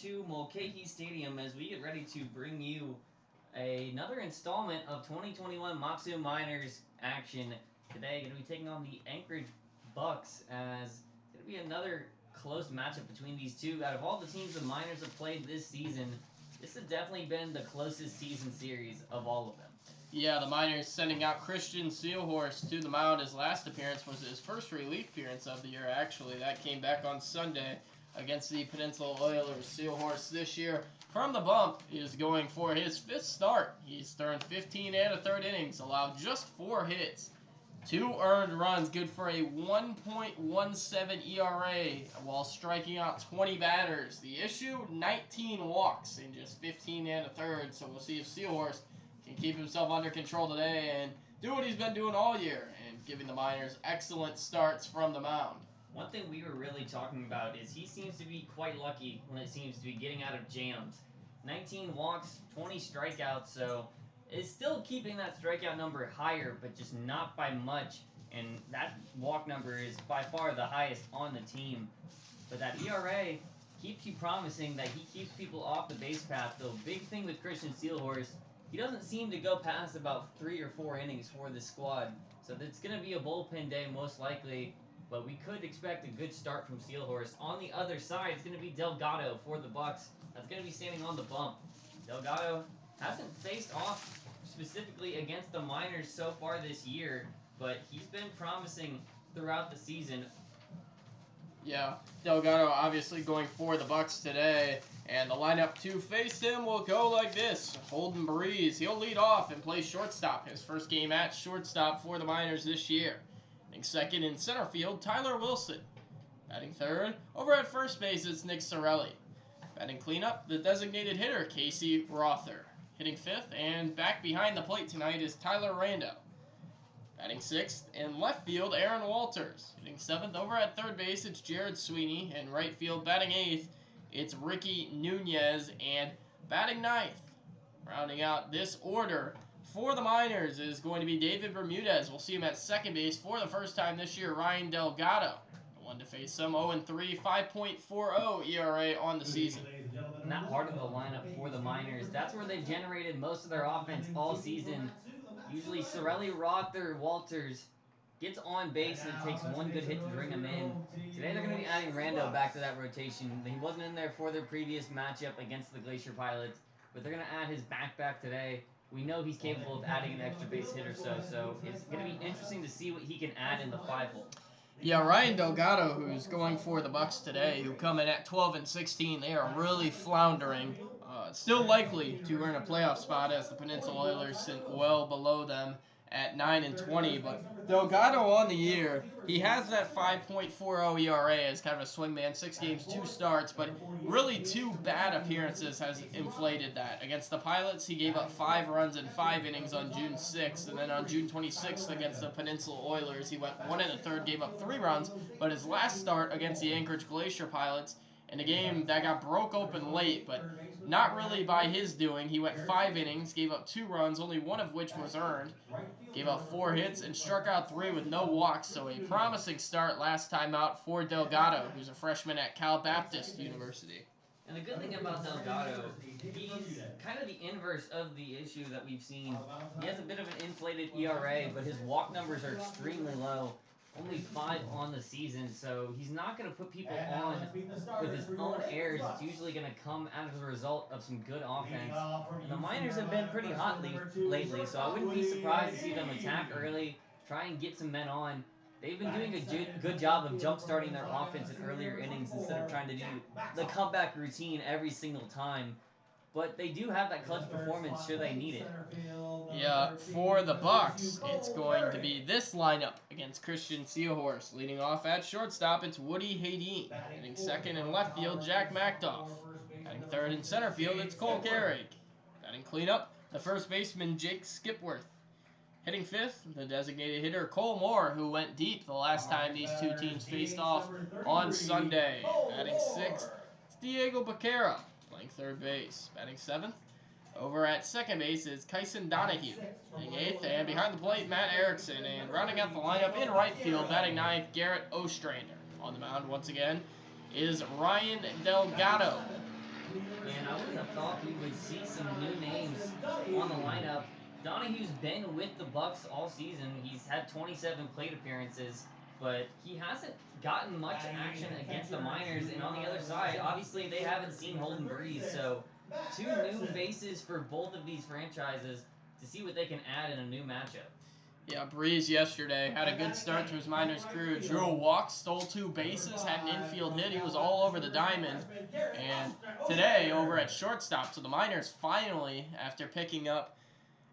to Mulcahy Stadium as we get ready to bring you another installment of 2021 Matsu Miners action. Today, going to be taking on the Anchorage Bucs as it's going to be another close matchup between these two. Out of all the teams the Miners have played this season, this has definitely been the closest season series of all of them. Yeah, the Miners sending out Christian Sealhorse to the mound. His last appearance was his first relief appearance of the year, actually. That came back on Sunday against the Peninsula Oilers. Sealhorse this year from the bump is going for his fifth start. He's thrown 15 and a third innings, allowed just 4 hits, 2 earned runs, good for a 1.17 ERA while striking out 20 batters. The issue, 19 walks in just 15 and a third, so we'll see if Sealhorse can keep himself under control today and do what he's been doing all year and giving the Miners excellent starts from the mound. One thing we were really talking about is he seems to be quite lucky when it seems to be getting out of jams. 19 walks, 20 strikeouts, so is still keeping that strikeout number higher, but just not by much. And that walk number is by far the highest on the team. But that ERA keeps you promising that he keeps people off the base path. The big thing with Christian Sealhorse, he doesn't seem to go past about 3 or 4 innings for this squad. So it's going to be a bullpen day most likely, but we could expect a good start from Sealhorse. On the other side, it's going to be Delgado for the Bucs. That's going to be standing on the bump. Delgado hasn't faced off specifically against the Miners so far this year, but he's been promising throughout the season. Yeah, Delgado obviously going for the Bucs today, and the lineup to face him will go like this. Holden Breeze, he'll lead off and play shortstop, his first game at shortstop for the Miners this year. Batting second in center field, Tyler Wilson. Batting third, over at first base, it's Nick Sorelli. Batting cleanup, the designated hitter, Casey Rother. Hitting fifth and back behind the plate tonight is Tyler Rando. Batting sixth in left field, Aaron Walters. Hitting seventh over at third base, it's Jared Sweeney. And right field, batting eighth, it's Ricky Nunez. And batting ninth, rounding out this order for the Miners, is going to be David Bermudez. We'll see him at second base for the first time this year, Ryan Delgado. The one to face him, 0-3, 5.40 ERA on the season. And that part of the lineup for the Miners, that's where they've generated most of their offense all season. Usually Sorelli, Rother, Walters gets on base and it takes one good hit to bring him in. Today they're going to be adding Rando back to that rotation. He wasn't in there for their previous matchup against the Glacier Pilots, but they're going to add his back today. We know he's capable of adding an extra base hit or so it's going to be interesting to see what he can add in the 5-hole. Yeah, Ryan Delgado, who's going for the Bucs today, who come in at 12-16, they are really floundering. Still likely to earn a playoff spot as the Peninsula Oilers sit well below them at 9-20. But Delgado on the year, he has that 5.40 ERA as kind of a swingman, 6 games, 2 starts, but really 2 bad appearances has inflated that. Against the Pilots, he gave up 5 runs in 5 innings on June 6th, and then on June 26th against the Peninsula Oilers, he went 1 1/3, gave up 3 runs, but his last start against the Anchorage Glacier Pilots, in a game that got broke open late, but not really by his doing. He went 5 innings, gave up 2 runs, only 1 of which was earned. Gave up 4 hits and struck out 3 with no walks, so a promising start last time out for Delgado, who's a freshman at Cal Baptist University. And the good thing about Delgado, he's kind of the inverse of the issue that we've seen. He has a bit of an inflated ERA, but his walk numbers are extremely low. Only 5 on the season, so he's not going to put people on with his own errors. It's usually going to come as a result of some good offense. And the Miners have been pretty hot lately, so I wouldn't be surprised to see them attack early, try and get some men on. They've been doing a good job of jump-starting their offense in earlier innings instead of trying to do the comeback routine every single time. But they do have that clutch performance should they need it. Yeah, for the Bucs, it's going to be this lineup against Christian Sealhorse. Leading off at shortstop, it's Woody Hayden. Hitting second in left field, Jack Macdoff. Batting third in center field, it's Cole Gehrig. Batting cleanup, the first baseman, Jake Skipworth. Hitting fifth, the designated hitter, Cole Moore, who went deep the last time these two teams faced off on Sunday. Batting sixth, it's Diego Becerra, playing third base. Batting seventh, over at second base is Kyson Donahue. Hitting eighth, and behind the plate, Matt Erickson. And rounding out the lineup in right field, batting ninth, Garrett Ostrander. On the mound once again is Ryan Delgado. And I wouldn't have thought we would see some new names on the lineup. Donahue's been with the Bucs all season. He's had 27 plate appearances, but he hasn't gotten much action against the Miners. And on the other side, obviously they haven't seen Holden Breeze, so two new faces for both of these franchises to see what they can add in a new matchup. Yeah, Breeze yesterday had a good start to his Miners career. Drew a walk, stole 2 bases, had an infield hit. He was all over the diamond. And today, over at shortstop, so the Miners finally, after picking up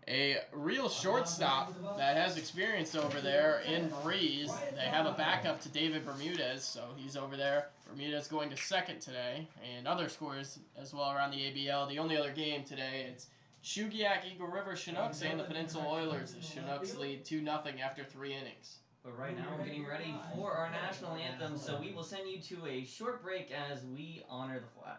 a real shortstop that has experience over there in Breeze, they have a backup to David Bermudez, so he's over there. Bermudez going to second today, and other scores as well around the ABL. The only other game today, it's Shugiak Eagle River Chinooks and the Peninsula Oilers. The Chinooks lead 2-0 after 3 innings. But right now we're getting ready for our national anthem, so we will send you to a short break as we honor the flag.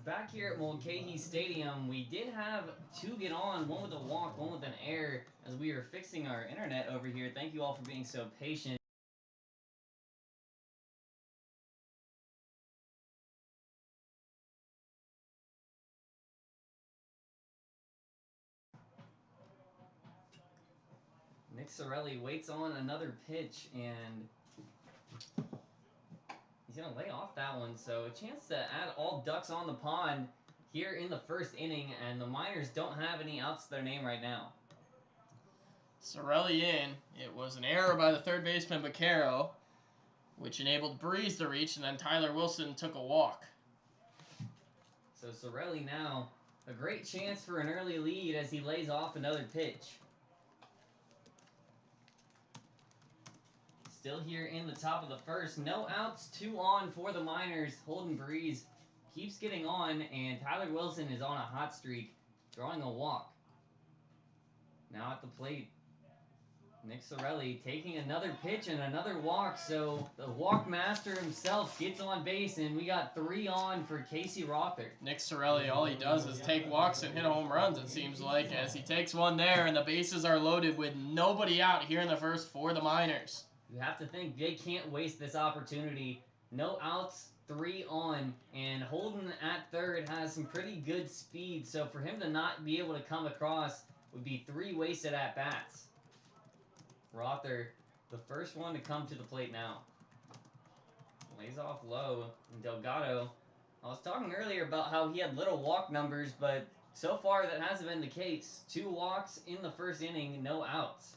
back here at Mulcahy Stadium. We did have two get on, one with a walk, one with an error, as we were fixing our internet over here. Thank you all for being so patient. Nick Sorelli waits on another pitch, and he's going to lay off that one. So a chance to add all ducks on the pond here in the first inning, and the Miners don't have any outs to their name right now. Sorelli in. It was an error by the third baseman, Vaquero, which enabled Breeze to reach, and then Tyler Wilson took a walk. So Sorelli now, a great chance for an early lead as he lays off another pitch. Still here in the top of the first. No outs, 2 on for the Miners. Holden Breeze keeps getting on, and Tyler Wilson is on a hot streak, drawing a walk. Now at the plate, Nick Sorelli taking another pitch and another walk, so the walk master himself gets on base, and we got 3 on for Casey Rother. Nick Sorelli, all he does is take walks and hit home runs, it seems like, as he takes one there, and the bases are loaded with nobody out here in the first for the Miners. You have to think they can't waste this opportunity. No outs, 3 on, and Holden at third has some pretty good speed, so for him to not be able to come across would be 3 wasted at-bats. Rother, the first one to come to the plate now. Lays off low, and Delgado. I was talking earlier about how he had little walk numbers, but so far that hasn't been the case. 2 walks in the first inning, no outs.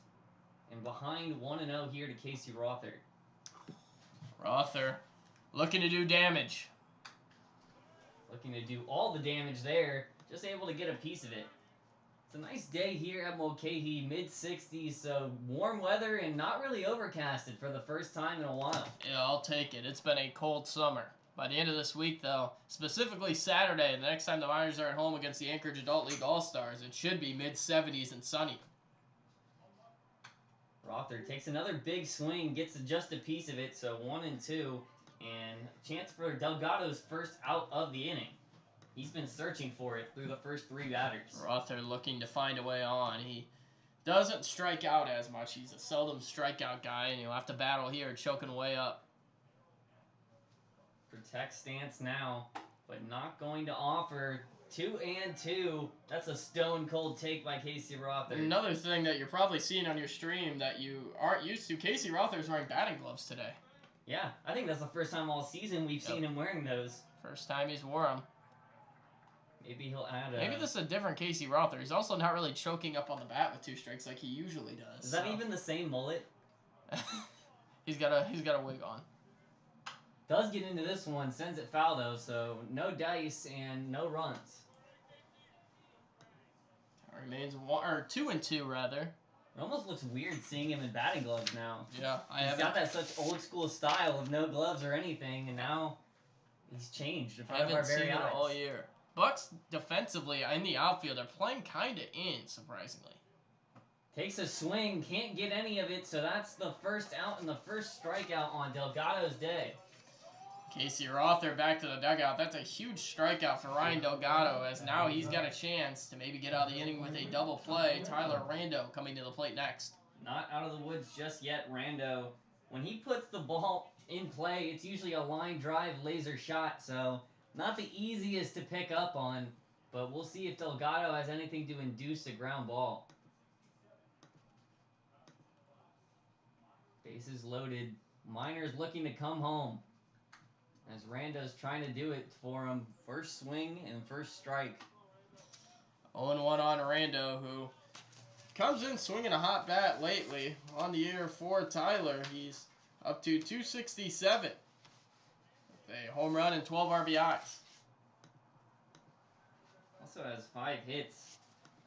And behind 1-0 here to Casey Rother. Rother looking to do damage. Looking to do all the damage there, just able to get a piece of it. It's a nice day here at Mulcahy, mid-60s, so warm weather and not really overcasted for the first time in a while. Yeah, I'll take it. It's been a cold summer. By the end of this week, though, specifically Saturday, the next time the Miners are at home against the Anchorage Adult League All-Stars, it should be mid-70s and sunny. Rother takes another big swing, gets just a piece of it, so 1-2, and chance for Delgado's first out of the inning. He's been searching for it through the first 3 batters. Rother looking to find a way on. He doesn't strike out as much. He's a seldom strikeout guy, and he'll have to battle here, choking way up. Protect stance now, but not going to offer. 2-2. That's a stone-cold take by Casey Rother. Another thing that you're probably seeing on your stream that you aren't used to, Casey Rother's wearing batting gloves today. Yeah, I think that's the first time all season we've seen him wearing those. First time he's wore them. Maybe he'll add a... Maybe this is a different Casey Rother. He's also not really choking up on the bat with 2 strikes like he usually does. Is that even the same mullet? He's got a wig on. Does get into this one, sends it foul though, so no dice and no runs. Remains 2-2 rather. It almost looks weird seeing him in batting gloves now. Yeah, He's got that such old school style of no gloves or anything, and now he's changed in front of our very eyes. All year. Bucs defensively in the outfield are playing kind of in, surprisingly. Takes a swing, can't get any of it, so that's the first out and the first strikeout on Delgado's day. Casey Rother back to the dugout. That's a huge strikeout for Ryan Delgado, as now he's got a chance to maybe get out of the inning with a double play. Tyler Rando coming to the plate next. Not out of the woods just yet, Rando. When he puts the ball in play, it's usually a line drive laser shot, so not the easiest to pick up on, but we'll see if Delgado has anything to induce a ground ball. Bases loaded. Miners looking to come home, as Rando's trying to do it for him. First swing and first strike. 0-1 on Rando, who comes in swinging a hot bat lately. On the year for Tyler, he's up to 267 with a home run and 12 RBIs. Also has 5 hits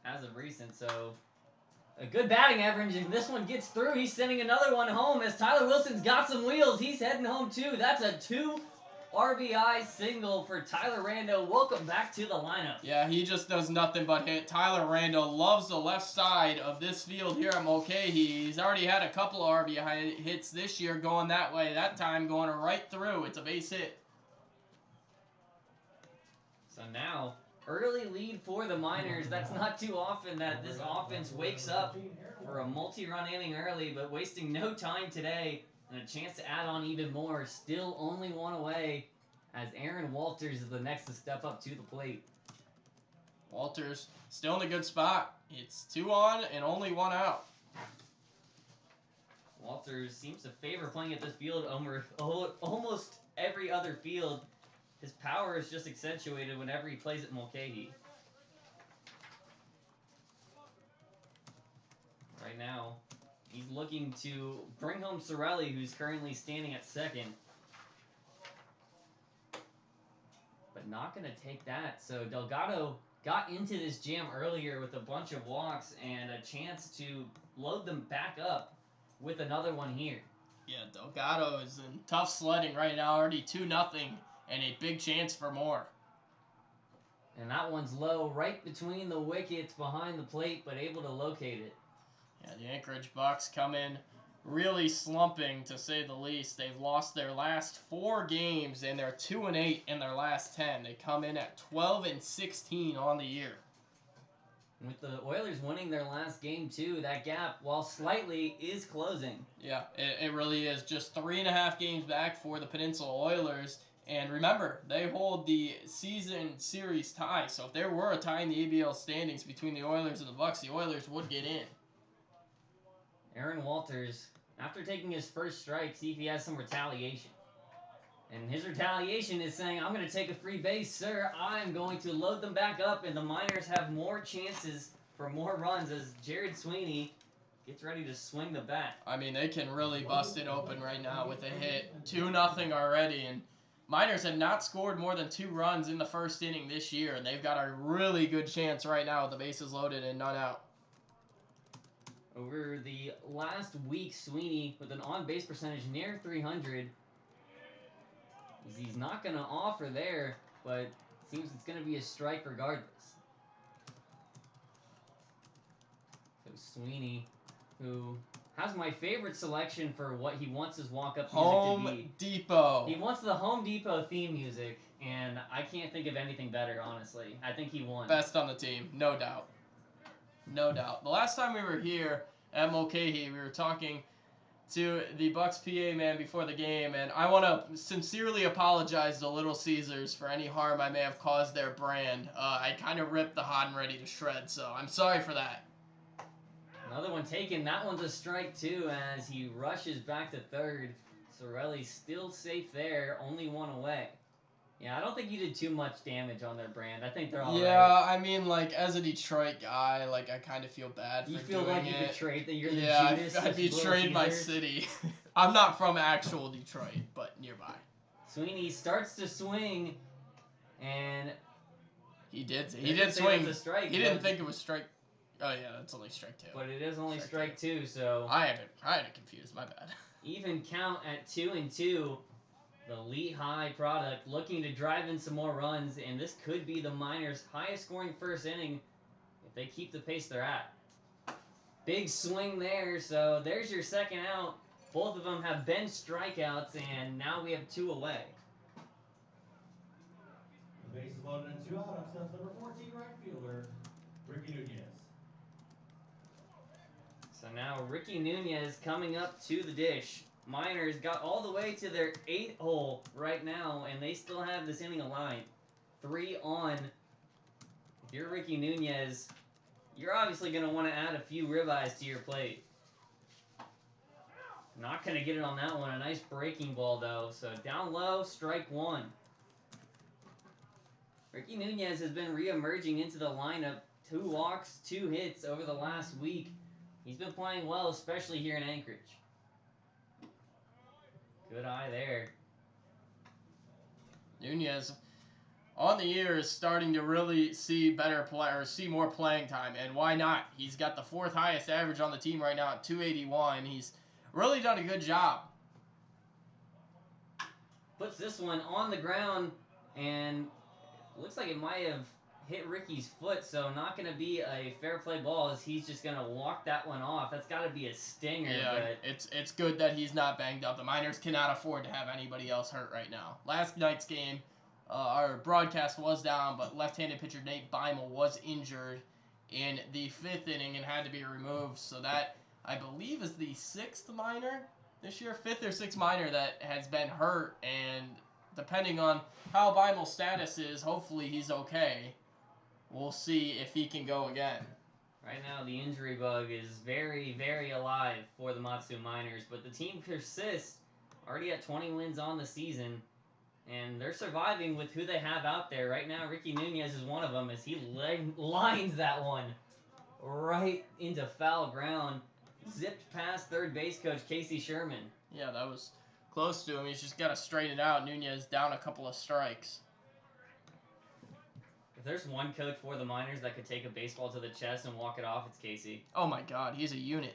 as of recent, so a good batting average. If this one gets through, he's sending another one home as Tyler Wilson's got some wheels. He's heading home too. That's a 2 RBI single for Tyler Rando. Welcome back to the lineup. Yeah, he just does nothing but hit. Tyler Rando loves the left side of this field here at Mulcahy. He's already had a couple of RBI hits this year going that way. That time going right through. It's a base hit. So now, early lead for the Miners. That's not too often that this offense wakes up for a multi-run inning early, but wasting no time today and a chance to add on even more. Still only one away as Aaron Walters is the next to step up to the plate. Walters still in a good spot. It's 2 on and only 1 out. Walters seems to favor playing at this field over almost every other field. His power is just accentuated whenever he plays at Mulcahy. Right now, he's looking to bring home Sorelli, who's currently standing at second. But not going to take that. So Delgado got into this jam earlier with a bunch of walks and a chance to load them back up with another one here. Yeah, Delgado is in tough sledding right now, already 2-0, and a big chance for more. And that one's low, right between the wickets behind the plate, but able to locate it. Yeah, the Anchorage Bucs come in really slumping, to say the least. They've lost their last 4 games, and they're 2-8 in their last 10. They come in at 12-16 on the year. With the Oilers winning their last game, too, that gap, while slightly, is closing. Yeah, it really is. Just 3.5 games back for the Peninsula Oilers. And remember, they hold the season series tie. So if there were a tie in the ABL standings between the Oilers and the Bucs, the Oilers would get in. Aaron Walters, after taking his first strike, see if he has some retaliation. And his retaliation is saying, I'm going to take a free base, sir. I'm going to load them back up, and the Miners have more chances for more runs as Jared Sweeney gets ready to swing the bat. I mean, they can really bust it open right now with a hit. 2-0 already, and Miners have not scored more than 2 runs in the first inning this year, and they've got a really good chance right now with the bases loaded and none out. Over the last week, Sweeney with an on-base percentage near 300. He's not going to offer there, but it seems it's going to be a strike regardless. So Sweeney, who has my favorite selection for what he wants his walk-up music to be. Home Depot. He wants the Home Depot theme music, and I can't think of anything better, honestly. I think he won. Best on the team, no doubt. No doubt. The last time we were here at Mulcahy, we were talking to the Bucs PA man before the game, and I want to sincerely apologize to Little Caesars for any harm I may have caused their brand. I kind of ripped the hot and ready to shred, so I'm sorry for that. Another one taken. That one's a strike, too, as he rushes back to third. Sorelli's still safe there, only 1 away. Yeah, I don't think you did too much damage on their brand. I think they're all Yeah, right. I mean, like, as a Detroit guy, like, I kind of feel bad for doing it. You feel like you betrayed that you're the Judas I of betrayed my Little Caesars? city. I'm not from actual Detroit, but nearby. Sweeney starts to swing, and He did they swing. say that's a strike, He didn't but- think it was strike. Oh yeah, that's only strike 2. but it is only Strike strike 2, so I had it confused. My bad. even count at 2-2. The Lehigh product looking to drive in some more runs, and this could be the Miners' highest scoring first inning if they keep the pace they're at. Big swing there, so there's your second out. Both of them have been strikeouts, and now we have 2 away. The base is loaded and 2 out. Up steps number 14, right fielder, Ricky Nunez. So now Ricky Nunez coming up to the dish. Miners got all the way to their 8th hole right now, and they still have this inning alive. 3 on. If you're Ricky Nunez, you're obviously going to want to add a few ribeyes to your plate. Not going to get it on that one. A nice breaking ball, though. So down low, strike 1. Ricky Nunez has been re-emerging into the lineup. 2 walks, 2 hits over the last week. He's been playing well, especially here in Anchorage. Good eye there. Nunez on the year is starting to really see more playing time, and why not? He's got the 4th highest average on the team right now at 281. He's really done a good job. Puts this one on the ground, and looks like it might have hit Ricky's foot, so not going to be a fair play ball as he's just going to walk that one off. That's got to be a stinger. Yeah, but it's good that he's not banged up. The Miners cannot afford to have anybody else hurt right now. Last night's game, our broadcast was down, but left-handed pitcher Nate Beimel was injured in the 5th inning and had to be removed. So that, I believe, is the 6th minor this year, 5th or 6th minor that has been hurt. And depending on how Beimel's status is, hopefully he's okay. We'll see if he can go again. Right now, the injury bug is very, very alive for the Matsu Miners, but the team persists, already at 20 wins on the season, and they're surviving with who they have out there. Right now, Ricky Nunez is one of them as he lines that one right into foul ground, zipped past third base coach Casey Sherman. Yeah, that was close to him. He's just got to straighten it out. Nunez down a couple of strikes. If there's one coach for the Miners that could take a baseball to the chest and walk it off, it's Casey. Oh my God, he's a unit.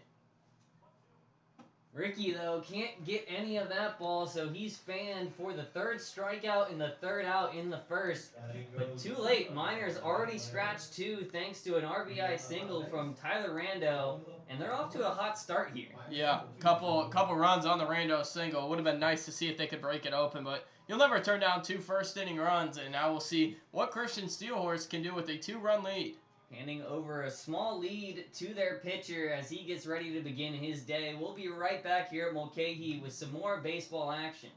Ricky, though, can't get any of that ball, so he's fanned for the 3rd strikeout and the 3rd out in the 1st. But too late. Miners already scratched 2 thanks to an RBI single from Tyler Rando, and they're off to a hot start here. Yeah, couple runs on the Rando single. Would have been nice to see if they could break it open, but you'll never turn down 2 first-inning runs, and now we'll see what Christian Steelhorse can do with a 2-run lead. Handing over a small lead to their pitcher as he gets ready to begin his day. We'll be right back here at Mulcahy with some more baseball action.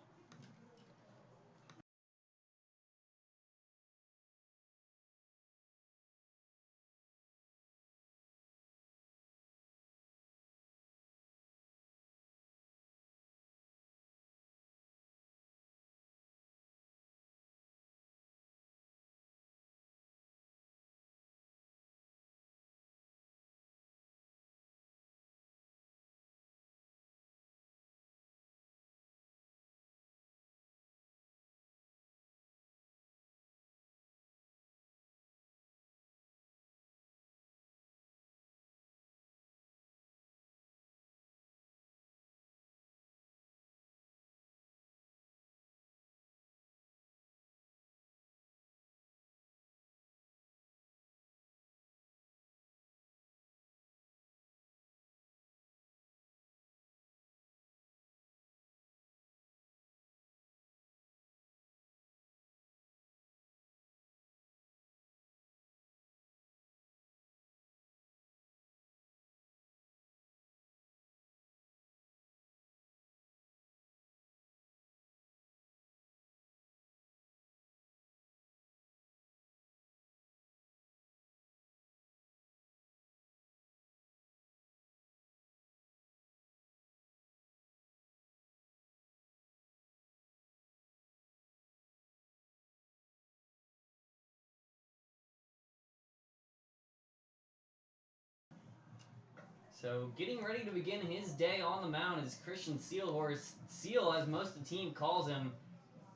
So getting ready to begin his day on the mound is Christian Steelhorse. Seal, as most of the team calls him.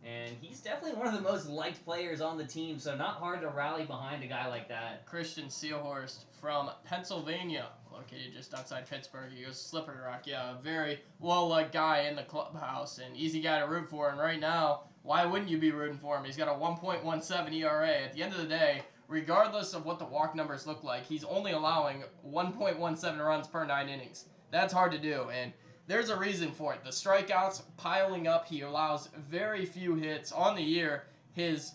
And he's definitely one of the most liked players on the team, so not hard to rally behind a guy like that. Christian Steelhorse from Pennsylvania, located just outside Pittsburgh. He goes Slippery Rock. Yeah, a very well-liked guy in the clubhouse and easy guy to root for. And right now, why wouldn't you be rooting for him? He's got a 1.17 ERA. At the end of the day, regardless of what the walk numbers look like, he's only allowing 1.17 runs per 9 innings. That's hard to do, and there's a reason for it. The strikeouts piling up. He allows very few hits on the year. His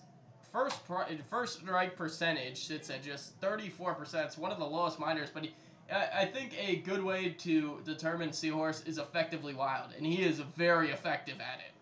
first strike percentage sits at just 34%. It's one of the lowest minors, but I think a good way to determine Seahorse is effectively wild, and he is very effective at it.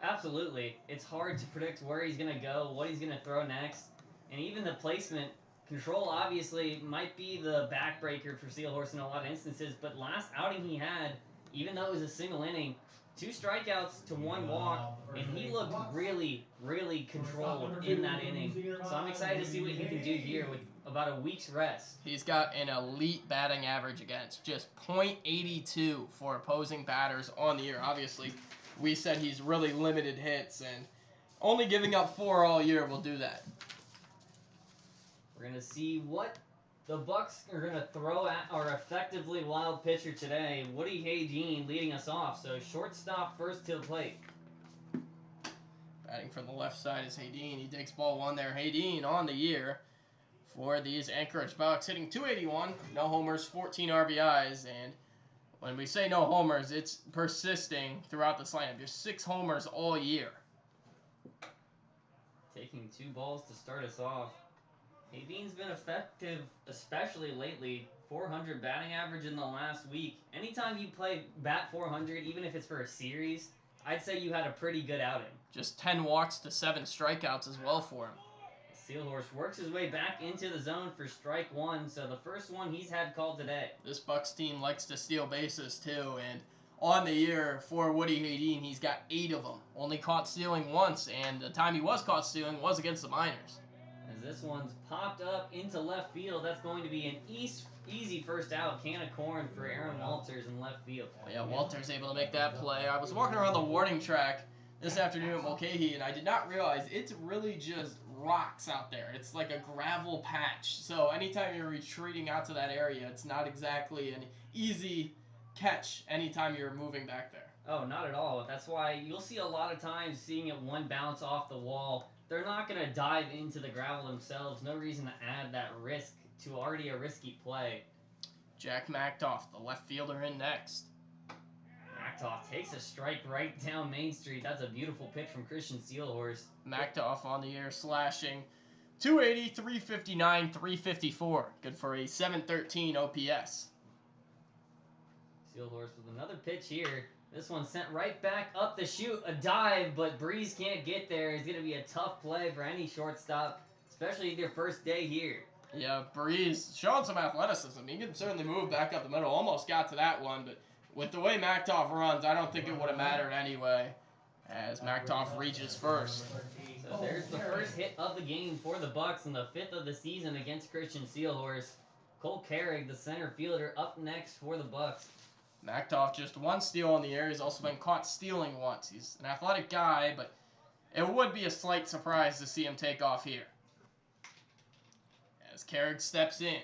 Absolutely. It's hard to predict where he's going to go, what he's going to throw next, and even the placement. Control, obviously, might be the backbreaker for Steelhorse in a lot of instances, but last outing he had, even though it was a single inning, 2 strikeouts to 1 walk, and he looked really, really controlled in that inning. So I'm excited to see what he can do here with about a week's rest. He's got an elite batting average against, just .82 for opposing batters on the year. Obviously, we said he's really limited hits, and only giving up 4 all year will do that. We're going to see what the Bucs are going to throw at our effectively wild pitcher today, Woody Hayden, leading us off. So shortstop first to the plate. Batting from the left side is Hayden. He takes ball 1 there. Hayden on the year for these Anchorage Bucs, hitting .281, no homers, 14 RBIs, and when we say no homers, it's persisting throughout this lineup. Just 6 homers all year. Taking 2 balls to start us off. Hayden's been effective, especially lately. 400 batting average in the last week. Anytime you play bat 400, even if it's for a series, I'd say you had a pretty good outing. Just 10 walks to 7 strikeouts as well for him. Steelhorse works his way back into the zone for strike 1, so the first one he's had called today. This Bucs team likes to steal bases too, and on the year for Woody Hayden, he's got 8 of them. Only caught stealing once, and the time he was caught stealing was against the Miners. As this one's popped up into left field, that's going to be an easy first out. Can of corn for Aaron Walters in left field. Well, yeah, Walters able to make that play. I was walking around the warning track this afternoon at Mulcahy, and I did not realize it's really just rocks out there. It's like a gravel patch. So anytime you're retreating out to that area, it's not exactly an easy catch anytime you're moving back there. Oh, not at all. That's why you'll see a lot of times seeing it one bounce off the wall. They're not going to dive into the gravel themselves. No reason to add that risk to already a risky play. Jack Mactoff, the left fielder, in next. Mactoff takes a strike right down Main Street. That's a beautiful pitch from Christian Steelhorse. Mactoff on the air slashing 280, 359, 354. Good for a 713 OPS. Steelhorse with another pitch here. This one sent right back up the chute. A dive, but Breeze can't get there. It's going to be a tough play for any shortstop, especially their first day here. Yeah, Breeze showing some athleticism. He can certainly move back up the middle. Almost got to that one, but with the way Mactoff runs, I don't think it would have mattered anyway, as Mactoff reaches first. So there's the first hit of the game for the Bucs and the 5th of the season against Christian Steelhorse. Cole Carrig, the center fielder, up next for the Bucs. Mactoff just 1 steal on the air. He's also been caught stealing once. He's an athletic guy, but it would be a slight surprise to see him take off here. As Carrig steps in.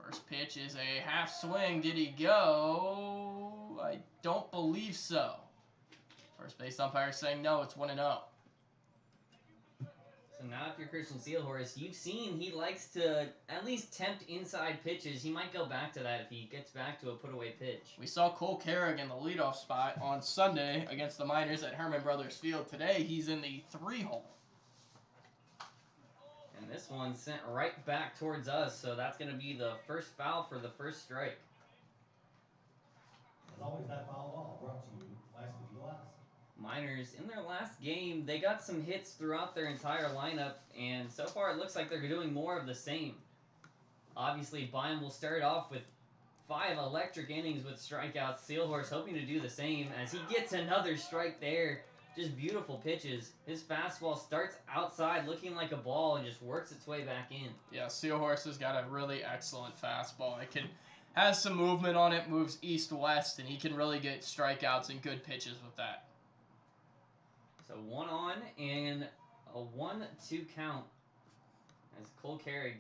First pitch is a half swing. Did he go? I don't believe so. First base umpire saying no, it's 1-0. So now if you're Christian Steelhorse, you've seen he likes to at least tempt inside pitches. He might go back to that if he gets back to a put-away pitch. We saw Cole Carrig in the leadoff spot on Sunday against the Miners at Herman Brothers Field. Today, he's in the 3-hole. And this one sent right back towards us, so that's going to be the first foul for the first strike. As always, that foul ball brought to you by Speedy Glass. Miners, in their last game, they got some hits throughout their entire lineup, and so far it looks like they're doing more of the same. Obviously, Bynum will start off with 5 electric innings with strikeouts. Steelhorse hoping to do the same as he gets another strike there. Just beautiful pitches. His fastball starts outside looking like a ball and just works its way back in. Yeah, Steelhorse has got a really excellent fastball. It has some movement on it, moves east-west, and he can really get strikeouts and good pitches with that. So 1 on and a 1-2 count as Cole Carrig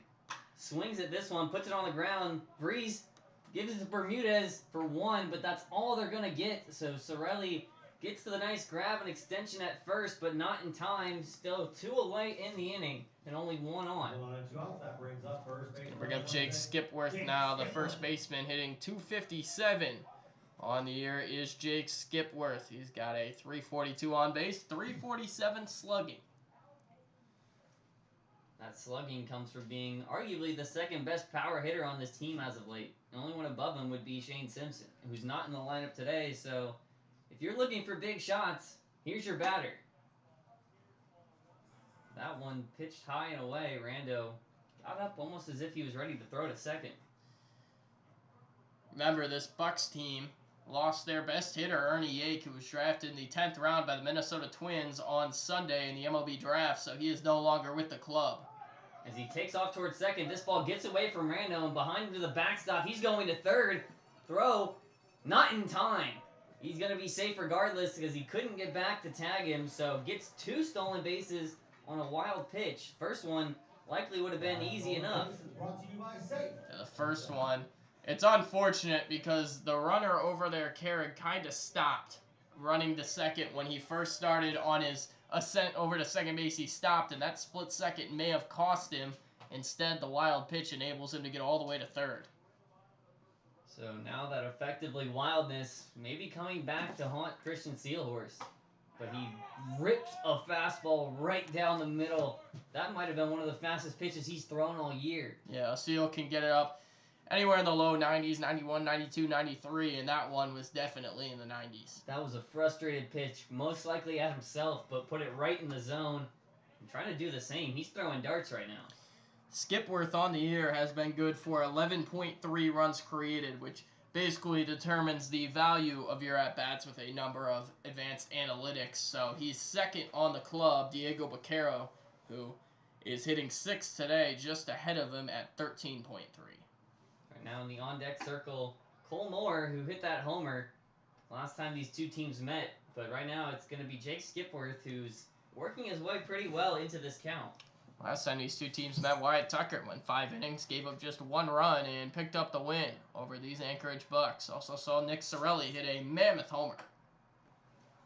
swings at this one, puts it on the ground. Breeze gives it to Bermudez for 1, but that's all they're going to get. So Sorelli gets to the nice grab and extension at first, but not in time. Still 2 away in the inning and only 1 on. 1 and 2 outs. That brings up first base. Bring up Jake Skipworth now, the first baseman, hitting 257. On the year is Jake Skipworth. He's got a 342 on base, 347 slugging. That slugging comes from being arguably the second best power hitter on this team as of late. The only one above him would be Shane Simpson, who's not in the lineup today. So if you're looking for big shots, here's your batter. That one pitched high and away. Rando got up almost as if he was ready to throw to second. Remember, this Bucs team lost their best hitter, Ernie Yake, who was drafted in the 10th round by the Minnesota Twins on Sunday in the MLB draft, so he is no longer with the club. As he takes off towards second, this ball gets away from Rando and behind him to the backstop. He's going to third. Throw, not in time. He's going to be safe regardless because he couldn't get back to tag him, so gets 2 stolen bases on a wild pitch. First one likely would have been easy enough. Brought to you by Safe. The first one, it's unfortunate because the runner over there, Carrig, kind of stopped running to second when he first started on his ascent over to second base. He stopped, and that split second may have cost him. Instead, the wild pitch enables him to get all the way to third. So now that effectively wildness may be coming back to haunt Christian Steelhorse. but he rips a fastball right down the middle. That might have been one of the fastest pitches he's thrown all year. Yeah, Seal can get it up anywhere in the low 90s, 91, 92, 93, and that one was definitely in the 90s. That was a frustrated pitch, most likely at himself, but put it right in the zone. I'm trying to do the same. He's throwing darts right now. Skipworth on the year has been good for 11.3 runs created, which basically determines the value of your at-bats with a number of advanced analytics. So he's second on the club, Diego Baquero, who is hitting 6th today, just ahead of him at 13.3. Right now in the on-deck circle, Cole Moore, who hit that homer last time these two teams met. But right now it's going to be Jake Skipworth, who's working his way pretty well into this count. Last time these two teams met, Wyatt Tucker went 5 innings, gave up just 1 run, and picked up the win over these Anchorage Bucs. Also saw Nick Sorelli hit a mammoth homer.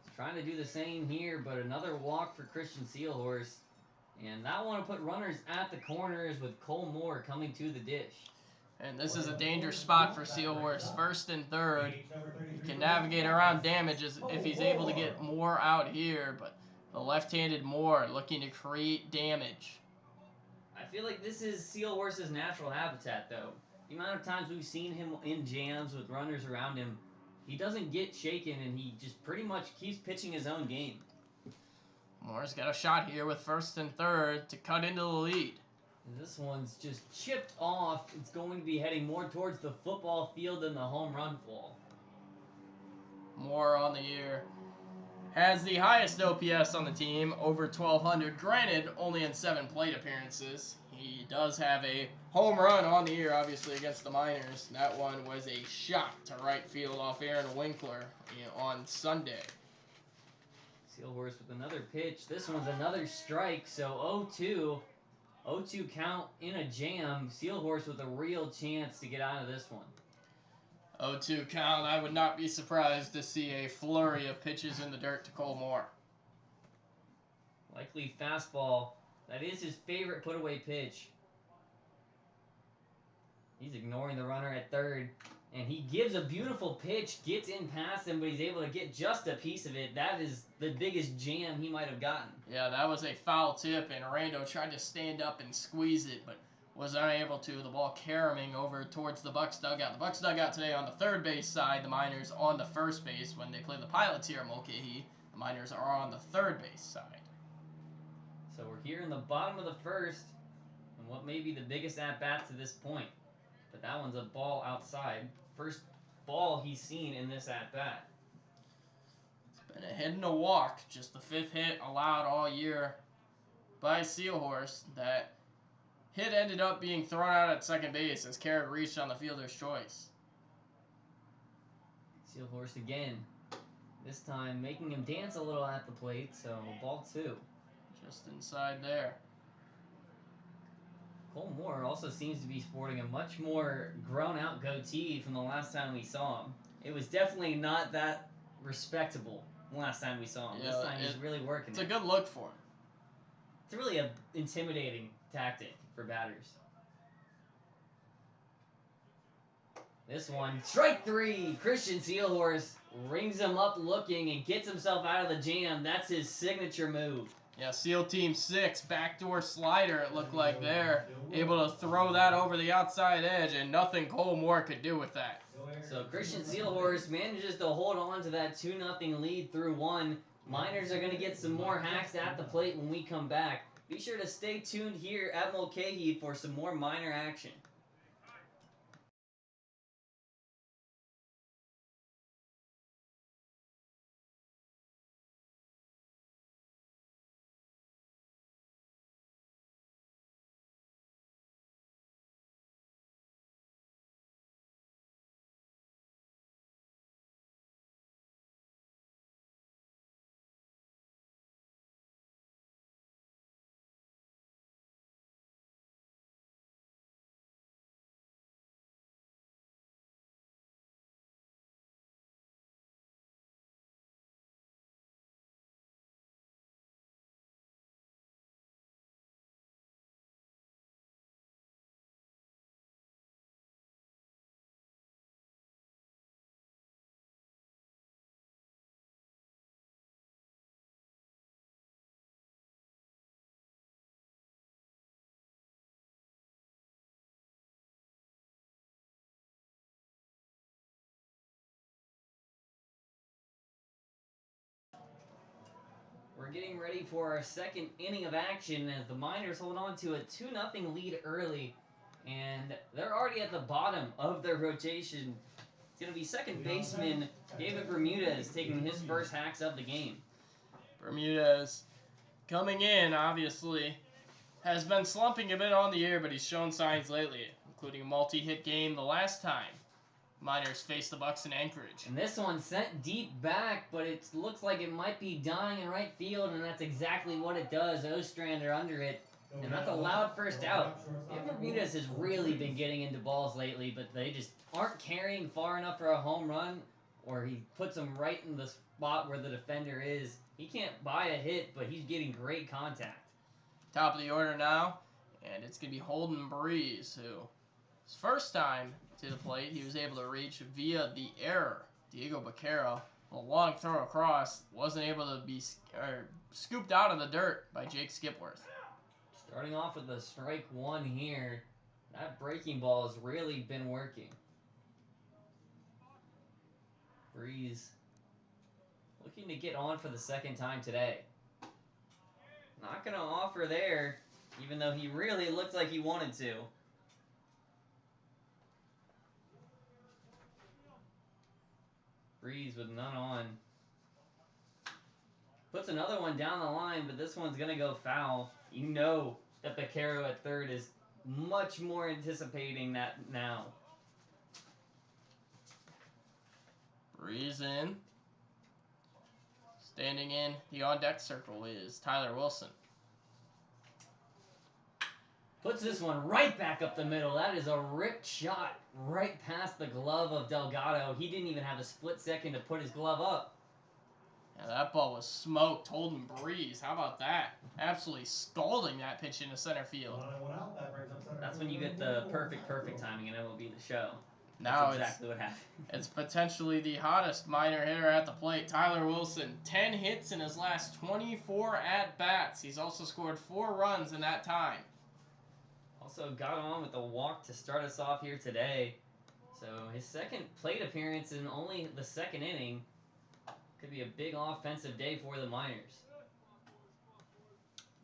He's trying to do the same here, but another walk for Christian Sealhorse. And that one will put runners at the corners with Cole Moore coming to the dish. And this is a dangerous spot for Sealhorse. 1st and 3rd. He can navigate around damages if he's able to get Moore out here, but the left-handed Moore looking to create damage. I feel like this is Sealhorse's natural habitat, though. The amount of times we've seen him in jams with runners around him, he doesn't get shaken, and he just pretty much keeps pitching his own game. Moore's got a shot here with 1st and 3rd to cut into the lead. And this one's just chipped off. It's going to be heading more towards the football field than the home run ball. Moore on the year has the highest OPS on the team, over 1,200. Granted, only in 7 plate appearances. He does have a home run on the year, obviously, against the Miners. That one was a shot to right field off Aaron Winkler on Sunday. Sealhorse with another pitch. This one's another strike, so 0-2. 0-2 count in a jam. Sealhorse with a real chance to get out of this one. 0-2 count. I would not be surprised to see a flurry of pitches in the dirt to Cole Moore. Likely fastball. That is his favorite put-away pitch. He's ignoring the runner at 3rd. And he gives a beautiful pitch, gets in past him, but he's able to get just a piece of it. That is the biggest jam he might have gotten. Yeah, that was a foul tip, and Rando tried to stand up and squeeze it, but was unable to. The ball caroming over towards the Bucs dugout. The Bucs dugout today on the 3rd base side, the Miners on the 1st base. When they play the Pilots here at Mulcahy, the Miners are on the 3rd base side. So we're here in the bottom of the 1st, and what may be the biggest at-bat to this point. But that one's a ball outside. First ball he's seen in this at-bat. It's been a hit and a walk. Just the 5th hit allowed all year by Sealhorse. That hit ended up being thrown out at 2nd base as Carrot reached on the fielder's choice. Sealhorse again. This time making him dance a little at the plate, so ball 2. Just inside there. Cole Moore also seems to be sporting a much more grown-out goatee from the last time we saw him. It was definitely not that respectable last time we saw him. Yeah, this time he's really working It's it. a good look for him. It's really an intimidating tactic for batters. This one, strike 3. Christian Sealhorse rings him up looking and gets himself out of the jam. That's his signature move. Yeah, SEAL Team 6, backdoor slider, it looked like there. Able to throw that over the outside edge, and nothing Cole Moore could do with that. So Christian Sealhorse manages to hold on to that 2-0 lead through 1. Miners are going to get some more hacks at the plate when we come back. Be sure to stay tuned here at Mulcahy for some more Miner action. We're getting ready for our second inning of action as the Miners hold on to a 2-0 lead early. And they're already at the bottom of their rotation. It's going to be second baseman David Bermudez taking his first hacks of the game. Bermudez coming in, obviously, has been slumping a bit on the year, but he's shown signs lately, including a multi-hit game the last time Miners faced the Bucs in Anchorage. And this one sent deep back, but it looks like it might be dying in right field, and that's exactly what it does. Ostrander under it, and that's a loud first out. Bermudez has really been getting into balls lately, but they just aren't carrying far enough for a home run, or he puts them right in the spot where the defender is. He can't buy a hit, but he's getting great contact. Top of the order now, and it's going to be Holden Breeze, who his first time to the plate, he was able to reach via the error. Diego Baquero, a long throw across, wasn't able to be scooped out of the dirt by Jake Skipworth. Starting off with a strike one here. That breaking ball has really been working. Breeze looking to get on for the second time today. Not going to offer there, even though he really looked like he wanted to. Breeze with none on. Puts another one down the line, but this one's going to go foul. You know that Baquero at third is much more anticipating that now. Breeze in. Standing in the on-deck circle is Tyler Wilson. Puts this one right back up the middle. That is a ripped shot right past the glove of Delgado. He didn't even have a split second to put his glove up. Yeah, that ball was smoked. Holden Breeze, how about that? Absolutely scalding that pitch into center field. That's when you get the perfect timing in MLB The Show. Now That's exactly what happened. It's potentially the hottest minor hitter at the plate. Tyler Wilson, 10 hits in his last 24 at-bats. He's also scored 4 runs in that time. Also got on with a walk to start us off here today. So his second plate appearance in only the second inning. Could be a big offensive day for the Miners.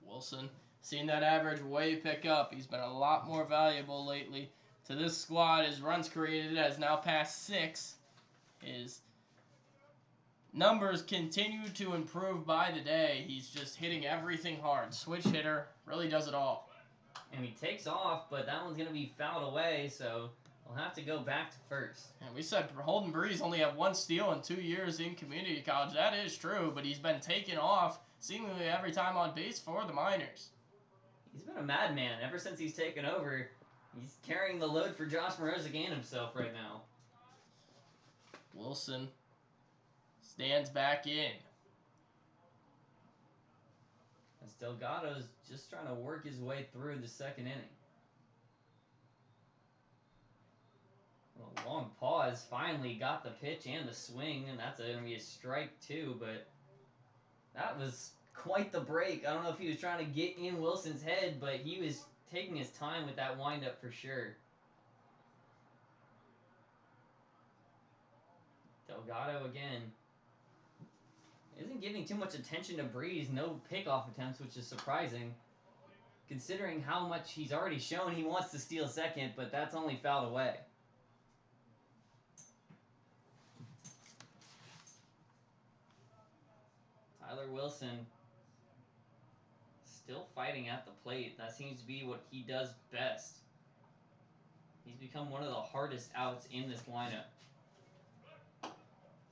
Wilson, seen that average way pick up. He's been a lot more valuable lately to this squad. His runs created has now passed 6. His numbers continue to improve by the day. He's just hitting everything hard. Switch hitter, really does it all. And he takes off, but that one's going to be fouled away, so we'll have to go back to first. And we said Holden Breeze only had 1 steal in 2 years in community college. That is true, but he's been taken off seemingly every time on base for the Miners. He's been a madman ever since he's taken over. He's carrying the load for Josh Morozic and himself right now. Wilson stands back in. As Delgado's just trying to work his way through the second inning. A long pause, finally got the pitch and the swing, and that's going to be a strike too, but that was quite the break. I don't know if he was trying to get in Wilson's head, but he was taking his time with that windup for sure. Delgado again. Isn't giving too much attention to Breeze. No pickoff attempts, which is surprising, considering how much he's already shown he wants to steal second, but that's only fouled away. Tyler Wilson still fighting at the plate. That seems to be what he does best. He's become one of the hardest outs in this lineup. So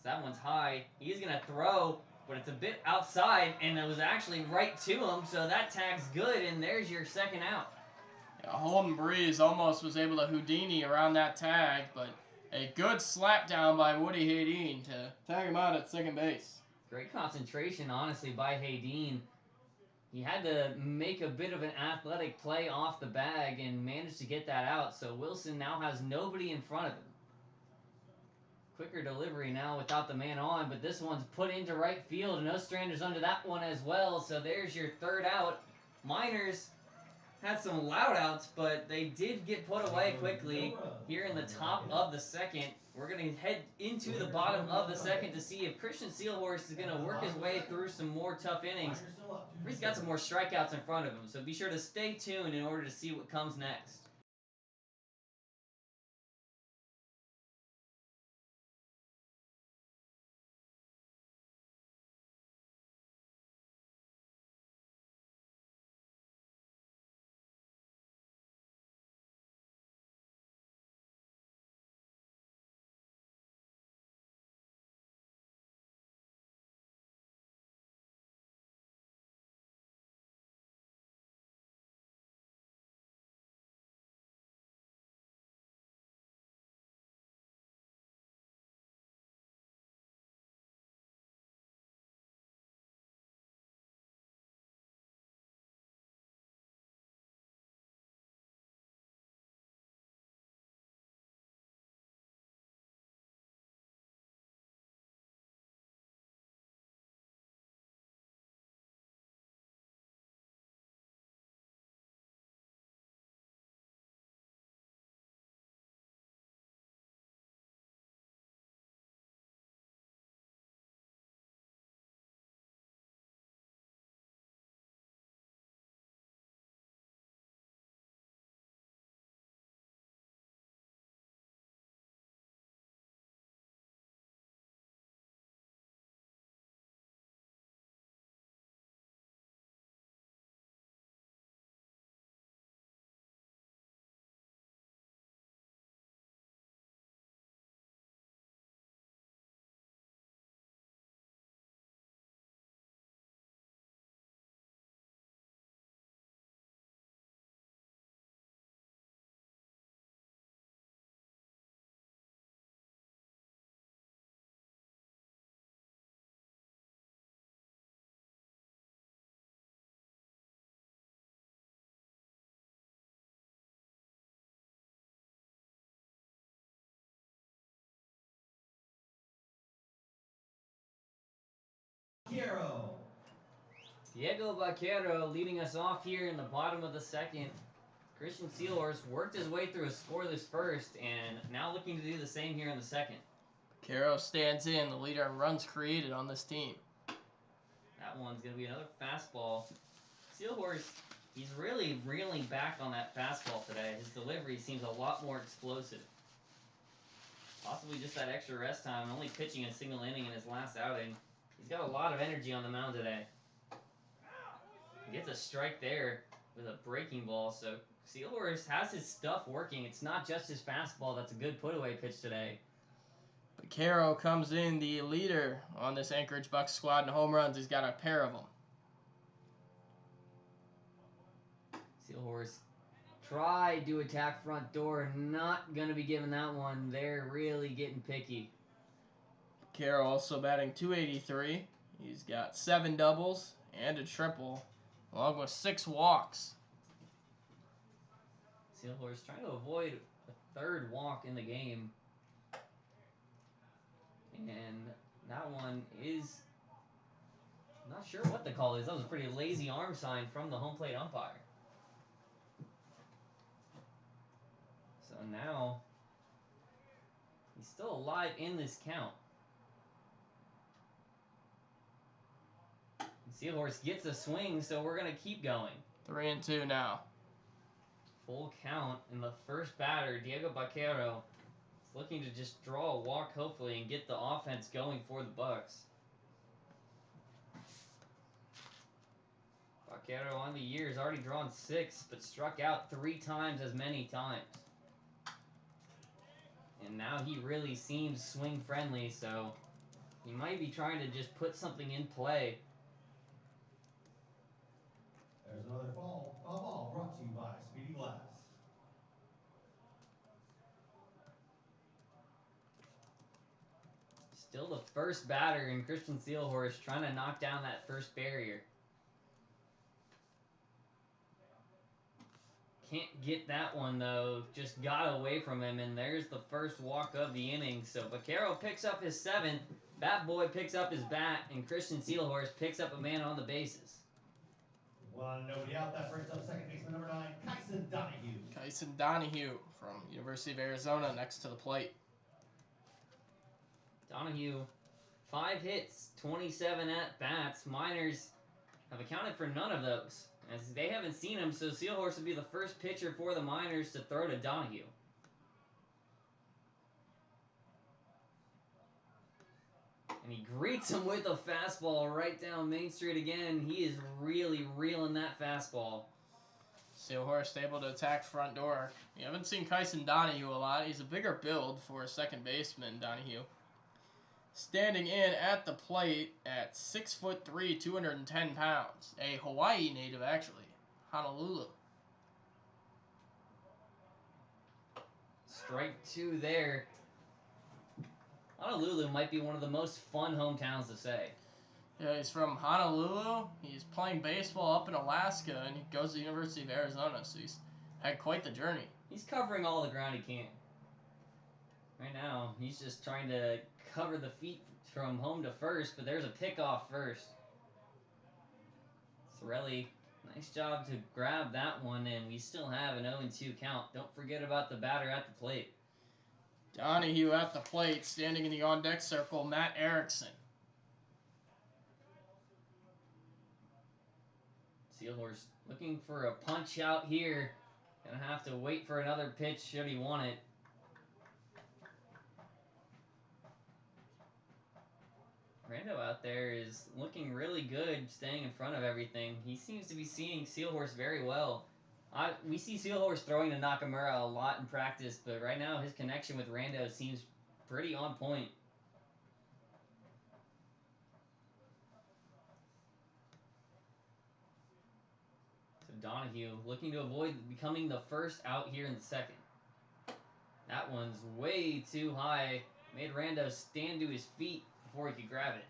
that one's high. He's going to throw, but it's a bit outside, and it was actually right to him, so that tag's good, and there's your second out. Yeah, Holden Breeze almost was able to Houdini around that tag, but a good slap down by Woody Hayden to tag him out at second base. Great concentration, honestly, by Hayden. He had to make a bit of an athletic play off the bag and managed to get that out, so Wilson now has nobody in front of him. Quicker delivery now without the man on, but this one's put into right field, and Ostrander's under that one as well, so there's your third out. Miners had some loud outs, but they did get put away quickly here in the top of the second. We're going to head into the bottom of the second to see if Christian Sealhorse is going to work his way through some more tough innings. He's got some more strikeouts in front of him, so be sure to stay tuned in order to see what comes next. Diego Vaquero leading us off here in the bottom of the second. Christian Sealhorse worked his way through a scoreless first and now looking to do the same here in the second. Vaquero stands in, the leader in runs created on this team. That one's going to be another fastball. Sealhorse, he's really reeling back on that fastball today. His delivery seems a lot more explosive. Possibly just that extra rest time, only pitching a single inning in his last outing. He's got a lot of energy on the mound today. He gets a strike there with a breaking ball, so Sealhorse has his stuff working. It's not just his fastball that's a good put-away pitch today. Vaquero comes in the leader on this Anchorage Bucs squad in home runs. He's got a pair of them. Sealhorse tried to attack front door. Not going to be giving that one. They're really getting picky. Vaquero also batting .283. He's got 7 doubles and a triple, along with 6 walks. Sealhorse trying to avoid a third walk in the game. And that one is, not sure what the call is. That was a pretty lazy arm sign from the home plate umpire. So now, he's still alive in this count. Sealhorse gets a swing, so we're going to keep going. 3-2 now. Full count, and the first batter, Diego Vaquero, is looking to just draw a walk, hopefully, and get the offense going for the Bucs. Vaquero on the year has already drawn 6, but struck out 3 times as many times. And now he really seems swing friendly, so he might be trying to just put something in play. There's another foul ball brought to you by Speedy Glass. Still the first batter in Christian Sealhorse trying to knock down that first barrier. Can't get that one though, just got away from him, and there's the first walk of the inning. So Vaquero picks up his 7th, Bat Boy picks up his bat, and Christian Sealhorse picks up a man on the bases. One, nobody out. That brings up second baseman number 9, Kyson Donahue. Kyson Donahue from University of Arizona next to the plate. Donahue, 5 hits, 27 at-bats. Miners have accounted for none of those, as they haven't seen him, so Sealhorse would be the first pitcher for the Miners to throw to Donahue. And he greets him with a fastball right down Main Street again. He is really reeling that fastball. Sealhorse able to attack front door. You haven't seen Kyson Donahue a lot. He's a bigger build for a second baseman, Donahue. Standing in at the plate at 6'3", 210 pounds. A Hawaii native, actually. Honolulu. Strike 2 there. Honolulu might be one of the most fun hometowns to say. Yeah, he's from Honolulu. He's playing baseball up in Alaska, and he goes to the University of Arizona, so he's had quite the journey. He's covering all the ground he can. Right now, he's just trying to cover the feet from home to first, but there's a pickoff first. Sorelli, nice job to grab that one, and we still have an 0-2 count. Don't forget about the batter at the plate. Donahue at the plate, standing in the on-deck circle, Matt Erickson. Sealhorse looking for a punch out here. Gonna have to wait for another pitch should he want it. Rando out there is looking really good, staying in front of everything. He seems to be seeing Sealhorse very well. We see Sealhorse throwing to Nakamura a lot in practice, but right now his connection with Rando seems pretty on point. So Donahue looking to avoid becoming the first out here in the second. That one's way too high. Made Rando stand to his feet before he could grab it.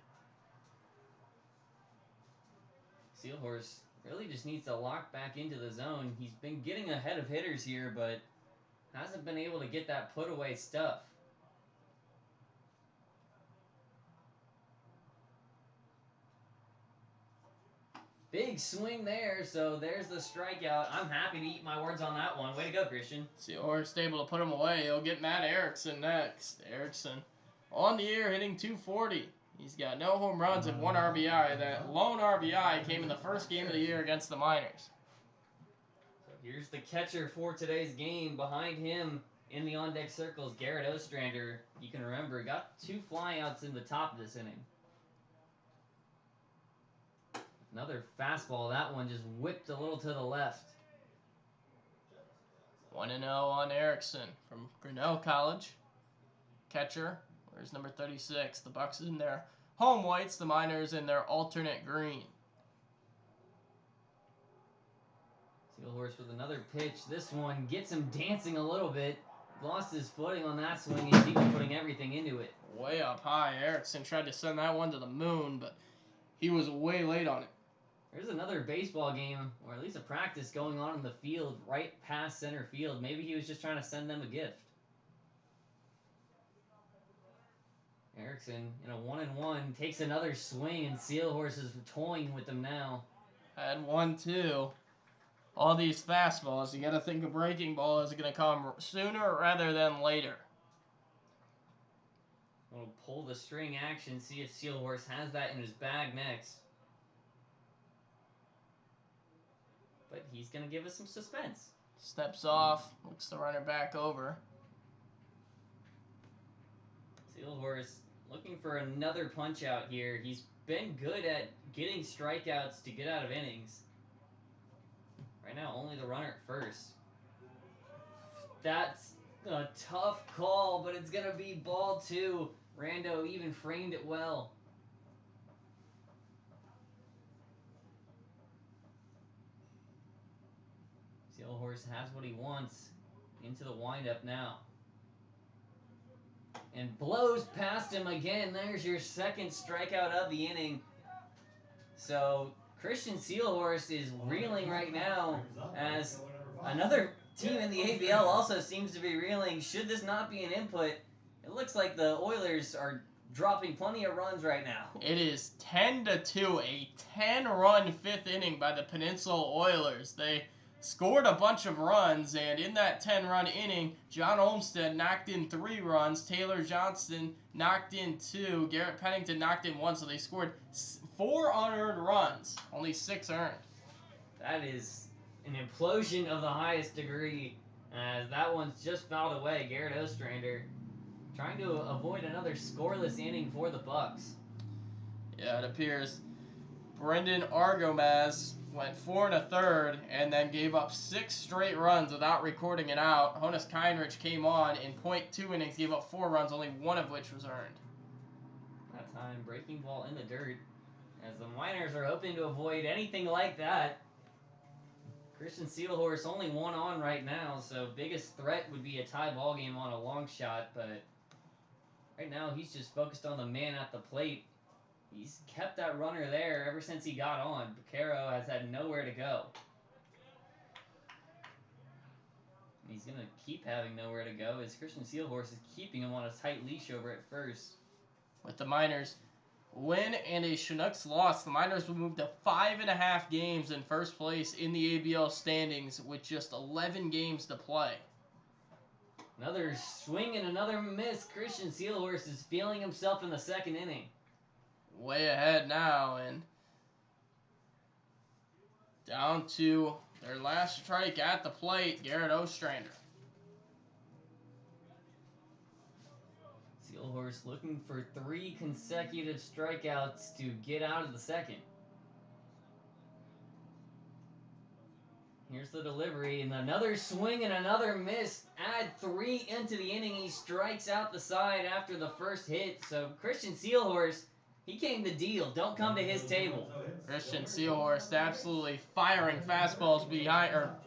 Sealhorse really just needs to lock back into the zone. He's been getting ahead of hitters here, but hasn't been able to get that put away stuff. Big swing there, so there's the strikeout. I'm happy to eat my words on that one. Way to go, Christian. Sealhorse able to put him away. He'll get Matt Erickson next. Erickson on the year hitting 240. He's got no home runs and 1 RBI. That lone RBI came in the first game of the year against the Miners. So here's the catcher for today's game. Behind him in the on-deck circles, Garrett Ostrander. You can remember, got 2 flyouts in the top of this inning. Another fastball. That one just whipped a little to the left. 1-0 on Erickson from Grinnell College. Catcher. Where's number 36? The Bucs in their home whites, the Miners in their alternate green. Sealhorse with another pitch. This one gets him dancing a little bit. Lost his footing on that swing, and he was putting everything into it. Way up high. Erickson tried to send that one to the moon, but he was way late on it. There's another baseball game, or at least a practice going on in the field right past center field. Maybe he was just trying to send them a gift. Erickson in a 1-1 takes another swing, and Sealhorse is toying with them now. Had 1-2. All these fastballs, you got to think a breaking ball is going to come sooner rather than later. We'll pull the string action, see if Sealhorse has that in his bag next. But he's going to give us some suspense. Steps off, looks the runner back over. Sealhorse looking for another punch out here. He's been good at getting strikeouts to get out of innings. Right now, only the runner at first. That's a tough call, but it's going to be ball 2. Rando even framed it well. Sealhorse has what he wants. Into the windup now. And blows past him again. There's your second strikeout of the inning. So Christian Sealhorse is reeling right now as another team in the ABL also seems to be reeling. Should this not be an input, it looks like the Oilers are dropping plenty of runs right now. It is 10-2, a 10-run fifth inning by the Peninsula Oilers. They scored a bunch of runs, and in that 10-run inning, John Olmsted knocked in 3 runs, Taylor Johnston knocked in 2, Garrett Pennington knocked in 1, so they scored 4 unearned runs, only 6 earned. That is an implosion of the highest degree, as that one's just fouled away. Garrett Ostrander trying to avoid another scoreless inning for the Bucs. Yeah, it appears Brendan Argomaz went 4 1/3 and then gave up 6 straight runs without recording it out. Honus Keinrich came on in .2 innings, gave up 4 runs, only 1 of which was earned. That time, breaking ball in the dirt, as the Miners are hoping to avoid anything like that. Christian Seelhorst only 1 on right now, so biggest threat would be a tie ball game on a long shot, but right now he's just focused on the man at the plate. He's kept that runner there ever since he got on. Vaquero has had nowhere to go. And he's going to keep having nowhere to go as Christian Seelhorst is keeping him on a tight leash over at first. With the Miners win and a Chinooks loss, the Miners will move to 5.5 games in first place in the ABL standings with just 11 games to play. Another swing and another miss. Christian Seelhorst is feeling himself in the second inning. Way ahead now, and down to their last strike at the plate, Garrett Ostrander. Seelhorst looking for 3 consecutive strikeouts to get out of the second. Here's the delivery, and another swing and another miss. Add 3 into the inning. He strikes out the side after the first hit. So Christian Seelhorst, he came to deal. Don't come to his table. Christian Seelhorst absolutely firing fastballs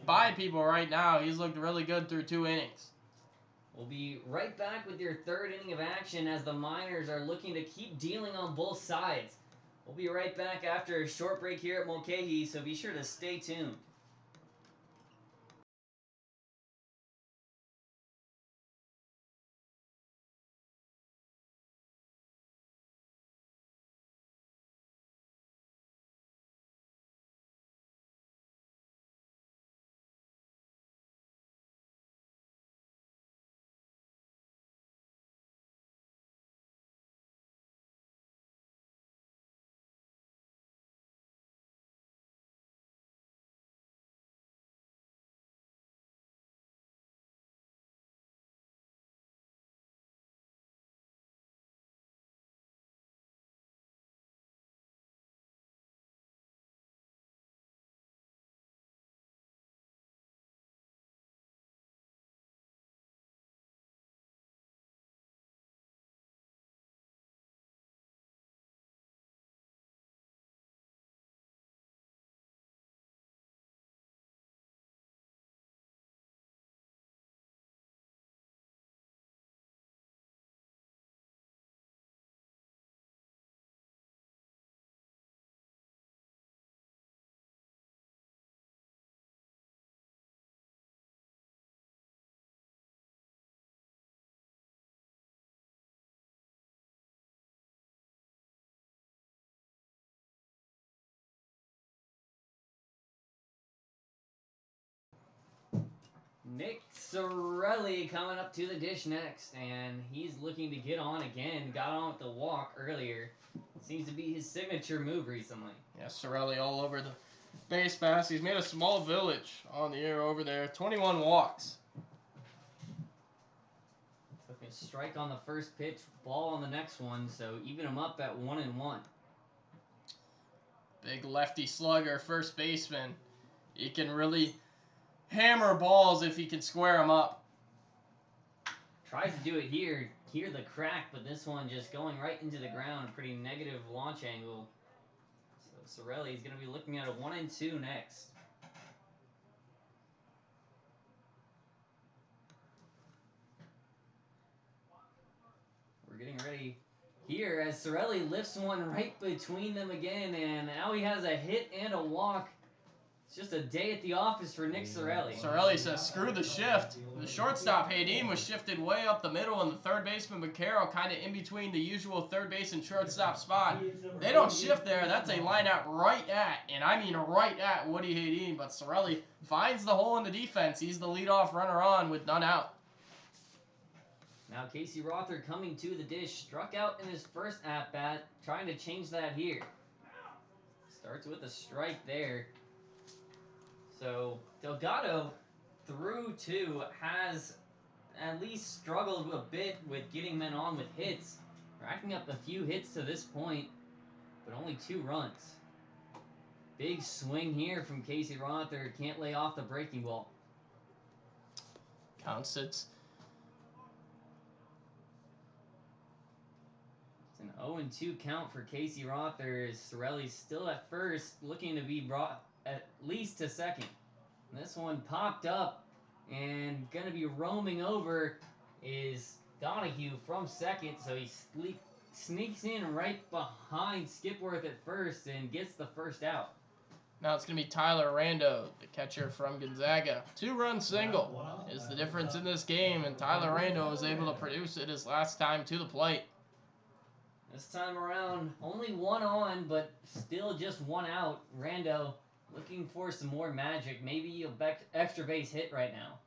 by people right now. He's looked really good through 2 innings. We'll be right back with your third inning of action as the Miners are looking to keep dealing on both sides. We'll be right back after a short break here at Mulcahy, so be sure to stay tuned. Nick Sorelli coming up to the dish next, and he's looking to get on again. Got on with the walk earlier. Seems to be his signature move recently. Yeah, Sorelli all over the base pass. He's made a small village on the air over there. 21 walks. Took a strike on the first pitch, ball on the next one, so even him up at 1-1. Big lefty slugger, first baseman. He can really hammer balls if he can square them up. Tries to do it here. Hear the crack, but this one just going right into the ground. Pretty negative launch angle. So Sorelli is going to be looking at a 1-2 next. We're getting ready here as Sorelli lifts one right between them again, and now he has a hit and a walk. It's just a day at the office for Nick Sorelli. Sorelli says, screw the shift. The shortstop, Hayden, was shifted way up the middle, and the third baseman, McCarroll, kind of in between the usual third base and shortstop spot. They don't shift there. That's a line out right at, and I mean right at, Woody Hayden, but Sorelli finds the hole in the defense. He's the leadoff runner on with none out. Now Casey Rother coming to the dish, struck out in his first at-bat, trying to change that here. Starts with a strike there. So Delgado, through two, has at least struggled a bit with getting men on with hits, racking up a few hits to this point, but only 2 runs. Big swing here from Casey Rother, can't lay off the breaking ball. Counts it. It's an 0-2 count for Casey Rother as Sorelli's still at first, looking to be brought at least to second. And this one popped up, and gonna be roaming over is Donahue from second, so he sneaks in right behind Skipworth at first and gets the first out. Now it's going to be Tyler Rando, the catcher from Gonzaga. 2-run single is the difference in this game, and Tyler Rando was able to produce it his last time to the plate. This time around, only 1 on, but still just 1 out. Rando looking for some more magic, maybe a extra base hit right now.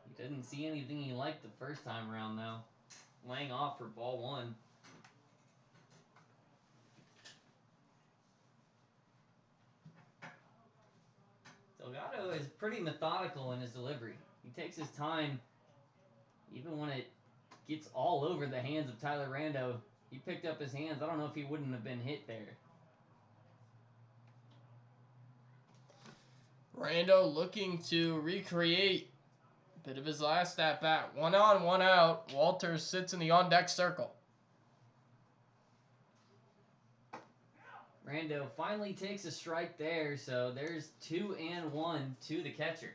He didn't see anything he liked the first time around, though. Laying off for ball 1. Delgado is pretty methodical in his delivery. He takes his time, even when it gets all over the hands of Tyler Rando. He picked up his hands. I don't know if he wouldn't have been hit there. Rando looking to recreate a bit of his last at-bat. 1 on, 1 out. Walters sits in the on-deck circle. Rando finally takes a strike there, so there's 2-1 to the catcher.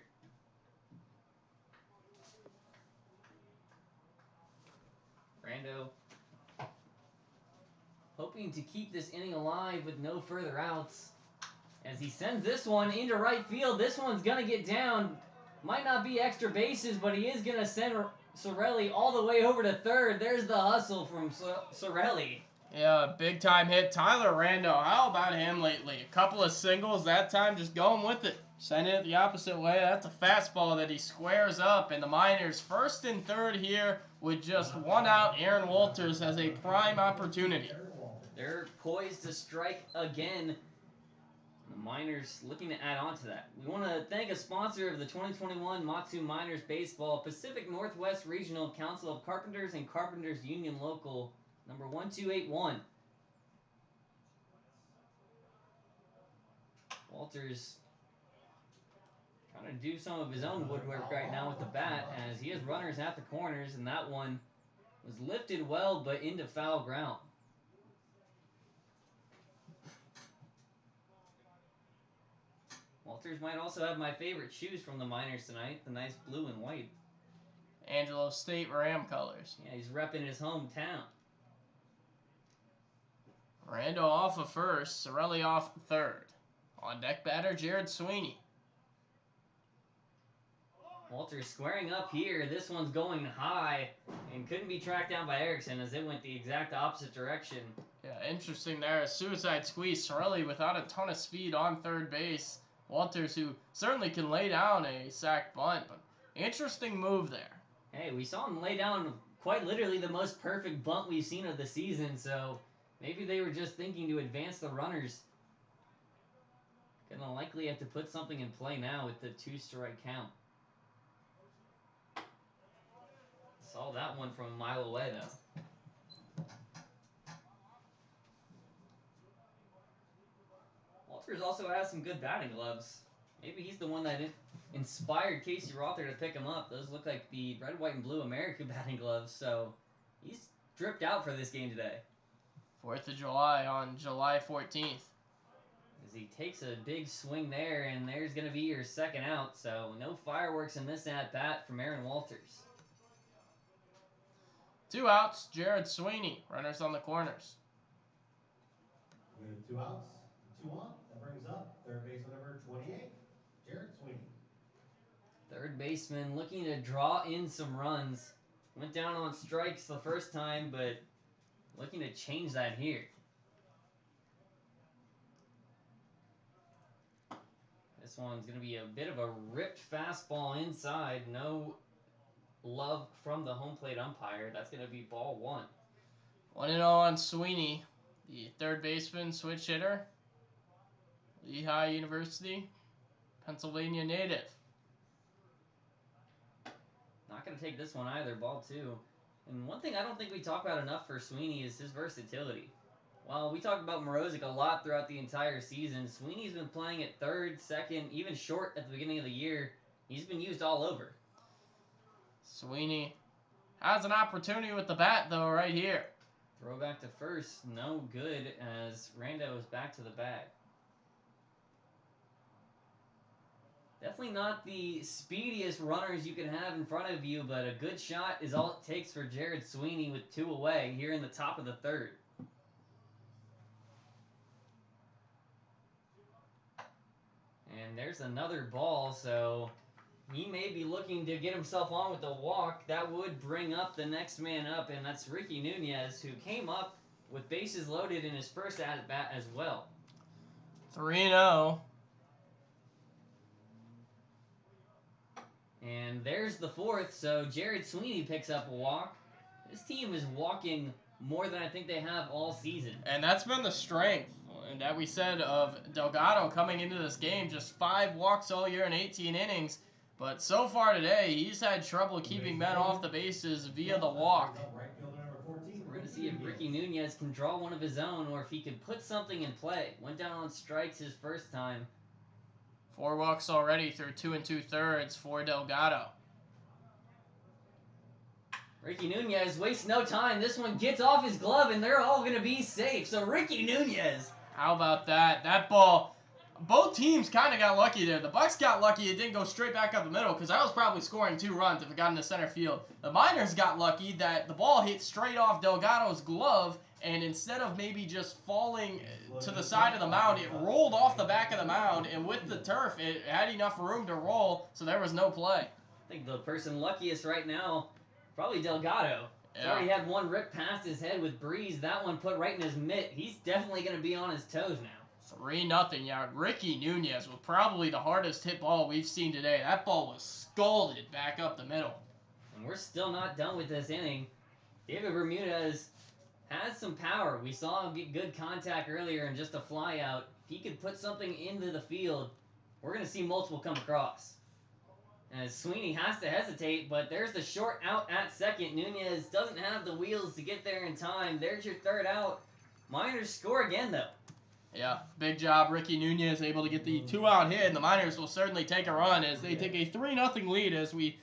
Rando hoping to keep this inning alive with no further outs as he sends this one into right field. This one's going to get down. Might not be extra bases, but he is going to send Sorelli all the way over to third. There's the hustle from Sorelli. Yeah, big time hit. Tyler Rando, how about him lately? A couple of singles, that time just going with it. Sending it the opposite way. That's a fastball that he squares up. And the Miners first and third here with just 1 out. Aaron Walters has a prime opportunity. They're poised to strike again. The Miners looking to add on to that. We want to thank a sponsor of the 2021 Matsu Miners Baseball, Pacific Northwest Regional Council of Carpenters and Carpenters Union Local, number 1281. Walters trying to do some of his own woodwork right now with the bat as he has runners at the corners, and that one was lifted well but into foul ground. Walters might also have my favorite shoes from the Miners tonight, the nice blue and white. Angelo State Ram colors. Yeah, he's repping his hometown. Rando off of first, Sorelli off third. On deck batter, Jared Sweeney. Walters squaring up here. This one's going high and couldn't be tracked down by Erickson as it went the exact opposite direction. Yeah, interesting there. A suicide squeeze. Sorelli without a ton of speed on third base. Walters, who certainly can lay down a sac bunt, but interesting move there. Hey, we saw him lay down quite literally the most perfect bunt we've seen of the season, so maybe they were just thinking to advance the runners. Gonna likely have to put something in play now with the 2-strike count. Saw that one from a mile away, though. Walters also has some good batting gloves. Maybe he's the one that inspired Casey Rother to pick him up. Those look like the red, white, and blue America batting gloves, so he's dripped out for this game today. 4th of July on July 14th. As he takes a big swing there, and there's going to be your second out, so no fireworks in this at-bat from Aaron Walters. 2 outs, Jared Sweeney. Runners on the corners. With 2 outs, 2 on, that brings up third baseman number 28, Jared Sweeney. Third baseman looking to draw in some runs. Went down on strikes the first time, but looking to change that here. This one's going to be a bit of a ripped fastball inside. No love from the home plate umpire. That's going to be ball 1. 1-0 on Sweeney, the third baseman, switch hitter, Lehigh University, Pennsylvania native. Not going to take this one either, ball 2. And one thing I don't think we talk about enough for Sweeney is his versatility. While we talked about Morozic a lot throughout the entire season, Sweeney's been playing at third, second, even short at the beginning of the year. He's been used all over. Sweeney has an opportunity with the bat, though, right here. Throw back to first, no good as Rando is back to the bag. Definitely not the speediest runners you can have in front of you, but a good shot is all it takes for Jared Sweeney with 2 away here in the top of the 3rd. And there's another ball, so he may be looking to get himself on with the walk. That would bring up the next man up, and that's Ricky Nunez, who came up with bases loaded in his first at-bat as well. 3-0. And there's the 4th, so Jared Sweeney picks up a walk. This team is walking more than I think they have all season. And that's been the strength, and that we said, of Delgado coming into this game. Just 5 walks all year in 18 innings. But so far today, he's had trouble keeping men off the bases via the walk. We're going to see if Ricky Nunez can draw one of his own or if he can put something in play. Went down on strikes his first time. 4 walks already through 2 2/3 for Delgado. Ricky Nunez wastes no time. This one gets off his glove, and they're all going to be safe. So Ricky Nunez. How about that? That ball, both teams kind of got lucky there. The Bucs got lucky it didn't go straight back up the middle, because I was probably scoring 2 runs if it got into center field. The Miners got lucky that the ball hit straight off Delgado's glove, and instead of maybe just falling to the side of the mound, it rolled off the back of the mound, and with the turf, it had enough room to roll, so there was no play. I think the person luckiest right now, probably Delgado. He's Yeah. already had one rip past his head with Breeze. That one put right in his mitt. He's definitely going to be on his toes now. 3-0. Yeah, Ricky Nunez was probably the hardest hit ball we've seen today. That ball was scalded back up the middle. And we're still not done with this inning. David Bermudez has some power. We saw him get good contact earlier and just a fly out. If he could put something into the field, we're going to see multiple come across. As Sweeney has to hesitate, but there's the short out at second. Nunez doesn't have the wheels to get there in time. There's your 3rd out. Miners score again, though. Yeah, big job. Ricky Nunez able to get the 2-out hit, and the Miners will certainly take a run as they take a 3-0 lead as we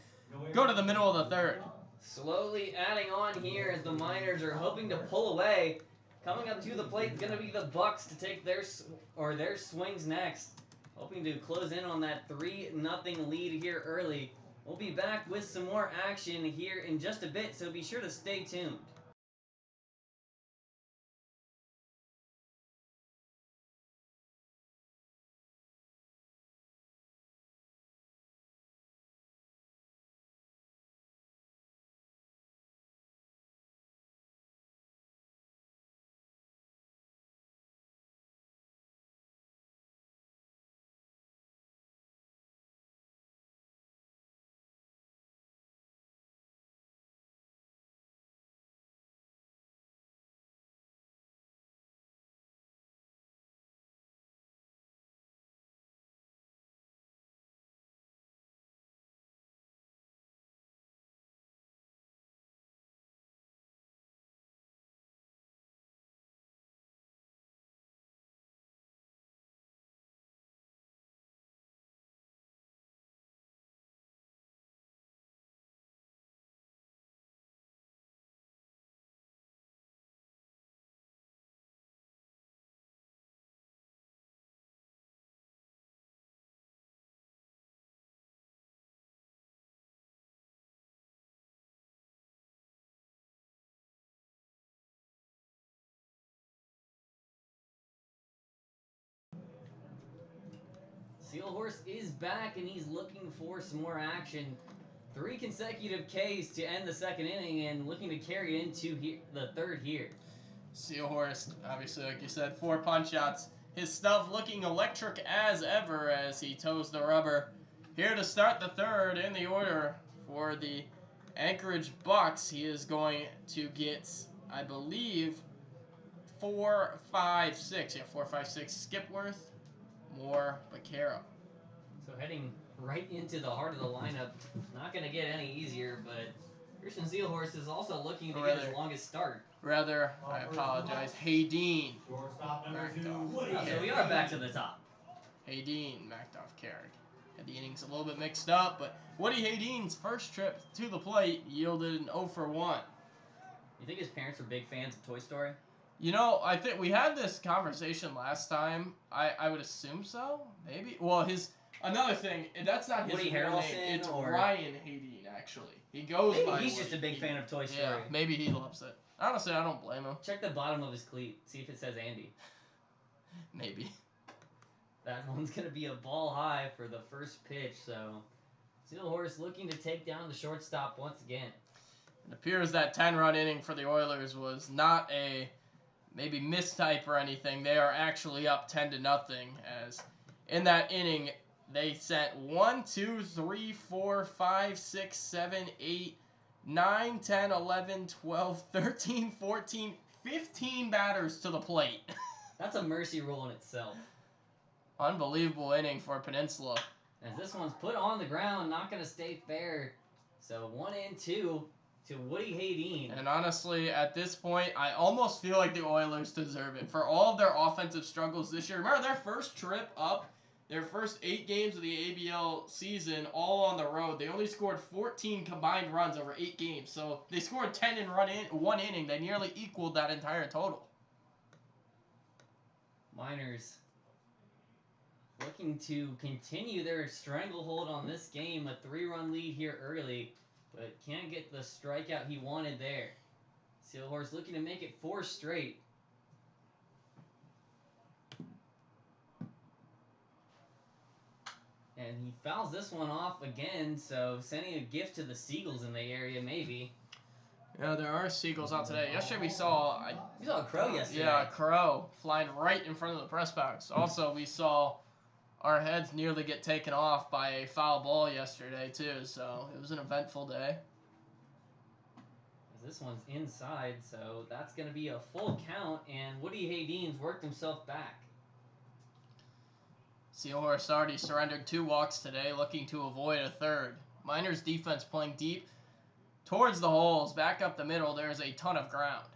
go to the middle of the 3rd. Slowly adding on here as the Miners are hoping to pull away. Coming up to the plate is going to be the Bucs to take their swings next. Hoping to close in on that 3-0 lead here early. We'll be back with some more action here in just a bit, so be sure to stay tuned. Sealhorse is back, and he's looking for some more action. 3 consecutive Ks to end the second inning, and looking to carry into the third here. Sealhorse, obviously, like you said, 4 punch outs. His stuff looking electric as ever as he toes the rubber. Here to start the third in the order for the Anchorage Bucs. He is going to get, I believe, 4, 5, 6. Yeah, 4, 5, 6. Skipworth, Moore, Vaquero. So heading right into the heart of the lineup. Not going to get any easier, but Christian Sealhorse is also looking to get his longest start. I apologize, Haydeen. Shortstop number 2, Macked off. Woody. So we are back to the top. Haydeen, Macked off Carrick. Had the innings a little bit mixed up, but Woody Haydeen's first trip to the plate yielded an 0 for 1. You think his parents were big fans of Toy Story? You know, I think we had this conversation last time. I would assume so, maybe. Well, another thing, that's not his Woody real Harrelson, name. It's or Ryan Haydeen, actually. He goes maybe by he's Woody just a big fan of Toy Story. Yeah, maybe he loves it. Honestly, I don't blame him. Check the bottom of his cleat. See if it says Andy. Maybe. That one's going to be a ball high for the first pitch, so Sealhorse looking to take down the shortstop once again. It appears that 10-run inning for the Oilers was not a maybe mistype or anything. They are actually up 10-0, as in that inning they sent 1, 2, 3, 4, 5, 6, 7, 8, 9, 10, 11, 12, 13, 14, 15 batters to the plate. That's a mercy rule in itself. Unbelievable inning for Peninsula. As this one's put on the ground, not going to stay fair. So 1 and 2 to Woody Haydeen. And honestly, at this point, I almost feel like the Oilers deserve it. For all of their offensive struggles this year. Remember their first trip up, their first 8 games of the ABL season, all on the road. They only scored 14 combined runs over 8 games. So they scored 10 in 1 inning. They nearly equaled that entire total. Miners looking to continue their stranglehold on this game. A 3-run lead here early, but can't get the strikeout he wanted there. Sealhorse looking to make it 4 straight. And he fouls this one off again, so sending a gift to the seagulls in the area, maybe. Yeah, there are seagulls out today. Yesterday we saw... We saw a crow yesterday. Yeah, a crow flying right in front of the press box. Also, we saw our heads nearly get taken off by a foul ball yesterday, too. So, it was an eventful day. This one's inside, so that's going to be a full count, and Woody Haydeen's worked himself back. Sealhorse already surrendered 2 walks today, looking to avoid a third. Miners defense playing deep towards the holes. Back up the middle, there's a ton of ground.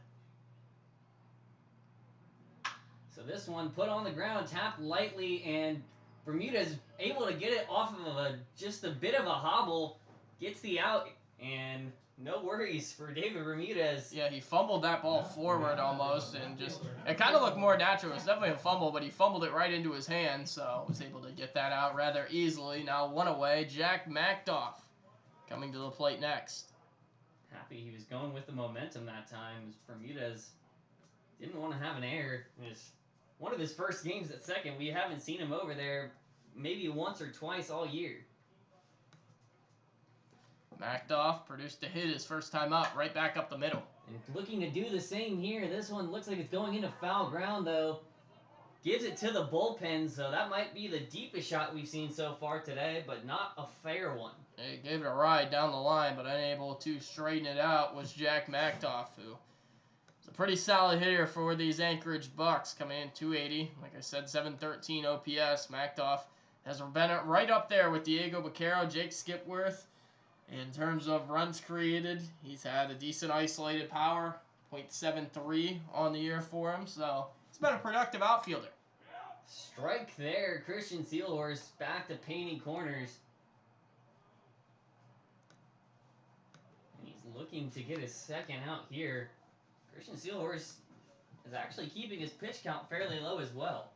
So this one put on the ground, tapped lightly, and Bermuda's able to get it off of just a bit of a hobble, gets the out, and no worries for David Bermudez. Yeah, he fumbled that ball forward almost, and just, it kind of looked more natural. It's definitely a fumble, but he fumbled it right into his hand, so was able to get that out rather easily. Now 1 away, Jack Macdoff coming to the plate next. Happy he was going with the momentum that time, as Bermudez didn't want to have an error. It's one of his first games at second. We haven't seen him over there maybe once or twice all year. Macdoff produced a hit his first time up, right back up the middle. And looking to do the same here. This one looks like it's going into foul ground, though. Gives it to the bullpen, so that might be the deepest shot we've seen so far today, but not a fair one. He gave it a ride down the line, but unable to straighten it out was Jack Macdoff, who is a pretty solid hitter for these Anchorage Bucs, coming in 280. Like I said, 713 OPS. Macdoff has been right up there with Diego Vaquero, Jake Skipworth. In terms of runs created, he's had a decent isolated power, .73 on the year for him, so he's been a productive outfielder. Strike there, Christian Sealhorse back to painting corners. And he's looking to get his second out here. Christian Sealhorse is actually keeping his pitch count fairly low as well.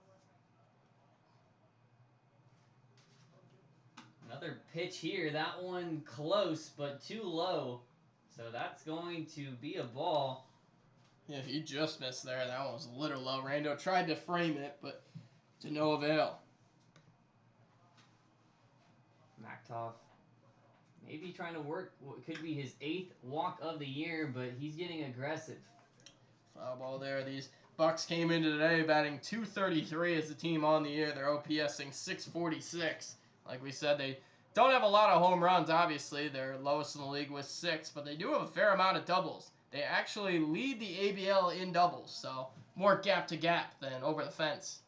Another pitch here, that one close but too low. So that's going to be a ball. Yeah, he just missed there. That one was a little low. Rando tried to frame it, but to no avail. Mactoff maybe trying to work what could be his 8th walk of the year, but he's getting aggressive. Foul ball there. These Bucks came into today batting .233 as the team on the year. They're OPSing .646. Like we said, they don't have a lot of home runs, obviously. They're lowest in the league with 6, but they do have a fair amount of doubles. They actually lead the ABL in doubles, so more gap to gap than over the fence.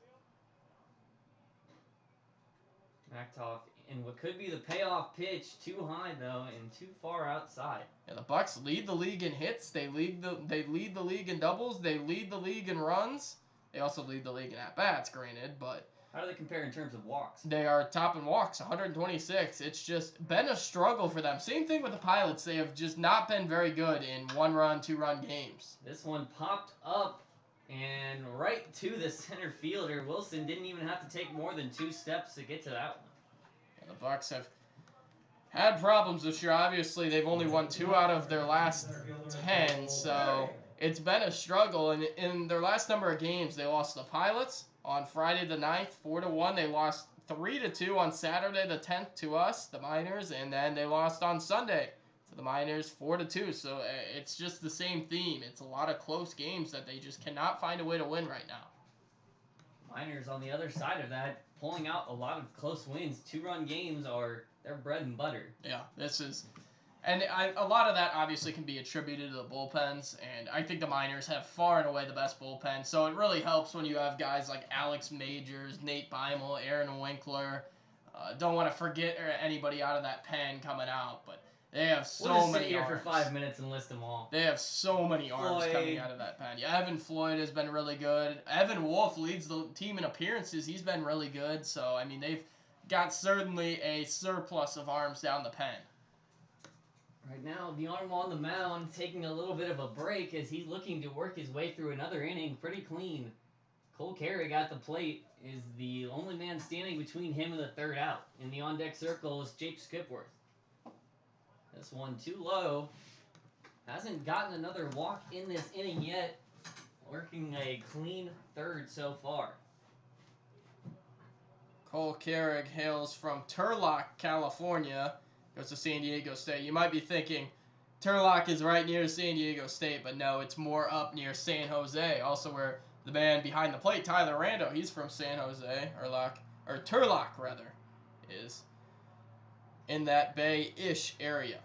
Mactoff in what could be the payoff pitch, too high though and too far outside. Yeah, the Bucks lead the league in hits. They lead the league in doubles. They lead the league in runs. They also lead the league in at bats, granted, but how do they compare in terms of walks? They are top in walks, 126. It's just been a struggle for them. Same thing with the Pilots. They have just not been very good in 1-run, 2-run games. This one popped up and right to the center fielder. Wilson didn't even have to take more than 2 steps to get to that one. Yeah, the Bucks have had problems this year. Obviously, they've only won 2 out of their last 10, so it's been a struggle. And in their last number of games, they lost the Pilots on Friday the 9th, 4-1. They lost 3-2 on Saturday the 10th to us, the Miners, and then they lost on Sunday to the Miners 4-2. So it's just the same theme. It's a lot of close games that they just cannot find a way to win right now. Miners on the other side of that, pulling out a lot of close wins. 2-run games are their bread and butter. Yeah, this is... And a lot of that obviously can be attributed to the bullpens, and I think the Miners have far and away the best bullpen, so it really helps when you have guys like Alex Majors, Nate Beimel, Aaron Winkler. Don't want to forget anybody out of that pen coming out, but they have so many here arms. For 5 minutes and list them all. They have so many arms coming out of that pen. Yeah, Evan Floyd has been really good. Evan Wolf leads the team in appearances. He's been really good, so, I mean, they've got certainly a surplus of arms down the pen. Right now, the arm on the mound taking a little bit of a break as he's looking to work his way through another inning pretty clean. Cole Carrick at the plate is the only man standing between him and the third out. In the on-deck circle is Jake Skipworth. This one too low. Hasn't gotten another walk in this inning yet. Working a clean third so far. Cole Carrick hails from Turlock, California. Goes to San Diego State. You might be thinking Turlock is right near San Diego State, but no, it's more up near San Jose. Also where the man behind the plate, Tyler Rando, he's from San Jose, or Turlock rather, is in that Bay-ish area.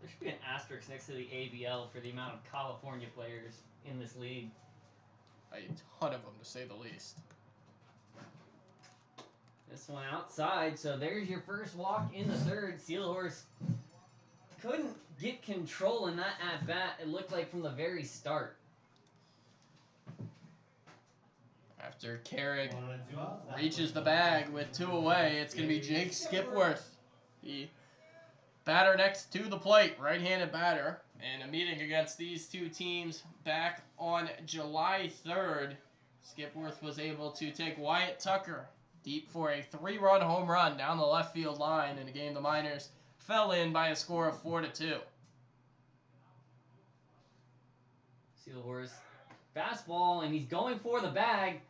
There should be an asterisk next to the ABL for the amount of California players in this league. A ton of them, to say the least. This one outside, so there's your first walk in the third. Seahorse couldn't get control in that at-bat, it looked like from the very start. After Carrick reaches the bag with 2 away, it's going to be Jake Skipworth, the batter next to the plate, right-handed batter. And a meeting against these two teams back on July 3rd, Skipworth was able to take Wyatt Tucker deep for a 3-run home run down the left field line in a game the Miners fell in by a score of 4-2. Seahorse fastball, and he's going for the bag.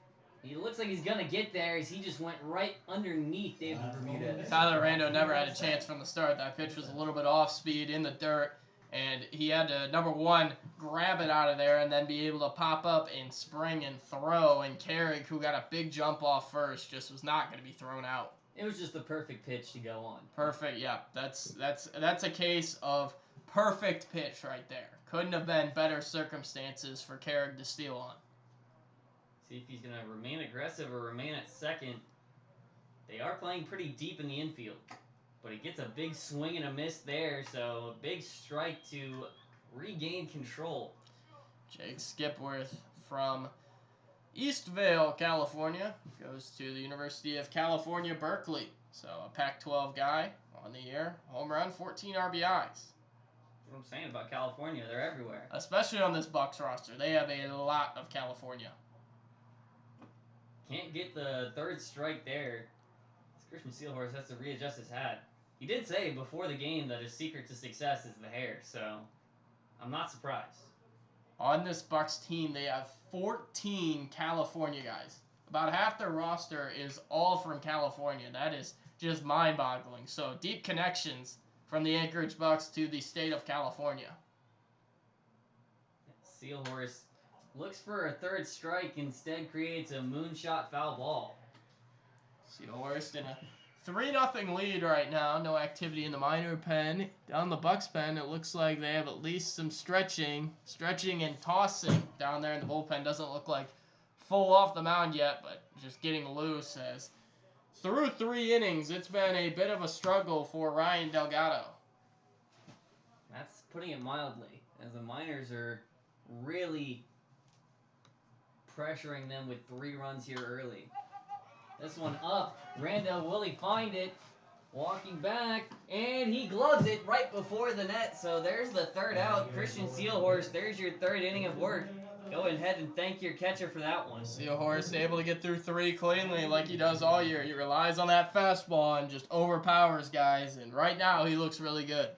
He looks like he's going to get there as he just went right underneath David Bermudez. Tyler Rando never had a chance from the start. That pitch was a little bit off speed in the dirt, and he had to, number one, grab it out of there and then be able to pop up and spring and throw. And Carrick, who got a big jump off first, just was not going to be thrown out. It was just the perfect pitch to go on. Perfect, yeah. That's a case of perfect pitch right there. Couldn't have been better circumstances for Carrick to steal on. See if he's going to remain aggressive or remain at second. They are playing pretty deep in the infield. But he gets a big swing and a miss there, so a big strike to regain control. Jake Skipworth from Eastvale, California, goes to the University of California, Berkeley. So a Pac-12 guy on the year, home run, 14 RBIs. That's what I'm saying about California. They're everywhere. Especially on this Bucs roster. They have a lot of California. Can't get the third strike there. This Christian Seahorse has to readjust his hat. He did say before the game that his secret to success is the hair, so I'm not surprised. On this Bucs team, they have 14 California guys. About half their roster is all from California. That is just mind-boggling. So deep connections from the Anchorage Bucs to the state of California. Seahorse looks for a third strike, instead creates a moonshot foul ball. Seahorse in a 3-0 lead right now. No activity in the minor pen. Down the Bucs pen, it looks like they have at least some stretching and tossing down there in the bullpen. Doesn't look like full off the mound yet, but just getting loose. As through 3 innings, it's been a bit of a struggle for Ryan Delgado. That's putting it mildly, as the Miners are really pressuring them with 3 runs here early. This one up. Randall, will he find it? Walking back, and he gloves it right before the net. So there's the 3rd out. Christian Seahorse, there's your 3rd inning of work. Go ahead and thank your catcher for that one. Seahorse able to get through 3 cleanly like he does all year. He relies on that fastball and just overpowers guys. And right now, he looks really good.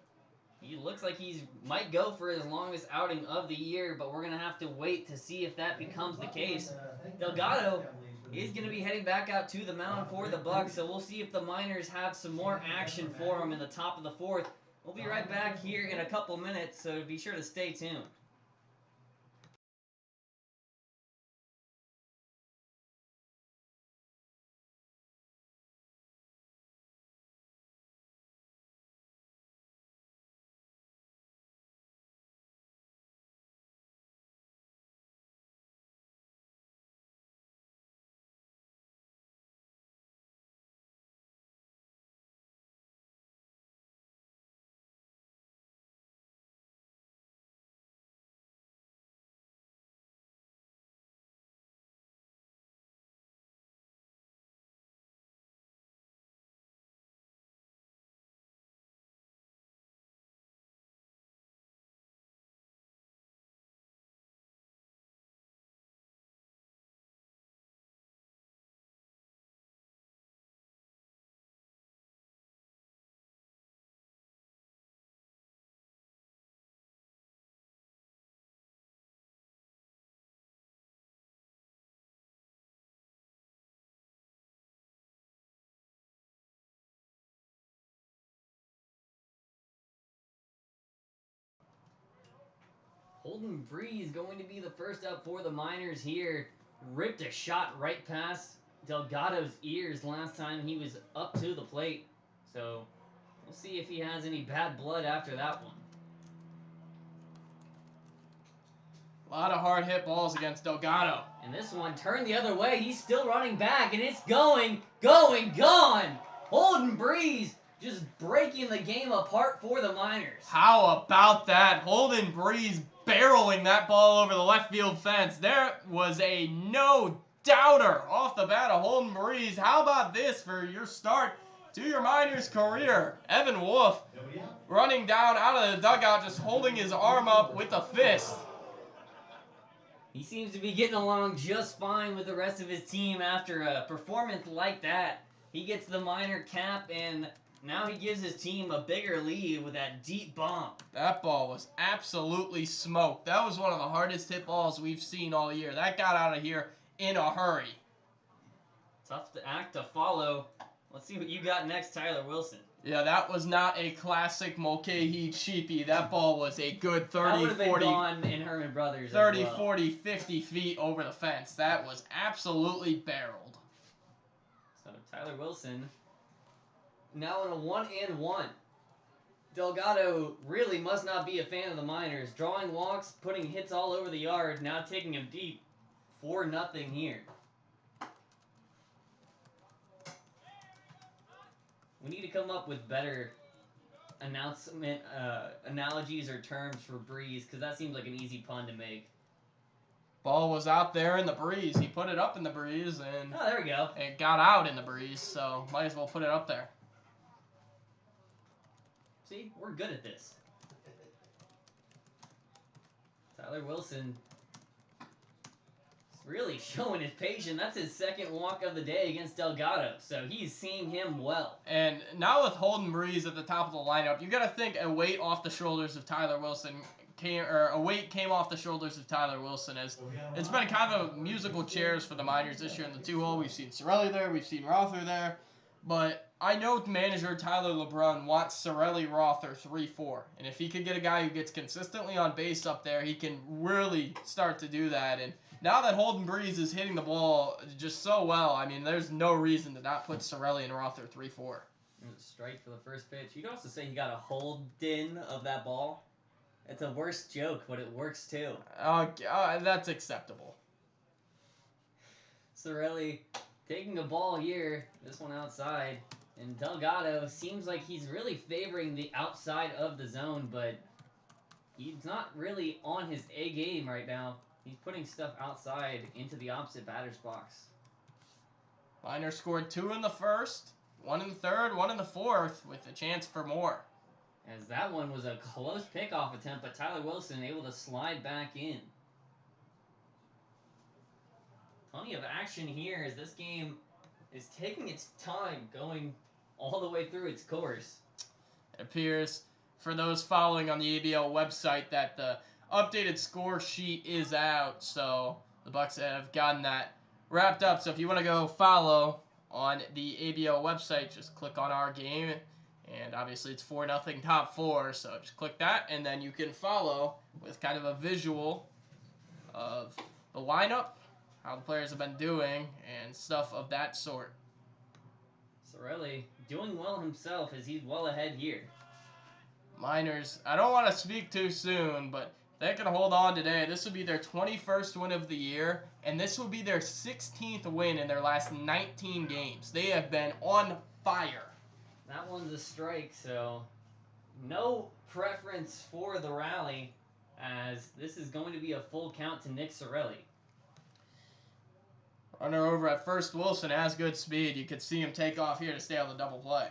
He looks like he might go for his longest outing of the year, but we're going to have to wait to see if that becomes the case. Delgado is going to be heading back out to the mound for the Bucs, so we'll see if the Miners have some more action for him in the top of the 4th. We'll be right back here in a couple minutes, so be sure to stay tuned. Holden Breeze going to be the first up for the Miners here. Ripped a shot right past Delgado's ears last time he was up to the plate. So we'll see if he has any bad blood after that one. A lot of hard hit balls against Delgado. And this one turned the other way. He's still running back, and it's gone. Holden Breeze just breaking the game apart for the Miners. How about that? Holden Breeze barreling that ball over the left field fence. There was a no-doubter off the bat of Holden Breeze. How about this for your start to your Miners career? Evan Wolf running down out of the dugout, just holding his arm up with a fist. He seems to be getting along just fine with the rest of his team after a performance like that. He gets the Miner cap, and now he gives his team a bigger lead with that deep bomb. That ball was absolutely smoked. That was one of the hardest hit balls we've seen all year. That got out of here in a hurry. Tough act to follow. Let's see what you got next, Tyler Wilson. Yeah, that was not a classic Mulcahy cheapie. That ball was a good 30, 40, gone in Herman Brothers 30, as well. 40, 50 feet over the fence. That was absolutely barreled. So Tyler Wilson now in a 1-1. Delgado really must not be a fan of the Miners. Drawing walks, putting hits all over the yard, now taking him deep. 4-0 here. We need to come up with better analogies or terms for Breeze, because that seems like an easy pun to make. Ball was out there in the breeze. He put it up in the breeze, and oh, there we go. It got out in the breeze, so might as well put it up there. See, we're good at this. Tyler Wilson is really showing his patience. That's his second walk of the day against Delgado, so he's seeing him well. And now with Holden Breeze at the top of the lineup, you got to think a weight off the shoulders of Tyler Wilson came off the shoulders of Tyler Wilson. As it's been kind of musical chairs for the Miners this year in the 2-hole. We've seen Sorelli there, we've seen Rother there, but I know manager Tyler LeBrun wants Sorelli Rother 3-4. And if he could get a guy who gets consistently on base up there, he can really start to do that. And now that Holden Breeze is hitting the ball just so well, I mean, there's no reason to not put Sorelli and Rother 3-4. Strike for the first pitch. You could also say he got a hold in of that ball. It's a worse joke, but it works too. That's acceptable. Sorelli taking a ball here, this one outside, and Delgado seems like he's really favoring the outside of the zone, but he's not really on his A game right now. He's putting stuff outside into the opposite batter's box. Miners scored 2 in the first, 1 in the third, 1 in the fourth, with a chance for more. As that one was a close pickoff attempt, but Tyler Wilson able to slide back in. Plenty of action here as this game is taking its time going all the way through its course. It appears, for those following on the ABL website, that the updated score sheet is out, so the Bucs have gotten that wrapped up. So if you want to go follow on the ABL website, just click on our game, and obviously it's 4-0 top 4, so just click that, and then you can follow with kind of a visual of the lineup, how the players have been doing, and stuff of that sort. Sorelli doing well himself as he's well ahead here. Miners, I don't want to speak too soon, but they can hold on today. This will be their 21st win of the year, and this will be their 16th win in their last 19 games. They have been on fire. That one's a strike, so no preference for the rally, as this is going to be a full count to Nick Sorelli. Runner over at first. Wilson has good speed. You could see him take off here to stay on the double play.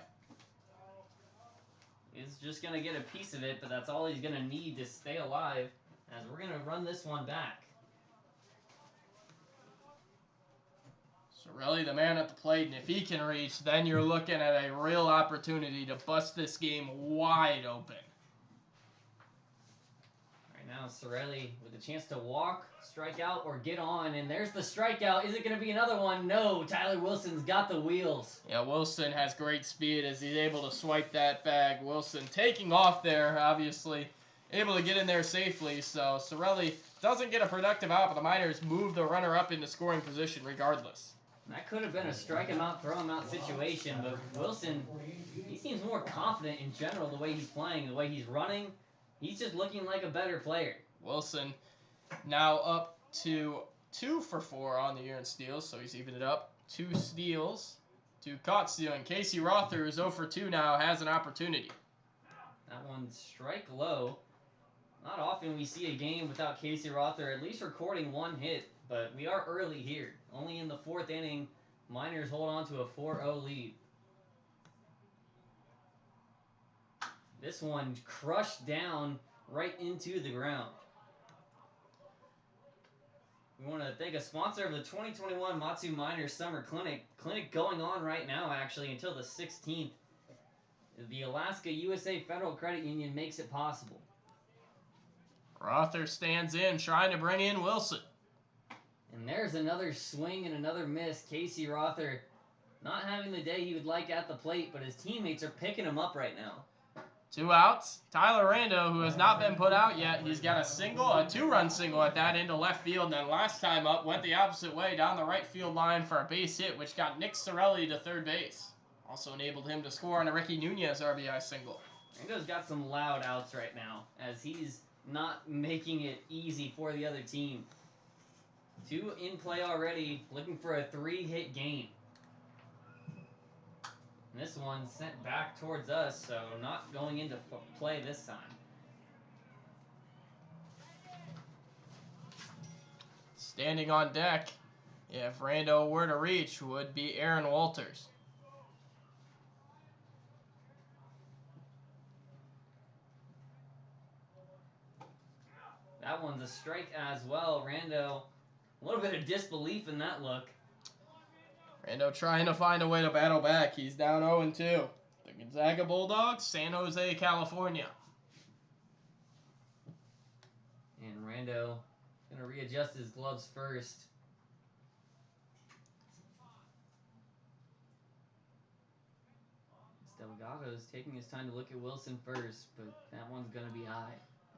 He's just going to get a piece of it, but that's all he's going to need to stay alive, as we're going to run this one back. Sorelli, the man at the plate, and if he can reach, then you're looking at a real opportunity to bust this game wide open. Right now, Sorelli with a chance to walk, strike out, or get on, and there's the strikeout. Is it going to be another one? No, Tyler Wilson's got the wheels. Yeah, Wilson has great speed as he's able to swipe that bag. Wilson taking off there, obviously, able to get in there safely, so Sorelli doesn't get a productive out, but the Miners move the runner up into scoring position regardless. That could have been a strike him out, throw him out situation, but Wilson, he seems more confident in general the way he's playing, the way he's running. He's just looking like a better player. Wilson now up to 2 for 4 on the year in steals, so he's evened it up. 2 steals, 2 caught stealing. Casey Rother, who's 0 for 2 now, has an opportunity. That one's strike low. Not often we see a game without Casey Rother at least recording 1 hit, but we are early here. Only in the 4th inning, Miners hold on to a 4-0 lead. This one crushed down right into the ground. We want to thank a sponsor of the 2021 Matsu Miners Summer Clinic. Clinic going on right now, actually, until the 16th. The Alaska USA Federal Credit Union makes it possible. Rother stands in, trying to bring in Wilson. And there's another swing and another miss. Casey Rother not having the day he would like at the plate, but his teammates are picking him up right now. 2 outs. Tyler Rando, who has not been put out yet, he's got a single, a 2-run single at that into left field, and then last time up went the opposite way down the right field line for a base hit, which got Nick Sorelli to third base. Also enabled him to score on a Ricky Nunez RBI single. Rando's got some loud outs right now, as he's not making it easy for the other team. 2 in play already, looking for a 3-hit game. And this one sent back towards us, so not going into play this time. Standing on deck, if Rando were to reach, would be Aaron Walters. That one's a strike as well. Rando, a little bit of disbelief in that look. Rando trying to find a way to battle back. He's down 0-2. The Gonzaga Bulldogs, San Jose, California. And Rando going to readjust his gloves first. Delgado's taking his time to look at Wilson first, but that one's going to be high.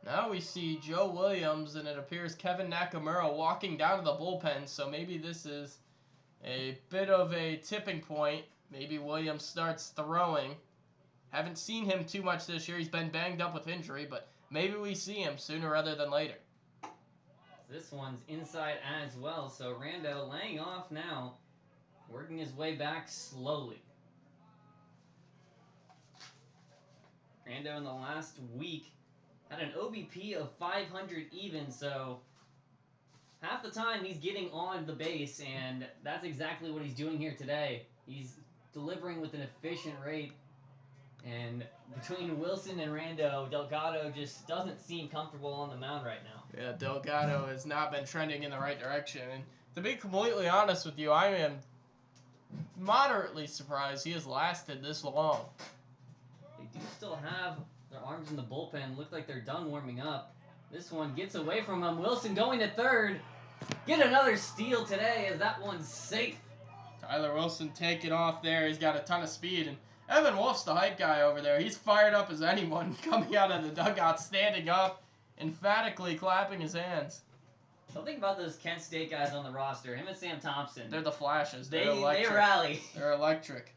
Now we see Joe Williams, and it appears Kevin Nakamura walking down to the bullpen, so maybe this is a bit of a tipping point. Maybe Williams starts throwing. Haven't seen him too much this year. He's been banged up with injury, but maybe we see him sooner rather than later. This one's inside as well, so Rando laying off now, working his way back slowly. Rando in the last week had an OBP of 500 even, so half the time he's getting on the base, and that's exactly what he's doing here today. He's delivering with an efficient rate, and between Wilson and Rando, Delgado just doesn't seem comfortable on the mound right now. Yeah, Delgado has not been trending in the right direction, and to be completely honest with you, I am moderately surprised he has lasted this long. They do still have their arms in the bullpen. Look like they're done warming up. This one gets away from him. Wilson going to third. Get another steal today as that one's safe. Tyler Wilson taking off there. He's got a ton of speed. And Evan Wolf's the hype guy over there. He's fired up as anyone coming out of the dugout, standing up, emphatically clapping his hands. Something about those Kent State guys on the roster, him and Sam Thompson. They're the Flashes. They electric. rally. They're electric.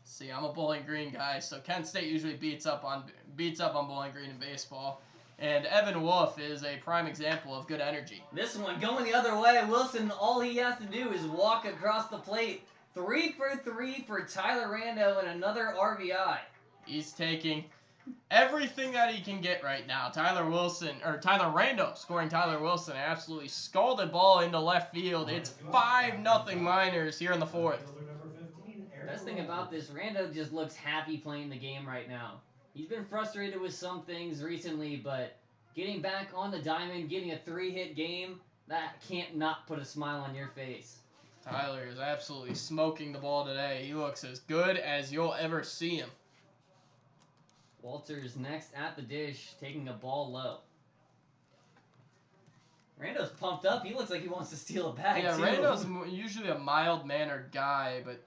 See, I'm a Bowling Green guy, so Kent State usually beats up on Bowling Green in baseball. And Evan Wolf is a prime example of good energy. This one going the other way. Wilson, all he has to do is walk across the plate. 3 for 3 for Tyler Rando and another RBI. He's taking everything that he can get right now. Tyler Rando scoring Tyler Wilson. Absolutely scalded ball into left field. It's 5-0 Miners here in the fourth. Best thing about this, Rando just looks happy playing the game right now. He's been frustrated with some things recently, but getting back on the diamond, getting a 3-hit game, that can't not put a smile on your face. Tyler is absolutely smoking the ball today. He looks as good as you'll ever see him. Walters next at the dish, taking a ball low. Rando's pumped up. He looks like he wants to steal a bag, yeah, too. Rando's usually a mild-mannered guy, but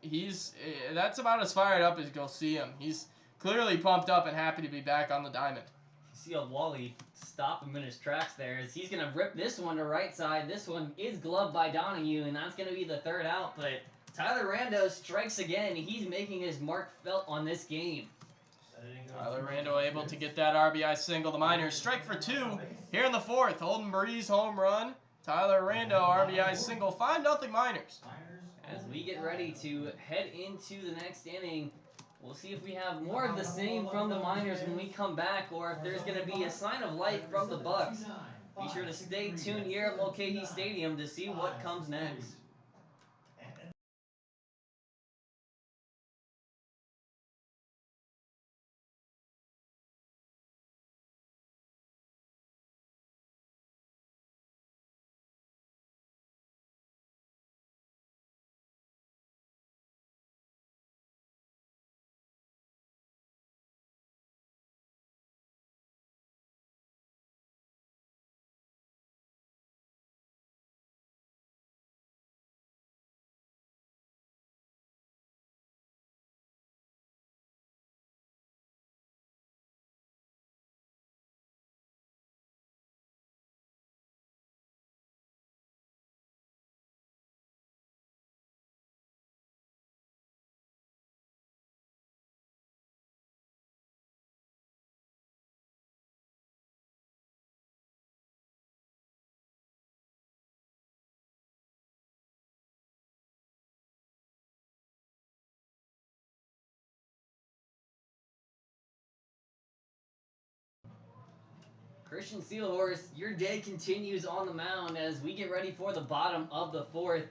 that's about as fired up as you'll see him. He's clearly pumped up and happy to be back on the diamond. You see a Wally stop him in his tracks there as he's going to rip this one to right side. This one is gloved by Donahue, and that's going to be the third out, but Tyler Rando strikes again. He's making his mark felt on this game. Tyler Rando able to get that RBI single. The Miners strike for 2 here in the fourth. Holden Breeze home run. Tyler Rando RBI single. 5-0 Miners. As we get ready to head into the next inning, we'll see if we have more of the same from the Miners when we come back, or if there's going to be a sign of life from the Bucs. Be sure to stay tuned here at Mulcahy Stadium to see what comes next. Christian Seelhorst, your day continues on the mound as we get ready for the bottom of the fourth.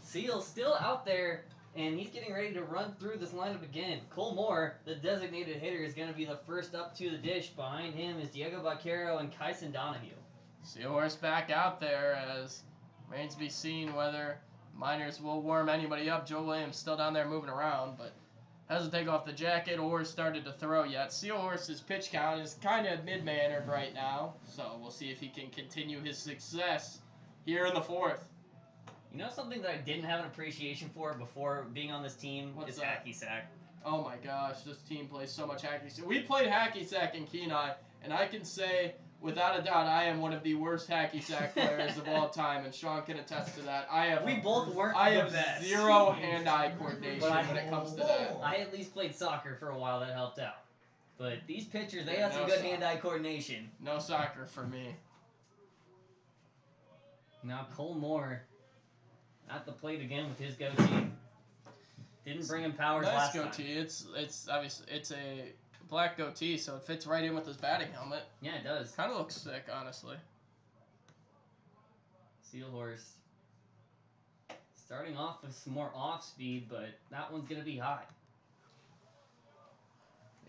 Seal still out there, and he's getting ready to run through this lineup again. Cole Moore, the designated hitter, is going to be the first up to the dish. Behind him is Diego Vaquero and Kyson Donahue. Seahorse back out there as remains to be seen whether Miners will warm anybody up. Joe Williams still down there moving around, but hasn't taken off the jacket or started to throw yet. Seahorse's pitch count is kind of mid-mannered right now, so we'll see if he can continue his success here in the fourth. You know something that I didn't have an appreciation for before being on this team? What's is that? hacky sack. Oh my gosh, this team plays so much hacky sack. We played hacky sack in Kenai, and I can say, without a doubt, I am one of the worst hacky sack players of all time, and Sean can attest to that. We both weren't I the have best. zero hand-eye coordination But when it comes to that. I at least played soccer for a while. That helped out. But these pitchers, they Yeah, had some no good soccer. hand-eye coordination. No soccer for me. Now Cole Moore at the plate again with his goatee. Didn't bring him powers Nice last goatee. time. It's obviously it's a black goatee, so it fits right in with his batting helmet. Yeah, it does. Kind of looks sick, honestly. Seahorse starting off with some more off speed, but that one's gonna be high.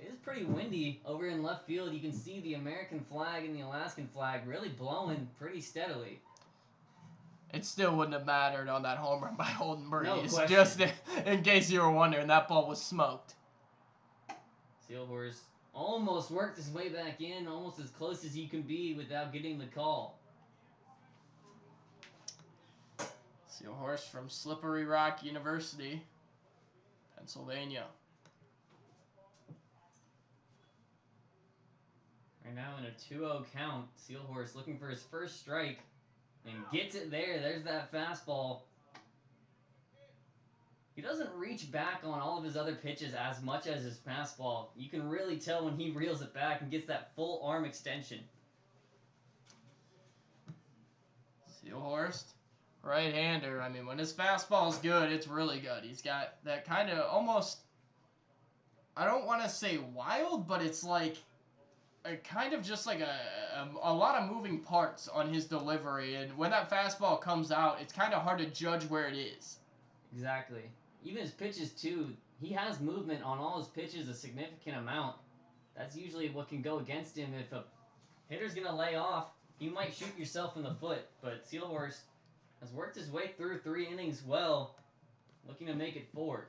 It is pretty windy over in left field. You can see the American flag and the Alaskan flag really blowing pretty steadily. It still wouldn't have mattered on that home run by Holden Breeze. No question. Just in case you were wondering, that ball was smoked. Seahorse almost worked his way back in, almost as close as you can be without getting the call. Seahorse from Slippery Rock University, Pennsylvania. Right now in a 2-0 count, Seahorse looking for his first strike and gets it there. There's that fastball. He doesn't reach back on all of his other pitches as much as his fastball. You can really tell when he reels it back and gets that full arm extension. Seahorse, right-hander. I mean, when his fastball's good, it's really good. He's got that kind of almost, I don't want to say wild, but it's like kind of just like a lot of moving parts on his delivery. And when that fastball comes out, it's kind of hard to judge where it is. Exactly. Even his pitches, too. He has movement on all his pitches, a significant amount. That's usually what can go against him. If a hitter's going to lay off, you might shoot yourself in the foot. But Seahorse has worked his way through 3 innings well, looking to make it 4.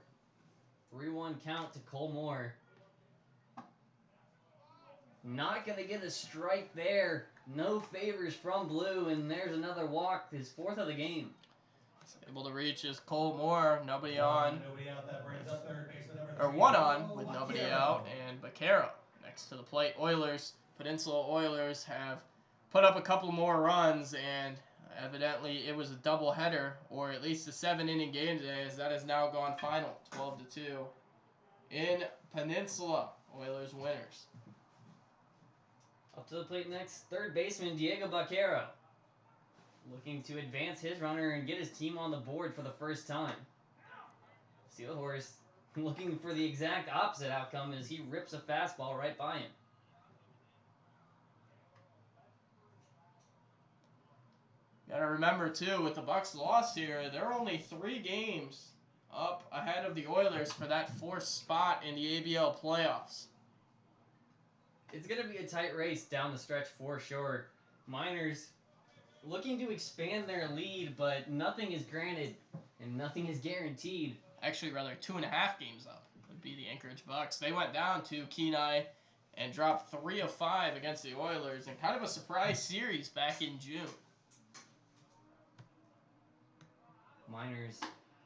3-1 count to Cole Moore. Not going to get a strike there. No favors from Blue, and there's another walk, his 4th of the game. Able to reach is Cole Moore, nobody on. Nobody out. That brings up third baseman number Or 3, one on with Vaquero. nobody out, and Vaquero next to the plate. Oilers, Peninsula Oilers have put up a couple more runs, and evidently it was a doubleheader, or at least a 7-inning game today, as that has now gone final, 12-2 in Peninsula. Oilers winners. Up to the plate next, third baseman Diego Vaquero. Looking to advance his runner and get his team on the board for the first time. Seahorse looking for the exact opposite outcome as he rips a fastball right by him. Gotta remember, too, with the Bucs loss here, they're only 3 games up ahead of the Oilers for that 4th spot in the ABL playoffs. It's going to be a tight race down the stretch for sure. Miners looking to expand their lead, but nothing is granted and nothing is guaranteed. Actually, rather 2.5 games up would be the Anchorage Bucs. They went down to Kenai and dropped 3 of 5 against the Oilers in kind of a surprise series back in June. Miners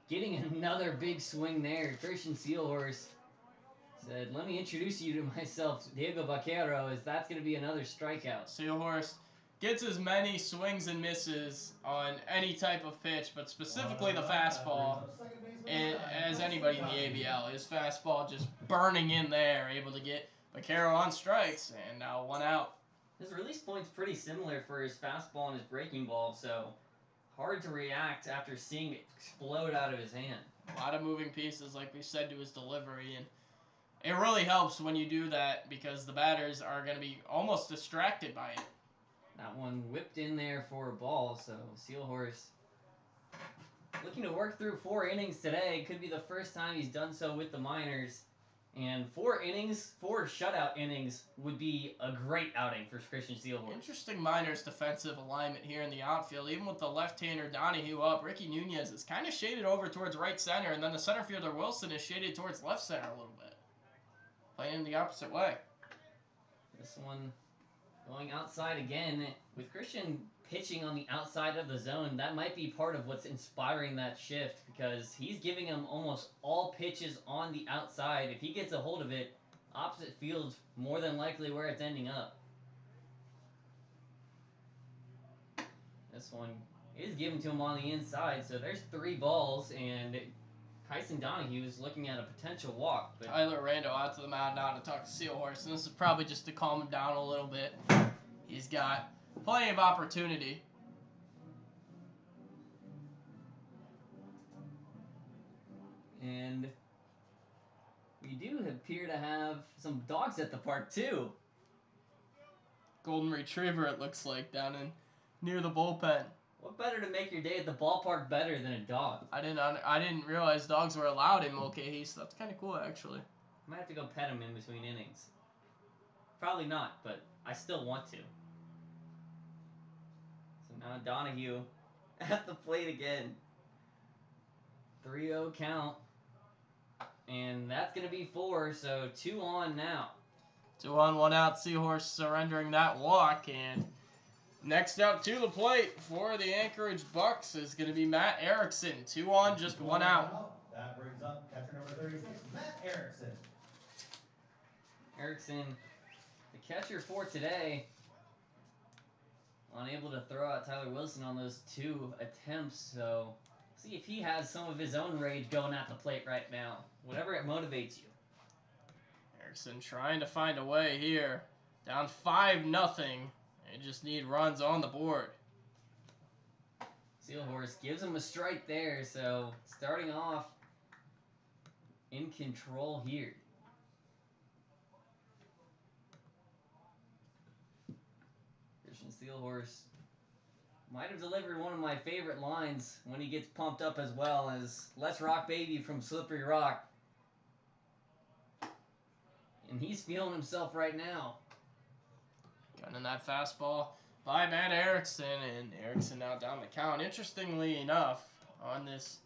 getting another big swing there. Christian Seahorse said, "Let me introduce you to myself, Diego Vaquero," as that's going to be another strikeout. Seahorse gets as many swings and misses on any type of pitch, but specifically the fastball, as anybody in the ABL. His fastball just burning in there, able to get Vaquero on strikes, and now 1 out. His release point's pretty similar for his fastball and his breaking ball, so hard to react after seeing it explode out of his hand. A lot of moving pieces, like we said, to his delivery, and it really helps when you do that because the batters are going to be almost distracted by it. That one whipped in there for a ball, so Seahorse looking to work through 4 innings today. Could be the first time he's done so with the Miners. And 4 innings, 4 shutout innings would be a great outing for Christian Seahorse. Interesting Miners defensive alignment here in the outfield. Even with the left-hander Donahue up, Ricky Nunez is kind of shaded over towards right center, and then the center fielder Wilson is shaded towards left center a little bit. Playing the opposite way. This one Going outside again. With Christian pitching on the outside of the zone, that might be part of what's inspiring that shift because he's giving him almost all pitches on the outside. If he gets a hold of it, opposite field's more than likely where it's ending up. This one is given to him on the inside, so there's 3 balls, and Kyson Donahue is looking at a potential walk. But Tyler Rando out to the mound now to talk to Seahorse, and this is probably just to calm him down a little bit. He's got plenty of opportunity. And we do appear to have some dogs at the park, too. Golden Retriever, it looks like, down in near the bullpen. What better to make your day at the ballpark better than a dog? I didn't realize dogs were allowed in Mulcahy, so that's kind of cool, actually. I might have to go pet him in between innings. Probably not, but I still want to. So now Donahue at the plate again. 3-0 count. And that's going to be 4, so 2 on now. 2 on, 1 out. Seahorse surrendering that walk, and next up to the plate for the Anchorage Bucs is going to be Matt Erickson. 2 on, just 1 out. That brings up catcher number 36, Matt Erickson. Erickson, the catcher for today, unable to throw out Tyler Wilson on those 2 attempts, so see if he has some of his own rage going at the plate right now. Whatever it motivates you. Erickson trying to find a way here. Down 5-0. They just need runs on the board. Seahorse gives him a strike there, so starting off in control here. Christian Steelhorse might have delivered one of my favorite lines when he gets pumped up as well as "Let's Rock Baby" from Slippery Rock. And he's feeling himself right now. Gunning that fastball by Matt Erickson, and Erickson now down the count. Interestingly enough, on this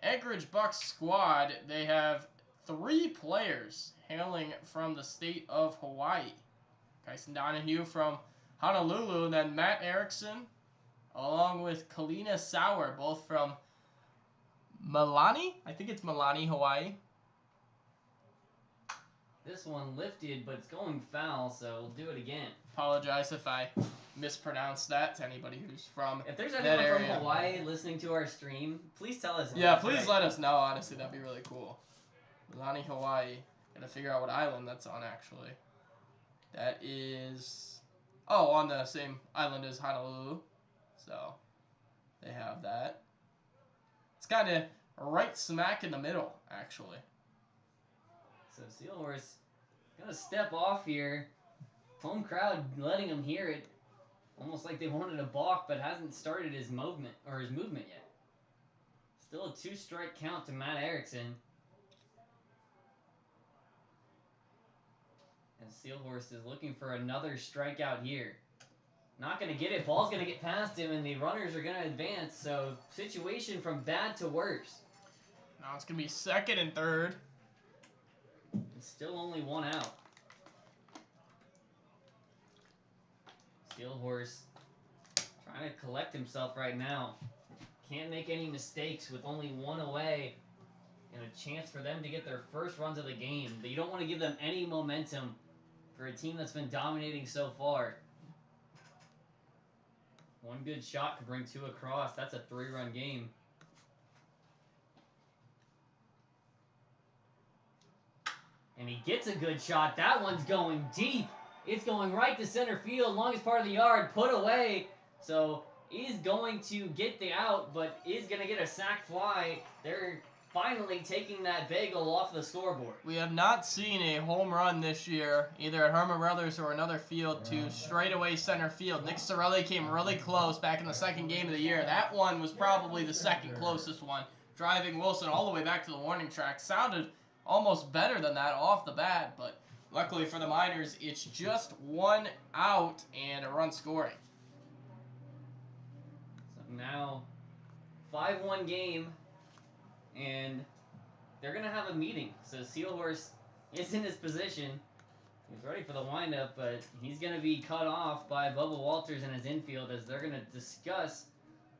Anchorage Bucs squad, they have 3 players hailing from the state of Hawaii. Kyson Donahue from Honolulu, and then Matt Erickson, along with Kalina Sauer, both from Milani? I think it's Milani, Hawaii. This one lifted, but it's going foul, so we'll do it again. Apologize if I mispronounced that to anybody who's from If there's that anyone from area. Hawaii listening to our stream, please tell us. Yeah, please let us know. Honestly, that'd be really cool. Milani, Hawaii. Gotta figure out what island that's on, actually. That is... Oh, on the same island as Honolulu. So, they have that. It's kind of right smack in the middle, actually. So Seahorse gonna step off here. Home crowd letting him hear it. Almost like they wanted a balk, but hasn't started his movement yet. Still a 2-strike count to Matt Erickson. And Seahorse is looking for another strikeout here. Not going to get it. Ball's going to get past him, and the runners are going to advance. So, situation from bad to worse. Now it's going to be 2nd and 3rd. It's still only 1 out. Steelhorse trying to collect himself right now. Can't make any mistakes with only 1 away and a chance for them to get their first runs of the game. But you don't want to give them any momentum for a team that's been dominating so far. 1 good shot could bring 2 across. That's a 3-run game. And he gets a good shot. That one's going deep. It's going right to center field, longest part of the yard, put away. So is going to get the out, but is going to get a sac fly. They're finally taking that bagel off the scoreboard. We have not seen a home run this year, either at Herman Brothers or another field, to straightaway center field. Nick Sorelli came really close back in the 2nd game of the year. That one was probably the 2nd closest one, driving Wilson all the way back to the warning track. Sounded almost better than that off the bat, but luckily for the Miners, it's just 1 out and a run scoring. So now, 5-1 game, and they're going to have a meeting. So Seahorse is in his position. He's ready for the windup, but he's going to be cut off by Bubba Walters in his infield as they're going to discuss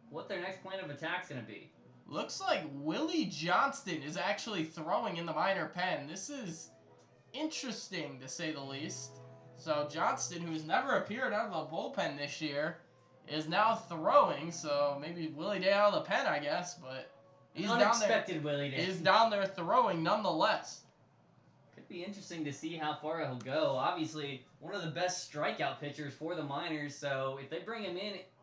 what their next plan of attack is going to be. Looks like Willie Johnston is actually throwing in the minor pen. This is interesting, to say the least. So Johnston, who's never appeared out of the bullpen this year, is now throwing. So maybe Willie Day out of the pen, I guess, but he's Unexpected Willie Day. He's down there throwing nonetheless. Could be interesting to see how far he'll go. Obviously, one of the best strikeout pitchers for the Miners, so if they bring him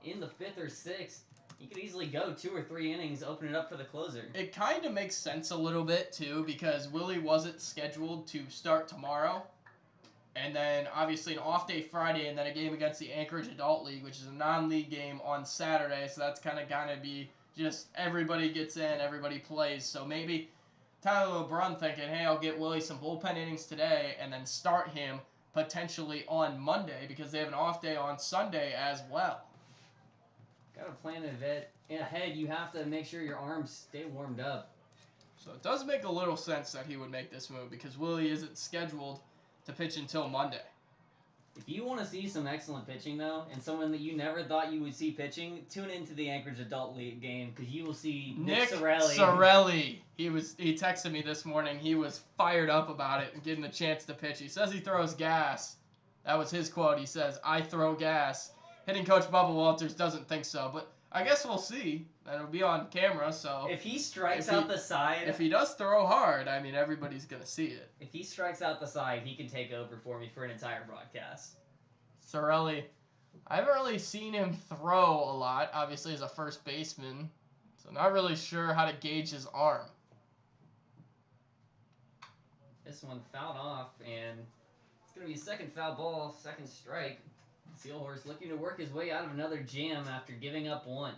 in the 5th or 6th, he could easily go 2 or 3 innings, open it up for the closer. It kind of makes sense a little bit, too, because Willie wasn't scheduled to start tomorrow. And then, obviously, an off day Friday, and then a game against the Anchorage Adult League, which is a non-league game on Saturday. So that's kind of going to be just everybody gets in, everybody plays. So maybe Tyler LeBrun thinking, hey, I'll get Willie some bullpen innings today and then start him potentially on Monday because they have an off day on Sunday as well. Got to plan ahead. You have to make sure your arms stay warmed up. So it does make a little sense that he would make this move because Willie isn't scheduled to pitch until Monday. If you want to see some excellent pitching, though, and someone that you never thought you would see pitching, tune into the Anchorage Adult League game because you will see Nick Sorelli. He texted me this morning. He was fired up about it and getting the chance to pitch. He says he throws gas. That was his quote. He says, I throw gas. Hitting coach Bubba Walters doesn't think so, but I guess we'll see. That'll be on camera, so... If he strikes out the side... If he does throw hard, I mean, everybody's going to see it. If he strikes out the side, he can take over for me for an entire broadcast. Sorelli, I haven't really seen him throw a lot, obviously as a first baseman, so not really sure how to gauge his arm. This one fouled off, and it's going to be a second foul ball, second strike. Sealhorse looking to work his way out of another jam after giving up one.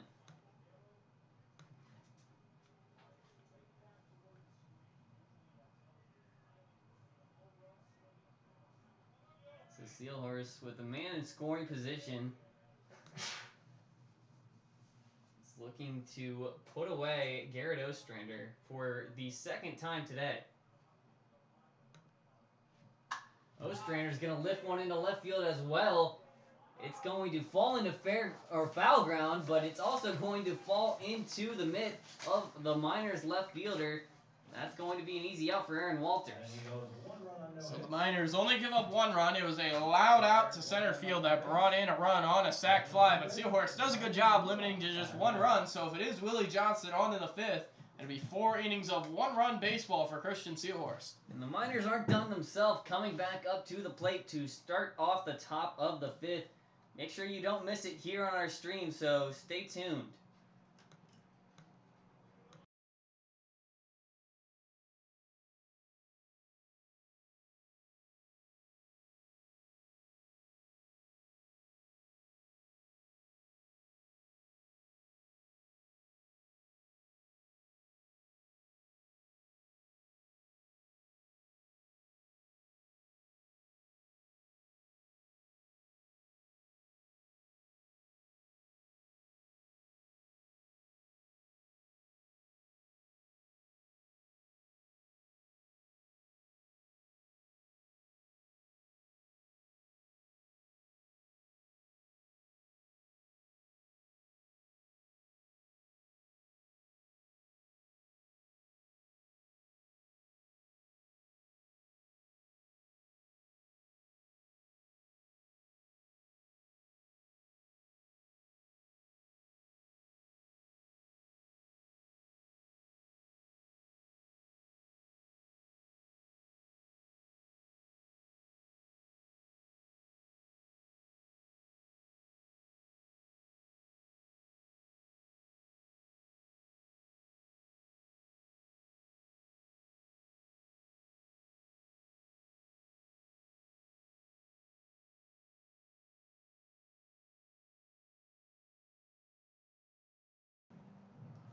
So Sealhorse with a man in scoring position is looking to put away Garrett Ostrander for the second time today. Ostrander's going to lift one into left field as well. It's going to fall into foul ground, but it's also going to fall into the mitt of the Miners left fielder. That's going to be an easy out for Aaron Walters. So the Miners only give up one run. It was a loud out to center field that brought in a run on a sac fly, but Seahorse does a good job limiting to just one run. So if it is Willie Johnston on in the 5th, it'll be 4 innings of one-run baseball for Christian Seahorse. And the Miners aren't done themselves, coming back up to the plate to start off the top of the 5th. Make sure you don't miss it here on our stream, so stay tuned.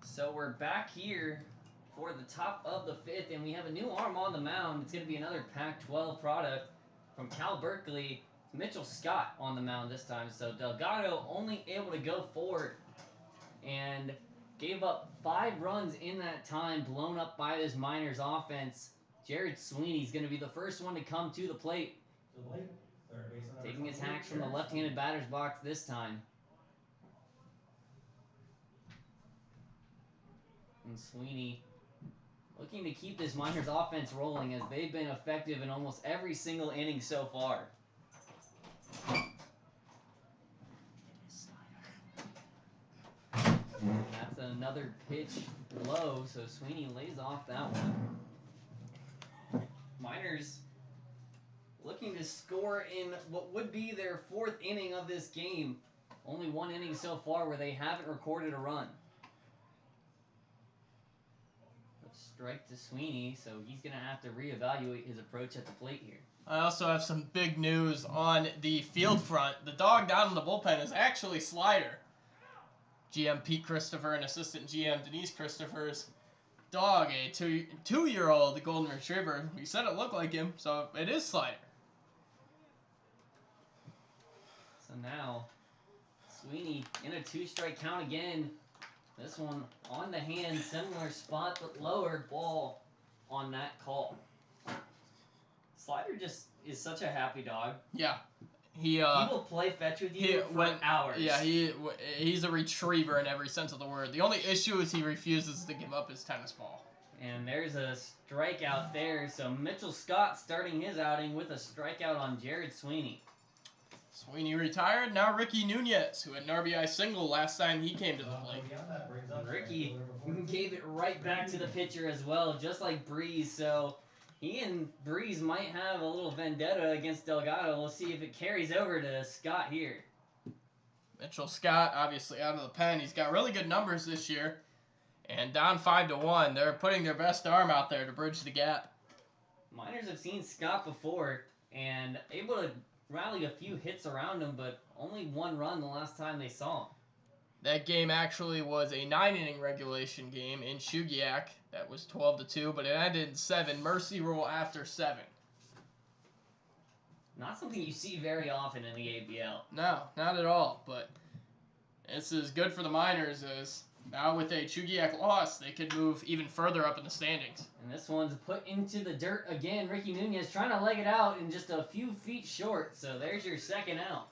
So we're back here for the top of the 5th, and we have a new arm on the mound. It's going to be another Pac-12 product from Cal Berkeley. It's Mitchell Scott on the mound this time. So Delgado only able to go forward and gave up 5 runs in that time, blown up by this Miners offense. Jared Sweeney's going to be the first one to come to the plate To the plate, third baseman number Taking his 28, hacks from the Jared left-handed Sweeney. batter's box this time. And Sweeney looking to keep this Miners offense rolling as they've been effective in almost every single inning so far. And that's another pitch low, so Sweeney lays off that one. Miners looking to score in what would be their fourth inning of this game. Only one inning so far where they haven't recorded a run. Strike to Sweeney, so he's going to have to reevaluate his approach at the plate here. I also have some big news on the field front. The dog down in the bullpen is actually Slider. GM Pete Christopher and assistant GM Denise Christopher's dog, a two-year-old golden retriever. He said it looked like him, so it is Slider. So now, Sweeney in a two-strike count again. This one on the hand, similar spot, but lower ball on that call. Slider just is such a happy dog. Yeah. He will play fetch with you for hours. Yeah, he's a retriever in every sense of the word. The only issue is he refuses to give up his tennis ball. And there's a strikeout there. So Mitchell Scott starting his outing with a strikeout on Jared Sweeney. Sweeney retired. Now Ricky Nunez, who had an RBI single last time he came to the plate. Ricky gave it right back to the pitcher as well, just like Breeze. So he and Breeze might have a little vendetta against Delgado. We'll see if it carries over to Scott here. Mitchell Scott, obviously out of the pen. He's got really good numbers this year. And down 5-1. They're putting their best arm out there to bridge the gap. Miners have seen Scott before and able to rally a few hits around him, but only one run the last time they saw him. That game actually was a 9-inning regulation game in Shugiak. That was 12-2, but it ended in 7. Mercy rule after 7. Not something you see very often in the ABL. No, not at all. But this is good for the Miners as now with a Shugiak loss, they could move even further up in the standings. And this one's put into the dirt again. Ricky Nunez trying to leg it out and just a few feet short. So there's your second out.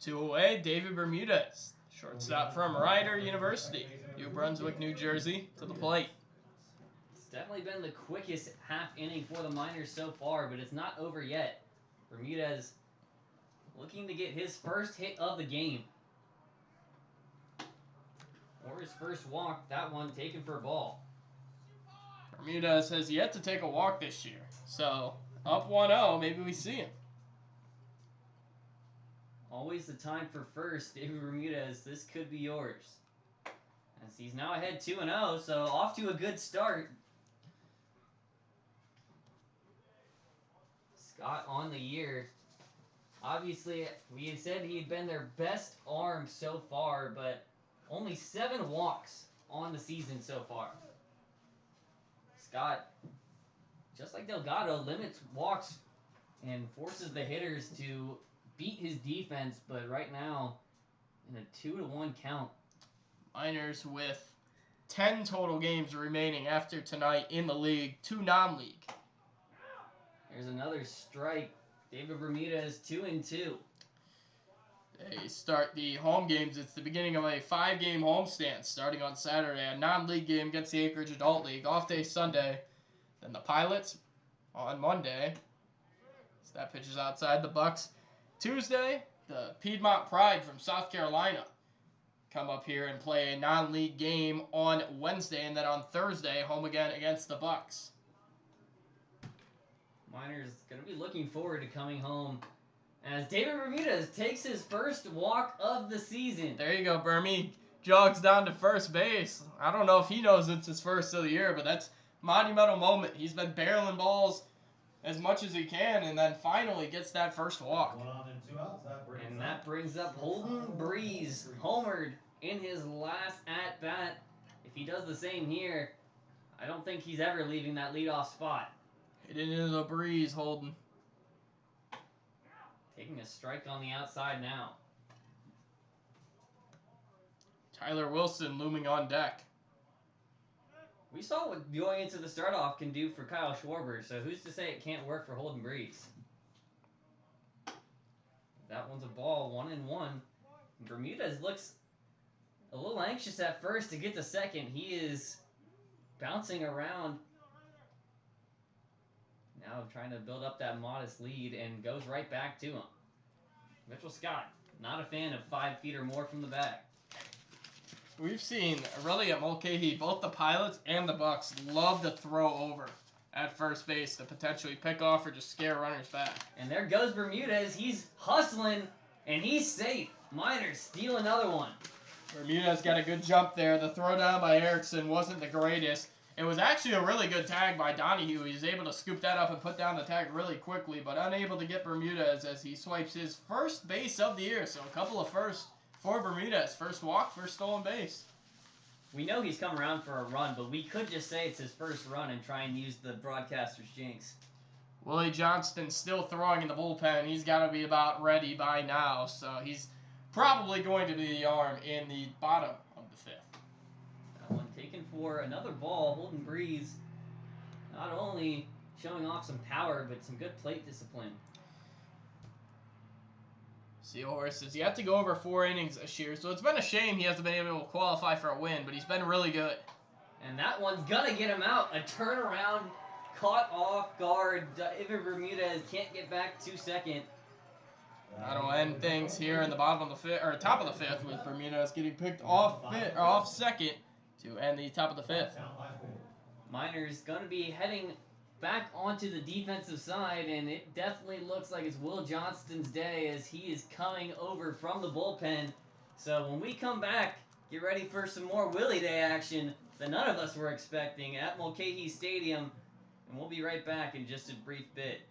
2 away, David Bermudez. Shortstop from Rider University, New Brunswick, New Jersey, to the plate. It's definitely been the quickest half inning for the Miners so far, but it's not over yet. Bermudez looking to get his first hit of the game. Or his first walk, that one taken for a ball. Bermudez has yet to take a walk this year. So, up 1-0, maybe we see him. Always the time for first, David Bermudez. This could be yours. As he's now ahead 2-0, so off to a good start. Scott on the year. Obviously, we had said he'd been their best arm so far, but only 7 walks on the season so far. Scott, just like Delgado, limits walks and forces the hitters to beat his defense, but right now, in a 2-1 count. Miners with 10 total games remaining after tonight in the league, 2 non-league. There's another strike. David Bermudez 2-2. They start the home games. It's the beginning of a 5-game homestand starting on Saturday. A non-league game against the Anchorage Adult League. Off day Sunday. Then the Pilots on Monday. So that pitches outside the Bucs. Tuesday, the Piedmont Pride from South Carolina come up here and play a non-league game on Wednesday, and then on Thursday, home again against the Bucs. Miners going to be looking forward to coming home as David Bermudez takes his first walk of the season. There you go, Bermie. Jogs down to first base. I don't know if he knows it's his first of the year, but that's a monumental moment. He's been barreling balls as much as he can, and then finally gets that first walk. 1 on and 2 outs. And that brings up Holden Breeze, homered in his last at-bat. If he does the same here, I don't think he's ever leaving that leadoff spot. Hit it into the breeze, Holden. Taking a strike on the outside now. Tyler Wilson looming on deck. We saw what going into the start-off can do for Kyle Schwarber, so who's to say it can't work for Holden Breeze? That one's a ball, 1-1. Bermudez looks a little anxious at first to get to second. He is bouncing around. Now trying to build up that modest lead and goes right back to him. Mitchell Scott, not a fan of 5 feet or more from the bag. We've seen, really at Mulcahy, both the Pilots and the Bucs love to throw over at first base to potentially pick off or just scare runners back. And there goes Bermudez. He's hustling, and he's safe. Miners steal another one. Bermudez got a good jump there. The throw down by Erickson wasn't the greatest. It was actually a really good tag by Donahue. He was able to scoop that up and put down the tag really quickly, but unable to get Bermudez as he swipes his first base of the year. So a couple of firsts for Bermudez. First walk, first stolen base. We know he's come around for a run, but we could just say it's his first run and try and use the broadcaster's jinx. Willie Johnston's still throwing in the bullpen. He's got to be about ready by now, so he's probably going to be the arm in the bottom of the 5th. That one taken for another ball. Holden Breeze not only showing off some power, but some good plate discipline. Seahorse has yet to go over 4 innings this year, so it's been a shame he hasn't been able to qualify for a win, but he's been really good. And that one's gonna get him out. A turnaround, caught off guard. David Bermudez can't get back to second. That'll end things here in the bottom of the 5th, or top of the 5th, with Bermudez getting picked off second to end the top of the 5th. Miners gonna be heading back onto the defensive side, and it definitely looks like it's Will Johnston's day as he is coming over from the bullpen. So when we come back, get ready for some more Willie Day action that none of us were expecting at Mulcahy Stadium, and we'll be right back in just a brief bit.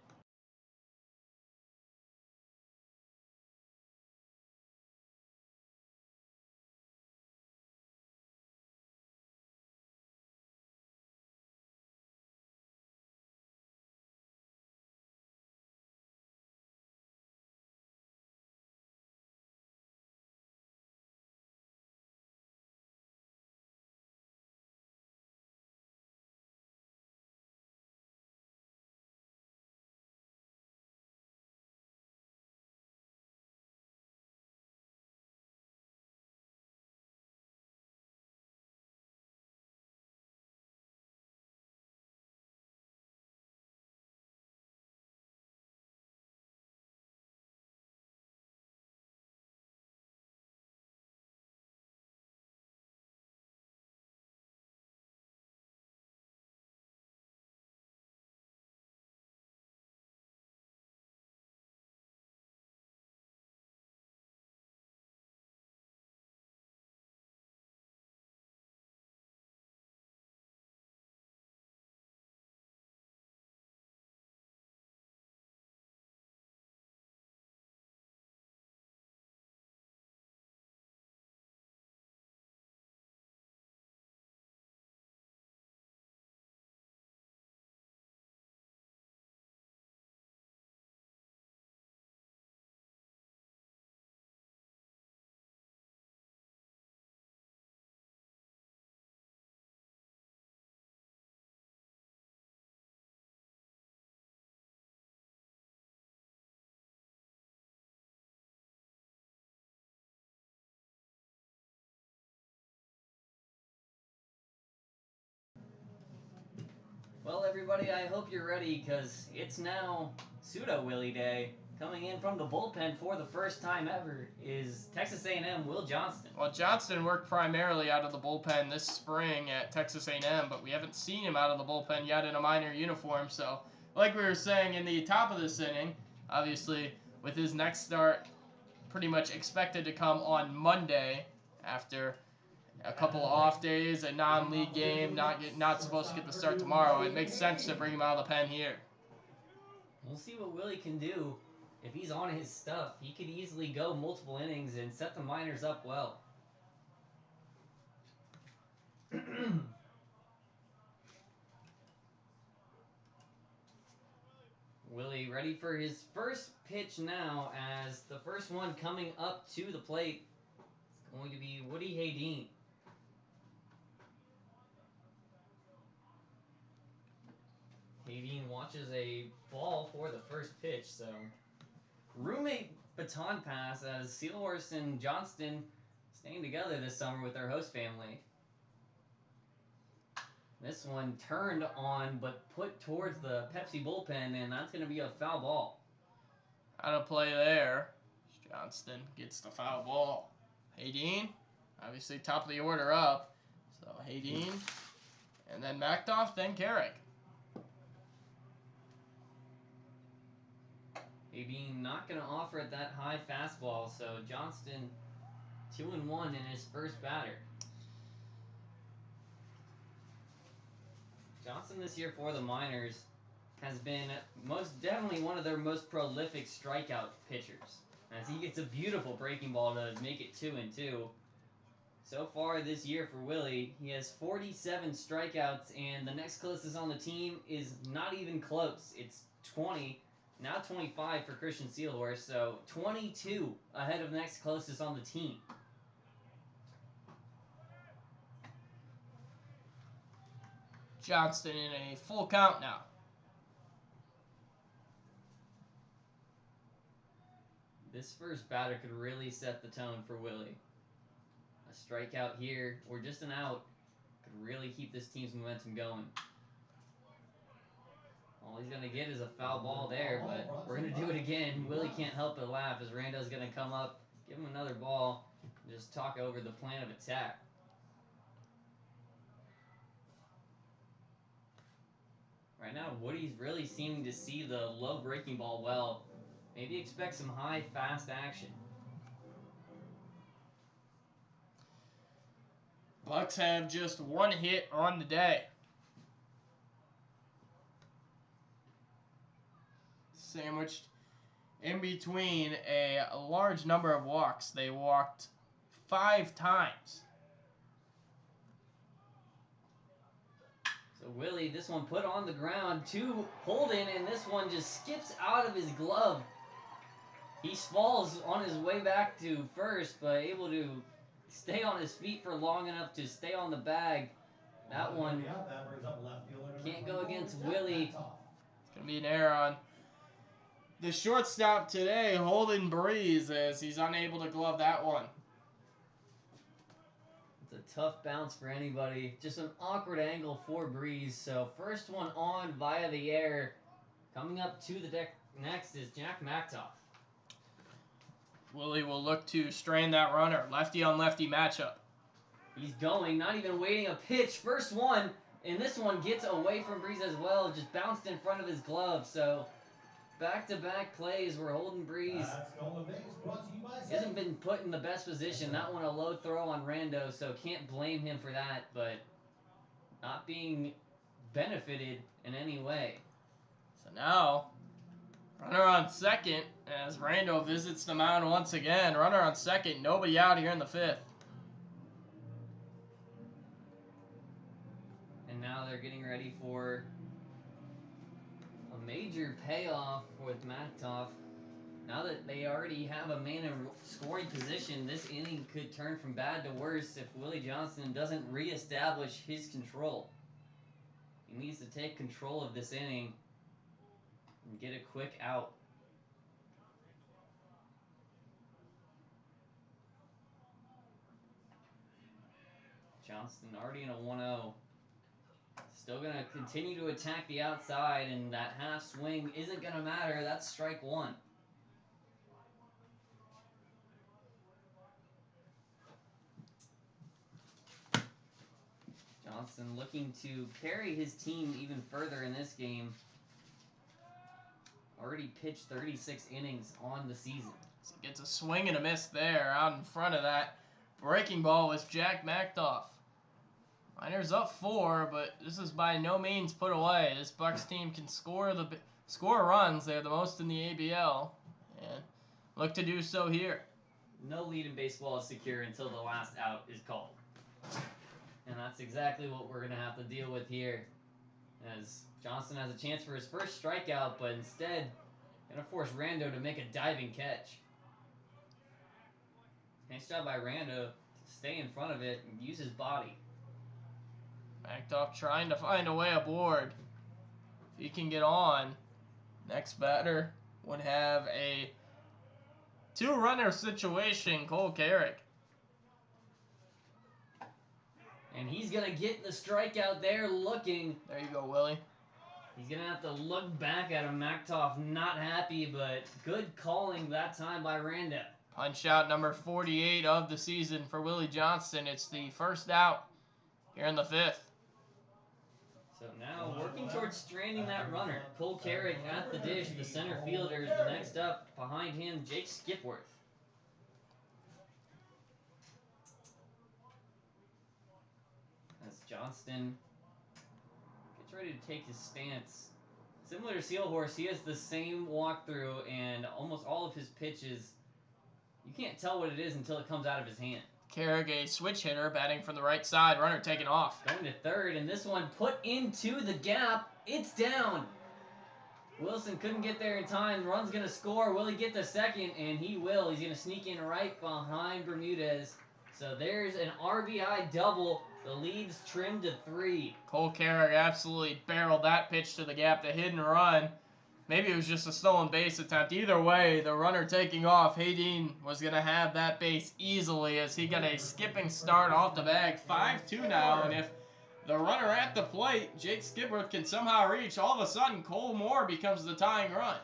Well, everybody, I hope you're ready, because it's now pseudo-Willie Day. Coming in from the bullpen for the first time ever is Texas A&M Will Johnston. Well, Johnston worked primarily out of the bullpen this spring at Texas A&M, but we haven't seen him out of the bullpen yet in a minor uniform. So, like we were saying in the top of this inning, obviously, with his next start pretty much expected to come on Monday after a couple of off days, a non-league game, not supposed to get the start tomorrow, it makes sense to bring him out of the pen here. We'll see what Willie can do. If he's on his stuff, he could easily go multiple innings and set the Miners up well. Willie ready for his first pitch now, as the first one coming up to the plate is going to be Woody Haydeen. Haydeen watches a ball for the first pitch, so roommate baton pass as Seahorse and Johnston staying together this summer with their host family. This one turned on but put towards the Pepsi bullpen, and that's going to be a foul ball. Out of play there. Johnston gets the foul ball. Hayden, obviously top of the order up. So Hayden, and then Mactoff, then Carrick. Hayden not going to offer at that high fastball, so Johnston 2-1 in his first batter. Johnson this year for the Miners has been most definitely one of their most prolific strikeout pitchers, as he gets a beautiful breaking ball to make it 2-2. So far this year for Willie, he has 47 strikeouts, and the next closest on the team is not even close. It's 20, now 25 for Christian Seahorse, so 22 ahead of the next closest on the team. Johnston in a full count now. This first batter could really set the tone for Willie. A strikeout here, or just an out, could really keep this team's momentum going. All he's going to get is a foul ball there, but we're going to do it again. Willie can't help but laugh as Rando's going to come up, give him another ball, and just talk over the plan of attack. Right now, Woody's really seeming to see the low breaking ball well. Maybe expect some high, fast action. Bucks have just one hit on the day. Sandwiched in between a large number of walks. They walked 5 times. So Willie, this one put on the ground to Holden, and this one just skips out of his glove. He falls on his way back to first, but able to stay on his feet for long enough to stay on the bag. That one can't go against Willie. It's going to be an error on the shortstop today, Holden Breeze, as he's unable to glove that one. It's a tough bounce for anybody. Just an awkward angle for Breeze. So first one on via the air. Coming up to the deck next is Jack Mactoff. Willie will look to strain that runner. Lefty on lefty matchup. He's going, not even waiting a pitch. First one, and this one gets away from Breeze as well. Just bounced in front of his glove. So back-to-back plays where Holden Breeze hasn't been put in the best position. That one a low throw on Rando, so can't blame him for that, but not being benefited in any way. So now, runner on second as Rando visits the mound once again. Runner on second, nobody out here in the 5th. And now they're getting ready for a major payoff with Mactoff. Now that they already have a man in scoring position, this inning could turn from bad to worse if Willie Johnston doesn't reestablish his control. He needs to take control of this inning and get a quick out. Johnston already in a 1-0. Still going to continue to attack the outside, and that half swing isn't going to matter. That's strike one. Johnston looking to carry his team even further in this game. Already pitched 36 innings on the season. So gets a swing and a miss there. Out in front of that breaking ball was Jack Mactoff. Miners up 4, but this is by no means put away. This Bucs team can score runs. They're the most in the ABL, and look to do so here. No lead in baseball is secure until the last out is called. And that's exactly what we're going to have to deal with here, as Johnston has a chance for his first strikeout, but instead going to force Rando to make a diving catch. Nice job by Rando to stay in front of it and use his body. Mactoff trying to find a way aboard. If he can get on, next batter would have a Two-runner situation, Cole Carrick. And he's going to get the strikeout there looking. There you go, Willie. He's going to have to look back at him. Mactoff not happy, but good calling that time by Rando. Punch out number 48 of the season for Willie Johnston. It's the first out here in the fifth. So now working towards stranding that runner. Cole Carrick at the dish. The center fielder is the next up. Behind him, Jake Skipworth. As Johnston gets ready to take his stance. Similar to Sealhorse, he has the same walkthrough, and almost all of his pitches, you can't tell what it is until it comes out of his hand. Carrick, a switch hitter, batting from the right side. Runner taken off. Going to third, and this one put into the gap. It's down. Wilson couldn't get there in time. Run's going to score. Will he get the second? And he will. He's going to sneak in right behind Bermudez. So there's an RBI double. The lead's trimmed to 3. Cole Carrick absolutely barreled that pitch to the gap, the hidden run. Maybe it was just a stolen base attempt. Either way, the runner taking off, Haydeen was going to have that base easily as he got a skipping start off the bag. 5-2 now, and if the runner at the plate, Jake Skipworth, can somehow reach, all of a sudden Cole Moore becomes the tying run.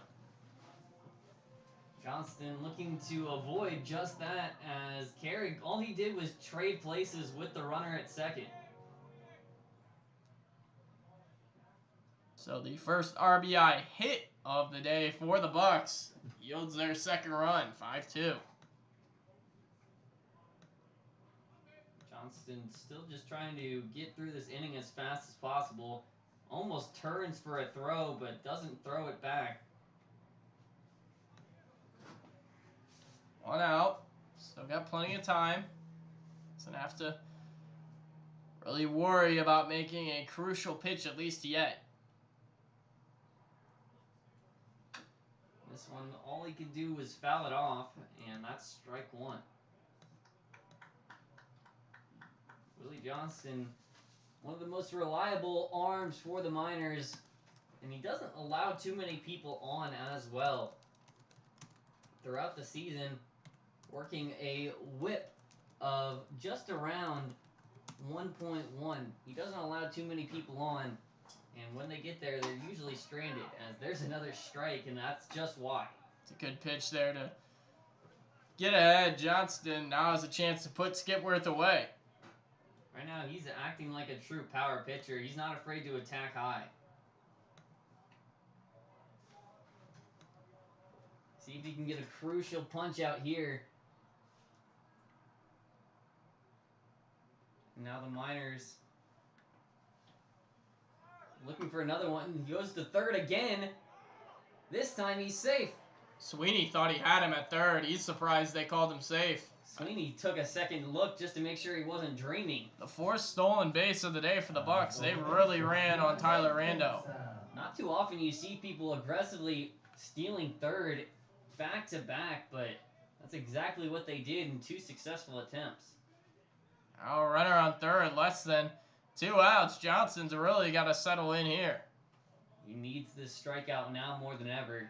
Johnston looking to avoid just that as Carrick, all he did was trade places with the runner at second. So the first RBI hit of the day for the Bucs yields their second run, 5-2. Johnston still just trying to get through this inning as fast as possible. Almost turns for a throw, but doesn't throw it back. One out. Still got plenty of time. Doesn't have to really worry about making a crucial pitch, at least yet. This one, all he could do was foul it off, and that's strike 1. Willie Johnston, one of the most reliable arms for the Miners, and he doesn't allow too many people on as well. Throughout the season, working a whip of just around 1.1. He doesn't allow too many people on. And when they get there, they're usually stranded, as there's another strike, and that's just why. It's a good pitch there to get ahead. Johnston now has a chance to put Skipworth away. Right now, he's acting like a true power pitcher. He's not afraid to attack high. See if he can get a crucial punch out here. And now the Miners looking for another one. He goes to third again. This time he's safe. Sweeney thought he had him at third. He's surprised they called him safe. Sweeney took a second look just to make sure he wasn't dreaming. The fourth stolen base of the day for the Bucs. They really ran on Tyler Rando. Not too often you see people aggressively stealing third back to back, but that's exactly what they did in 2 successful attempts. Now runner on third, less than 2 outs. Johnston's really got to settle in here. He needs this strikeout now more than ever.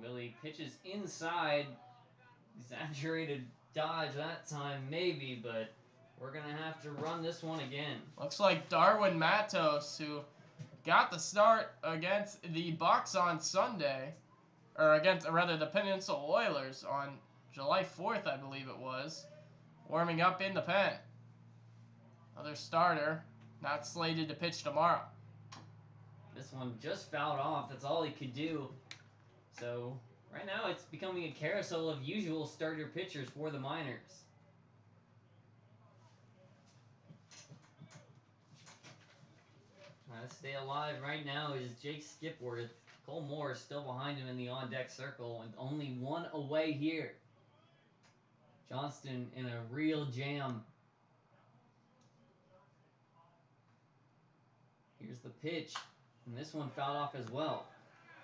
Willie pitches inside. Exaggerated dodge that time, maybe, but we're going to have to run this one again. Looks like Darwin Matos, who got the start against the Bucs on Sunday, or against, rather, the Peninsula Oilers on July 4th, I believe it was, warming up in the pen. Another starter, not slated to pitch tomorrow. This one just fouled off. That's all he could do. So right now it's becoming a carousel of usual starter pitchers for the Miners. Trying to stay alive right now is Jake Skipworth. Cole Moore is still behind him in the on-deck circle and only 1 away here. Johnston in a real jam. Here's the pitch, and this one fouled off as well.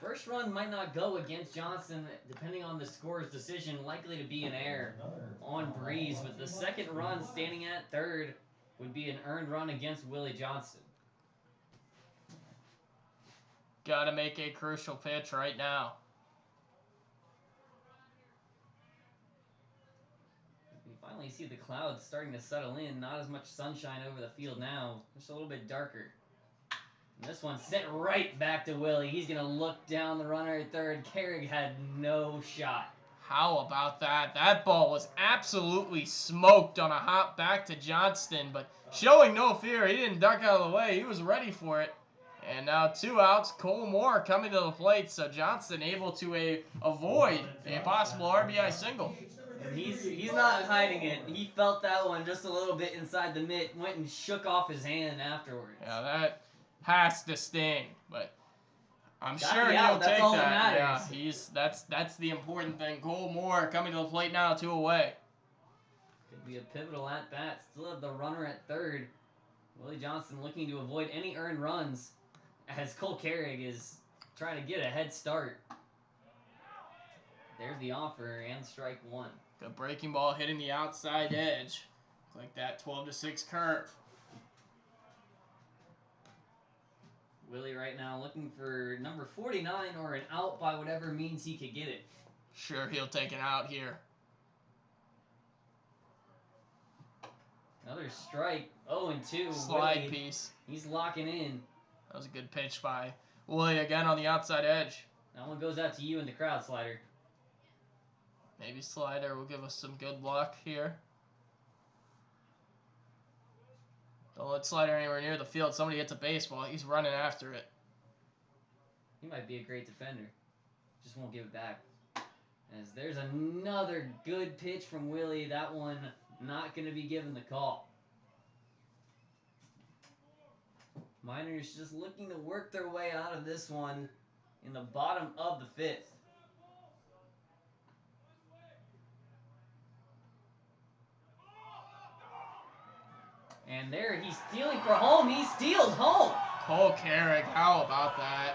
First run might not go against Johnston, depending on the scorer's decision, likely to be an error on Breeze, but the second run standing at third would be an earned run against Willie Johnston. got to make a crucial pitch right now. We finally see the clouds starting to settle in. Not as much sunshine over the field now. Just a little bit darker. And this one sent right back to Willie. He's going to look down the runner at third. Carrick had no shot. How about that? That ball was absolutely smoked on a hop back to Johnston, but showing no fear. He didn't duck out of the way. He was ready for it. And now 2 outs. Cole Moore coming to the plate, so Johnston able to avoid a possible RBI single. And he's not hiding it. He felt that one just a little bit inside the mitt. Went and shook off his hand afterwards. Yeah, that has to sting, but I'm Gotta sure be he'll out. That's take all that. that matters. Yeah, that's the important thing. Cole Moore coming to the plate now, 2 away. Could be a pivotal at bat. Still have the runner at third. Willie Johnston looking to avoid any earned runs as Cole Carrick is trying to get a head start. There's the offer and strike 1. Good breaking ball hitting the outside edge. Like that 12-6 curve. Willie right now looking for number 49 or an out by whatever means he could get it. Sure, he'll take an out here. Another strike. 0-2. Slide Willie, piece. he's locking in. That was a good pitch by Willie again on the outside edge. That one goes out to you in the crowd, Slider. Maybe Slider will give us some good luck here. Don't let Slider anywhere near the field. Somebody hits a baseball. He's running after it. He might be a great defender. Just won't give it back. As there's another good pitch from Willie. That one not going to be given the call. Miners just looking to work their way out of this one in the bottom of the 5th. And there, he's stealing for home. He steals home. Cole Carrick, how about that?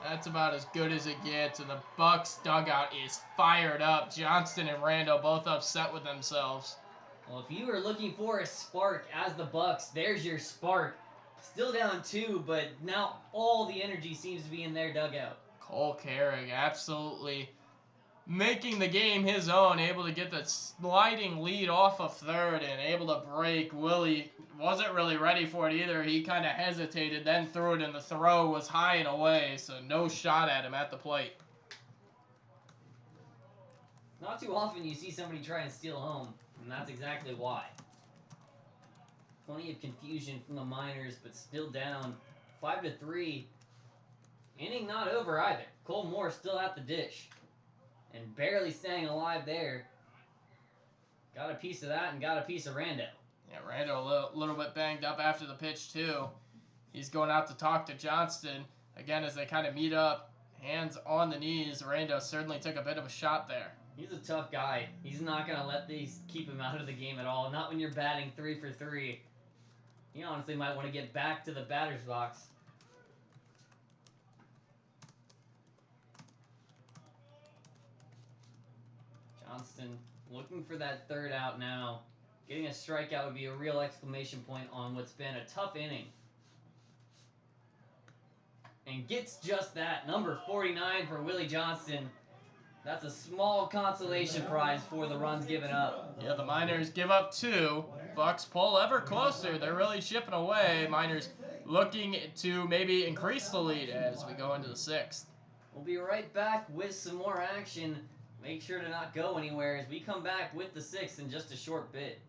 That's about as good as it gets, and the Bucs dugout is fired up. Johnston and Rando both upset with themselves. Well, if you were looking for a spark as the Bucs, there's your spark. Still down 2, but now all the energy seems to be in their dugout. Cole Carrick absolutely making the game his own, able to get the sliding lead off of third and able to break. Willie wasn't really ready for it either. He kind of hesitated, then threw it, and the throw was high and away, so no shot at him at the plate. Not too often you see somebody try and steal home, and that's exactly why. Plenty of confusion from the Miners, but still down 5-3. Inning not over either. Cole Moore still at the dish. And barely staying alive there. Got a piece of that and got a piece of Rando. Yeah, Rando a little bit banged up after the pitch, too. He's going out to talk to Johnston. Again, as they kind of meet up, hands on the knees. Rando certainly took a bit of a shot there. He's a tough guy. He's not going to let these keep him out of the game at all. Not when you're batting 3 for 3. He honestly might want to get back to the batter's box. Johnston looking for that third out now. Getting a strikeout would be a real exclamation point on what's been a tough inning. And gets just that. Number 49 for Willie Johnston. That's a small consolation prize for the runs given up. Yeah, the Miners give up 2. Bucs pull ever closer. They're really chipping away. Miners looking to maybe increase the lead as we go into the 6th. We'll be right back with some more action. Make sure to not go anywhere as we come back with the 6th in just a short bit.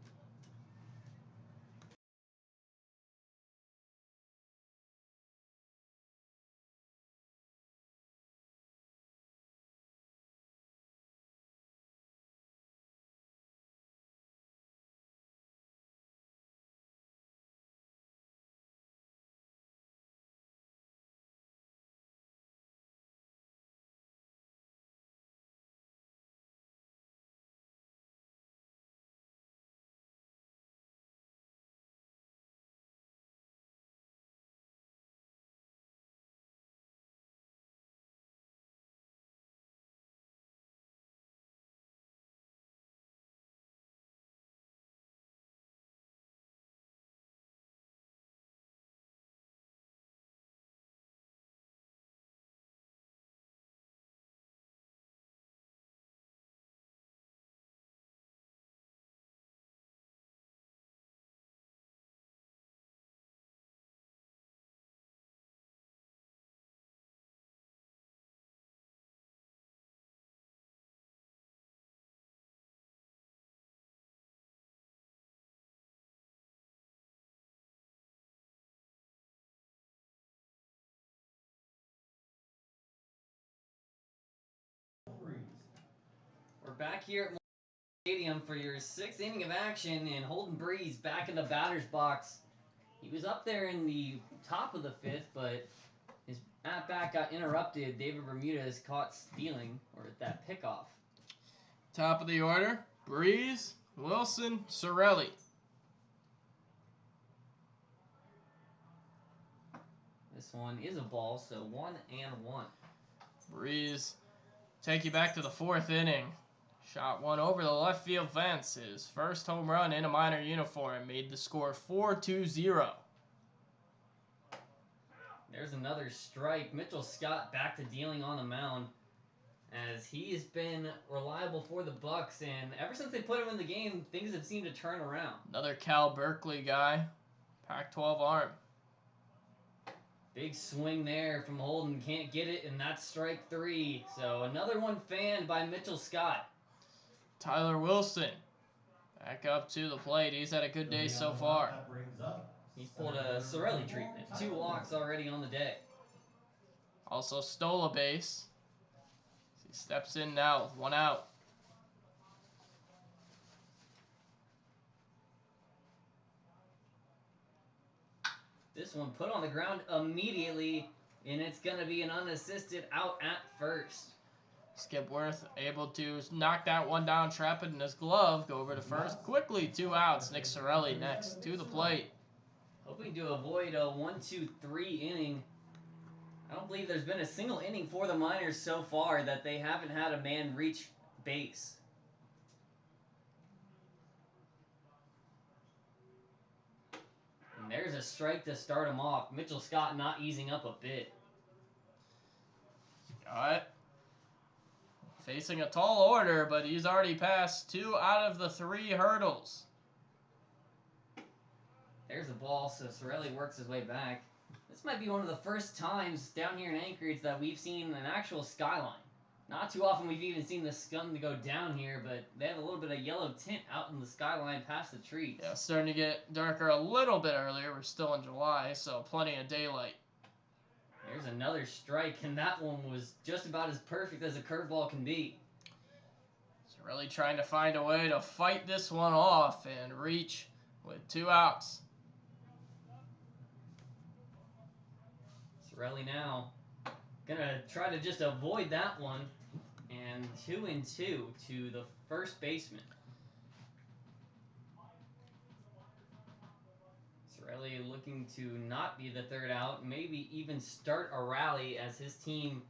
back here at Stadium for your 6th inning of action, and Holden Breeze back in the batter's box. He was up there in the top of the 5th, but his at-bat got interrupted. David Bermudez caught stealing, or that pickoff. Top of the order, Breeze, Wilson, Sorelli. This one is a ball, so 1-1. Breeze take you back to the 4th inning. Shot one over the left field fence. His first home run in a minor uniform made the score 4-0. There's another strike. Mitchell Scott back to dealing on the mound, as he has been reliable for the Bucs, and ever since they put him in the game, things have seemed to turn around. Another Cal Berkeley guy, Pac-12 arm. Big swing there from Holden, can't get it, and that's strike 3. So another one fanned by Mitchell Scott. Tyler Wilson back up to the plate. He's had a good day so far. He's pulled a Sorelli treatment. 2 walks already on the day. Also stole a base. He steps in now with 1 out. This one put on the ground immediately, and it's going to be an unassisted out at first. Skipworth able to knock that one down, trap it in his glove, go over to first. Quickly, 2 outs. Nick Sorelli next to the plate. Hoping to avoid a 1-2-3 inning. I don't believe there's been a single inning for the Miners so far that they haven't had a man reach base. And there's a strike to start him off. Mitchell Scott not easing up a bit. Got it. Facing a tall order, but he's already passed 2 out of the 3 hurdles. There's the ball, so Sorelli works his way back. This might be one of the first times down here in Anchorage that we've seen an actual skyline. Not too often we've even seen the sun to go down here, but they have a little bit of yellow tint out in the skyline past the trees. Yeah, starting to get darker a little bit earlier. We're still in July, so plenty of daylight. There's another strike, and that one was just about as perfect as a curveball can be. Sorelli trying to find a way to fight this one off and reach with 2 outs. Sorelli now gonna try to just avoid that one, and 2-2 to the first baseman. Sorelli looking to not be the 3rd out, maybe even start a rally, as his team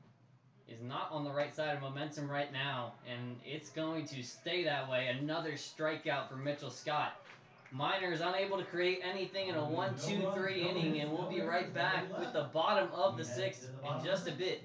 is not on the right side of momentum right now, and it's going to stay that way. Another strikeout for Mitchell Scott. Miners unable to create anything in a 1-2-3 inning, and we'll be right back with the bottom of the 6th in just a bit.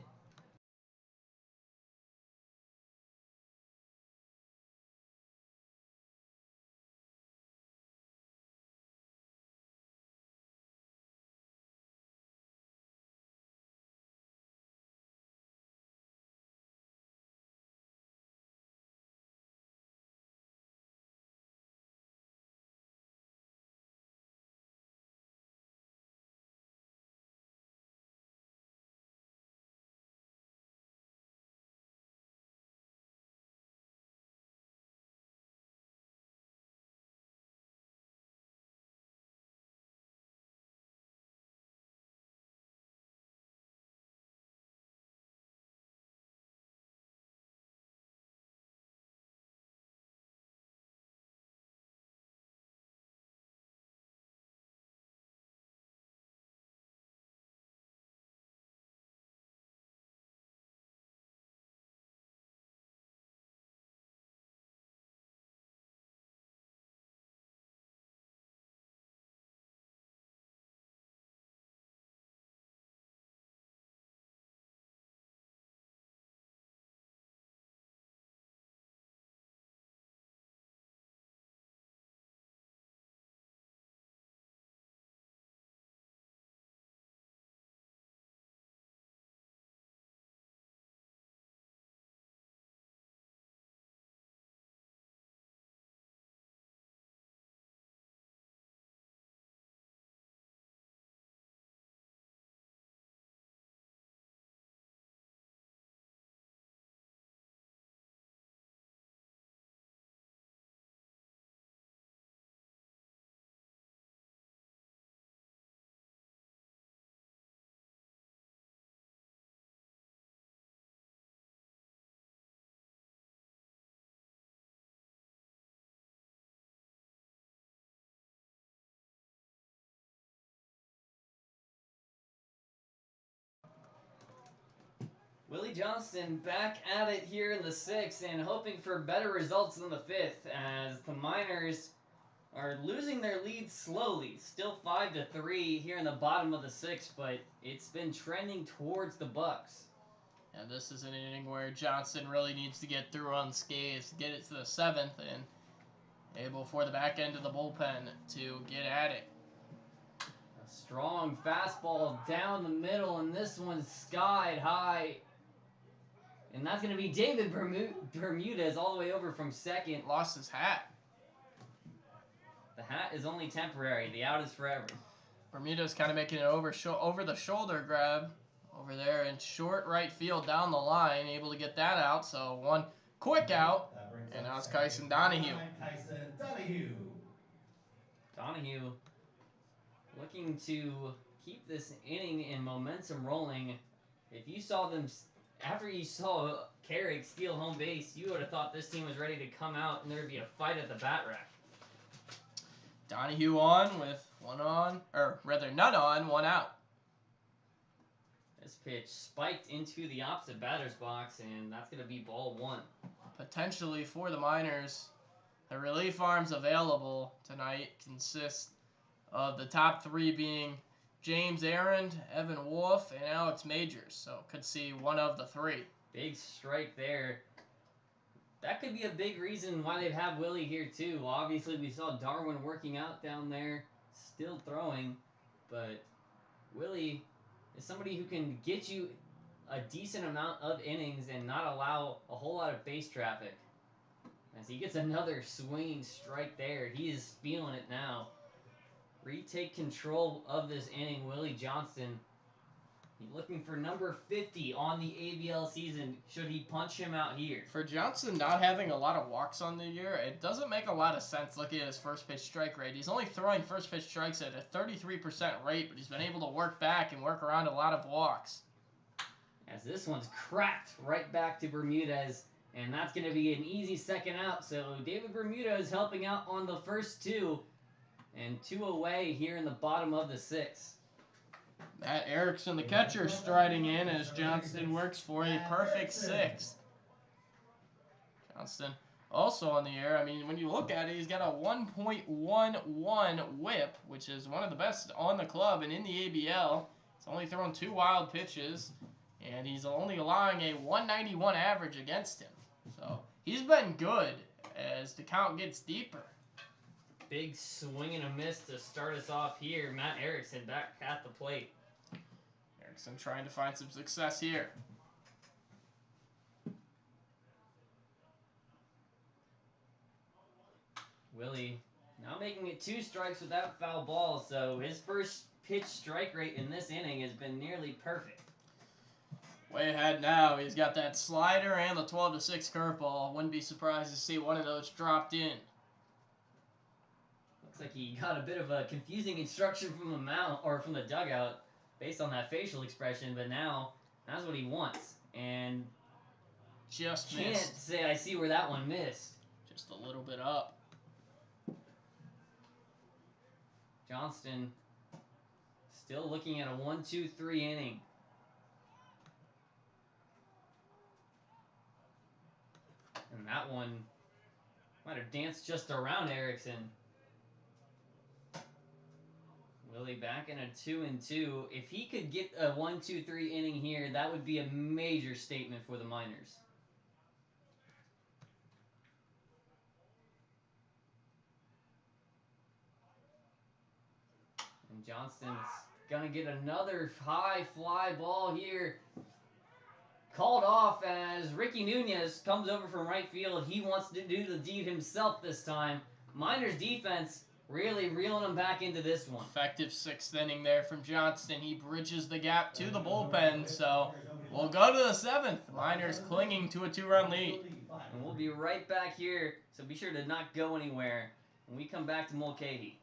Willie Johnston back at it here in the 6th and hoping for better results in the 5th as the Miners are losing their lead slowly. Still 5-3 here in the bottom of the 6th, but it's been trending towards the Bucs. And this is an inning where Johnston really needs to get through unscathed, get it to the 7th, and able for the back end of the bullpen to get at it. A strong fastball down the middle, and this one's skied high. And that's going to be David Bermudez all the way over from second. Lost his hat. The hat is only temporary. The out is forever. Bermudez kind of making an over the shoulder grab over there in short right field down the line, able to get that out. So one quick out, and now it's Kyson Donahue. Donahue looking to keep this inning and momentum rolling. If you saw them, after you saw Carrick steal home base, you would have thought this team was ready to come out and there would be a fight at the bat rack. Donahue on with none on, one out. This pitch spiked into the opposite batter's box, and that's going to be ball 1. Potentially for the Miners, the relief arms available tonight consist of the top 3 being James Aaron, Evan Wolf, and Alex Majors. So could see one of the 3. Big strike there. That could be a big reason why they'd have Willie here too. Obviously, we saw Darwin working out down there, still throwing, but Willie is somebody who can get you a decent amount of innings and not allow a whole lot of base traffic. As he gets another swinging strike there, he is feeling it now. Retake control of this inning, Willie Johnston. He's looking for number 50 on the ABL season. Should he punch him out here? For Johnston not having a lot of walks on the year, it doesn't make a lot of sense looking at his first pitch strike rate. He's only throwing first pitch strikes at a 33% rate, but he's been able to work back and work around a lot of walks. As this one's cracked right back to Bermudez, and that's going to be an easy second out. So David Bermudez helping out on the first 2, and 2 away here in the bottom of the 6th. Matt Erickson, the catcher, striding in as Johnston works for a perfect 6th. Johnston also on the air. I mean, when you look at it, he's got a 1.11 whip, which is one of the best on the club and in the ABL. He's only thrown 2 wild pitches, and he's only allowing a 191 average against him. So he's been good as the count gets deeper. Big swing and a miss to start us off here. Matt Erickson back at the plate. Erickson trying to find some success here. Willie now making it 2 strikes without foul ball, so his first pitch strike rate in this inning has been nearly perfect. Way ahead now. He's got that slider and the 12-6 curveball. Wouldn't be surprised to see one of those dropped in. Looks like he got a bit of a confusing instruction from the mound or from the dugout based on that facial expression, but now that's what he wants. And just can't missed. say I see where that one missed. Just a little bit up. Johnston still looking at a 1-2-3 inning. And that one might have danced just around Erickson. Willie back in a 2-2. If he could get a 1-2-3 inning here, that would be a major statement for the Miners. And Johnston's gonna get another high fly ball here. Called off as Ricky Nunez comes over from right field. He wants to do the deed himself this time. Miners defense really reeling him back into this one. Effective 6th inning there from Johnston. He bridges the gap to the bullpen. So we'll go to the 7th. Miners clinging to a 2-run lead. And we'll be right back here. So be sure to not go anywhere when we come back to Mulcahy.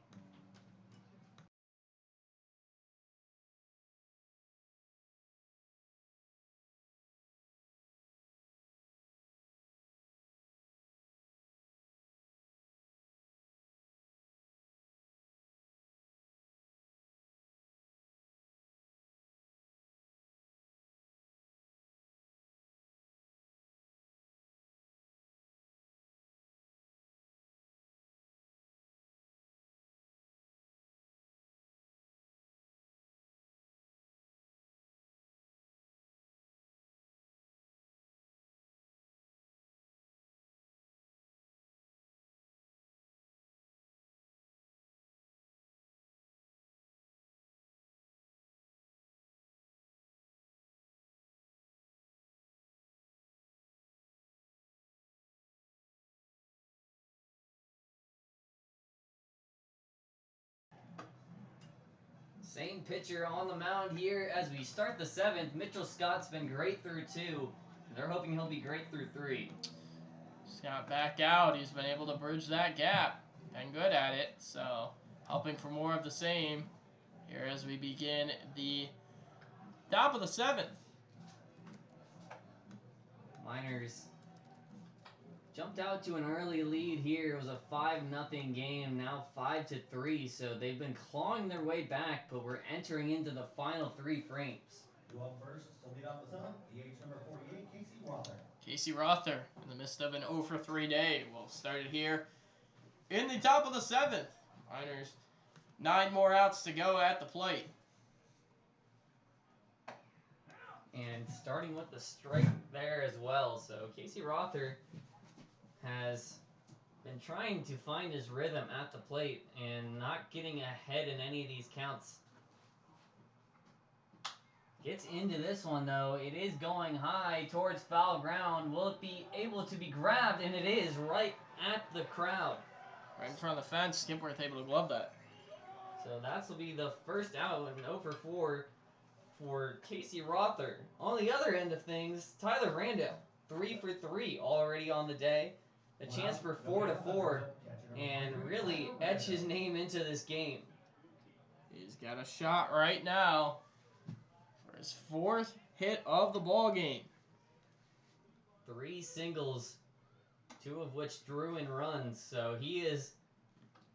Same pitcher on the mound here as we start the 7th. Mitchell Scott's been great through 2. They're hoping he'll be great through 3. Scott back out. He's been able to bridge that gap. Been good at it. So helping for more of the same here as we begin the top of the 7th. Miners jumped out to an early lead here. It was a 5-0 game, now 5-3. So they've been clawing their way back, but we're entering into the final 3 frames. You up first to lead off the 7th, DH number 48, Casey Rother. Casey Rother in the midst of an 0-for-3 day. We'll start it here in the top of the 7th. Miners 9 more outs to go at the plate. And starting with the strike there as well. So Casey Rother has been trying to find his rhythm at the plate and not getting ahead in any of these counts. Gets into this one though. It is going high towards foul ground. Will it be able to be grabbed? And it is right at the crowd. Right in front of the fence. Skipworth able to glove that. So that will be the first out, and 0-for-4 for Casey Rother. On the other end of things, Tyler Randall, 3-for-3 already on the day. A chance for 4-4 and really etch his name into this game. He's got a shot right now for his 4th hit of the ball game. 3 singles, 2 of which drew in runs. So he has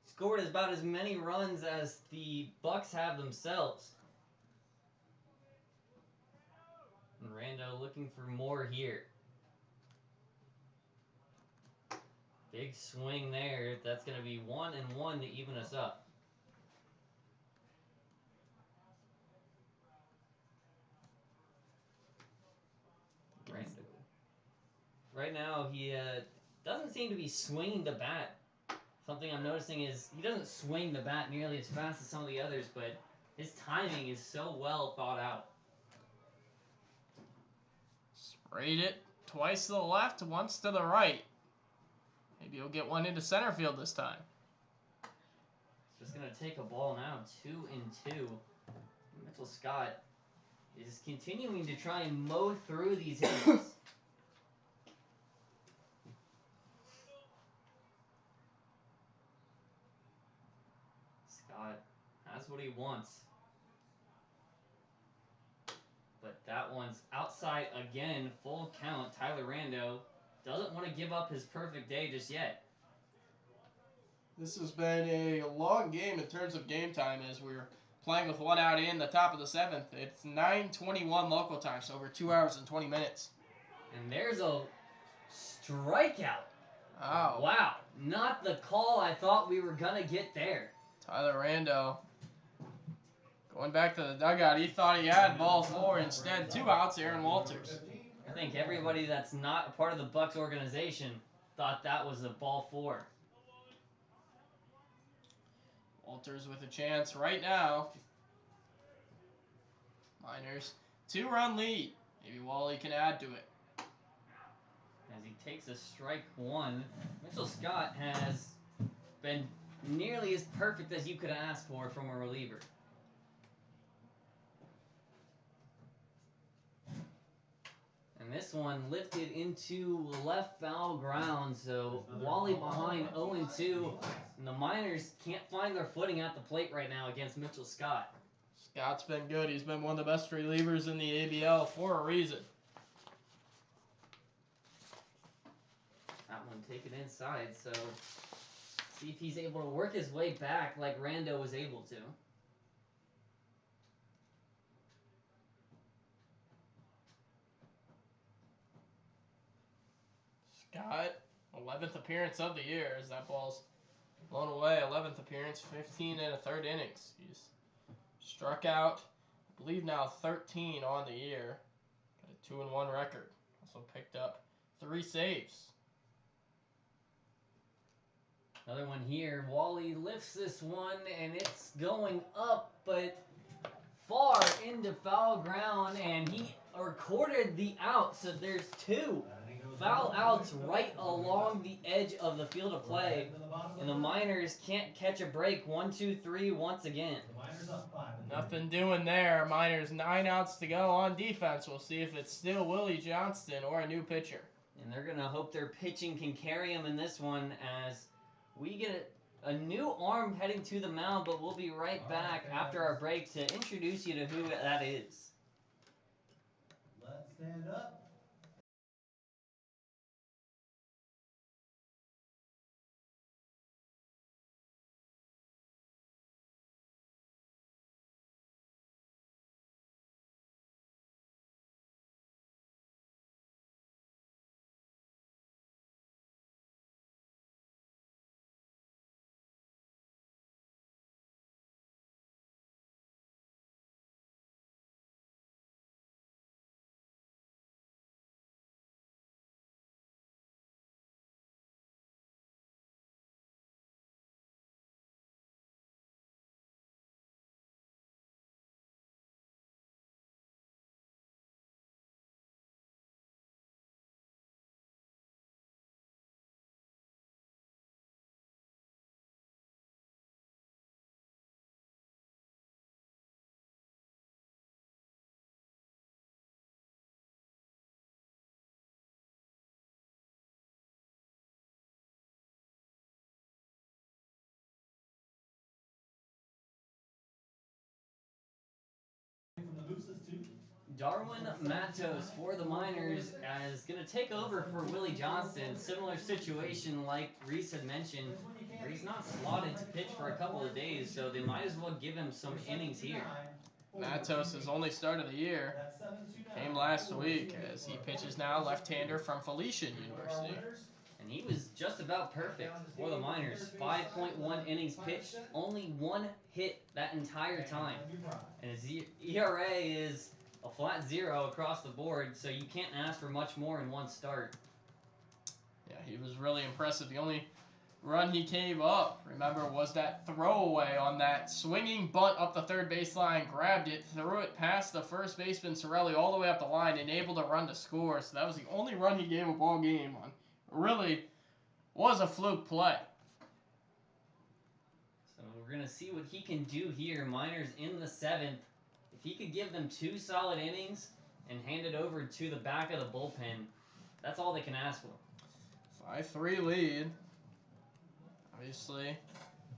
scored about as many runs as the Bucs have themselves. And Rando looking for more here. Big swing there. That's going to be 1-1 to even us up. Rando. Right now, he doesn't seem to be swinging the bat. Something I'm noticing is he doesn't swing the bat nearly as fast as some of the others, but his timing is so well thought out. Sprayed it twice to the left, once to the right. Maybe he'll get one into center field this time. It's just going to take a ball now, 2-2. Mitchell Scott is continuing to try and mow through these hitters. Scott has what he wants. But that one's outside again, full count. Tyler Rando doesn't want to give up his perfect day just yet. This has been a long game in terms of game time as we're playing with 1 out in the top of the 7th. It's 9:21 local time, so over 2 hours and 20 minutes. And there's a strikeout. Oh. Wow. Not the call I thought we were going to get there. Tyler Rando going back to the dugout. He thought he had ball 4. Instead, 2 outs, Aaron Walters. I think everybody that's not a part of the Bucs organization thought that was a ball 4. Walters with a chance right now. Miners 2-run lead. Maybe Wally can add to it. As he takes a strike 1, Mitchell Scott has been nearly as perfect as you could ask for from a reliever. And this one lifted into left foul ground, so Wally behind 0-2, and the Miners can't find their footing at the plate right now against Mitchell Scott. Scott's been good. He's been one of the best relievers in the ABL for a reason. That one taken inside, so see if he's able to work his way back like Rando was able to. Scott, 11th appearance of the year as that ball's blown away. 11th appearance, 15 and a third innings. He's struck out, I believe now 13 on the year. Got a 2-1 record. Also picked up 3 saves. Another one here. Wally lifts this one, and it's going up, but far into foul ground, and he recorded the out, so there's 2. foul outs right along the edge of the field of play, and the Miners can't catch a break. 1-2-3 once again. The Miners up 5-3. Nothing doing there. Miners 9 outs to go on defense. We'll see if it's still Willie Johnston or a new pitcher. And they're going to hope their pitching can carry them in this one as we get a new arm heading to the mound, but we'll be right back after our break to introduce you to who that is. Let's stand up. From the Mooses too. Darwin Matos for the Miners is going to take over for Willie Johnston. Similar situation like Reese had mentioned, where he's not slotted to pitch for a couple of days, so they might as well give him some innings here. Matos' only start of the year came last week as he pitches now left-hander from Felician University. And he was just about perfect for the Miners. 5.1 innings pitched, only 1 hit that entire time. And his ERA is a flat 0 across the board, so you can't ask for much more in one start. Yeah, he was really impressive. The only run he gave up, remember, was that throwaway on that swinging bunt up the third baseline, grabbed it, threw it past the first baseman Sorelli all the way up the line, and able to run to score. So that was the only run he gave up all game on. Really was a fluke play. So we're going to see what he can do here. Miners in the 7th. If he could give them 2 solid innings and hand it over to the back of the bullpen, that's all they can ask for. 5-3 lead. Obviously,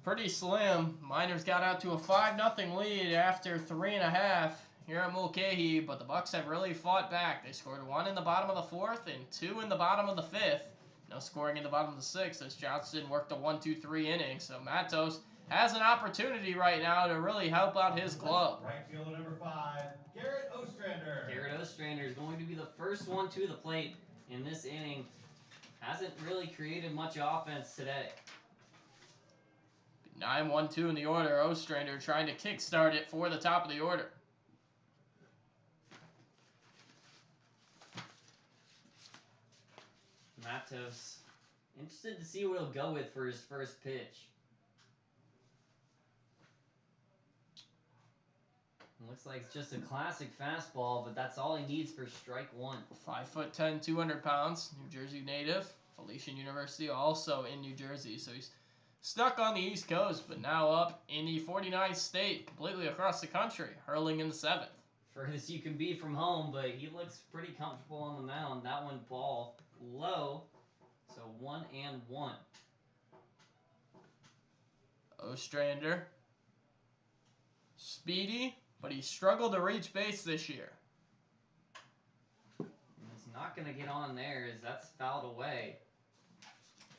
pretty slim. Miners got out to a 5-0 lead after 3.5 here at Mulcahy, but the Bucs have really fought back. They scored 1 in the bottom of the 4th and 2 in the bottom of the 5th. No scoring in the bottom of the 6th as Johnston worked a 1-2-3 inning. So Matos has an opportunity right now to really help out his club. Right fielder number 5, Garrett Ostrander. Garrett Ostrander is going to be the first one to the plate in this inning. Hasn't really created much offense today. 9-1-2 in the order. Ostrander trying to kickstart it for the top of the order. Matos, interested to see what he'll go with for his first pitch. It looks like it's just a classic fastball, but that's all he needs for strike 1. 5'10", 200 pounds, New Jersey native. Felician University also in New Jersey, so he's stuck on the East Coast, but now up in the 49th state, completely across the country, hurling in the 7th. Furthest you can be from home, but he looks pretty comfortable on the mound. That one ball low, so 1-1. Ostrander, speedy, but he struggled to reach base this year. And it's not going to get on there as that's fouled away.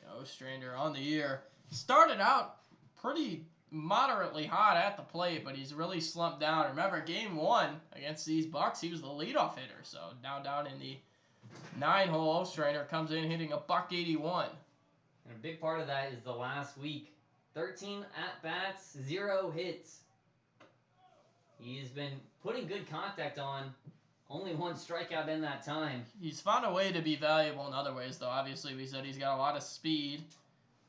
Yeah, Ostrander on the year started out pretty moderately hot at the plate, but he's really slumped down. Remember, game 1 against these Bucs, he was the leadoff hitter. So now down in the 9-hole, Ostrander comes in hitting a .181. And a big part of that is the last week. 13 at-bats, 0 hits. He's been putting good contact on. Only 1 strikeout in that time. He's found a way to be valuable in other ways, though. Obviously, we said he's got a lot of speed.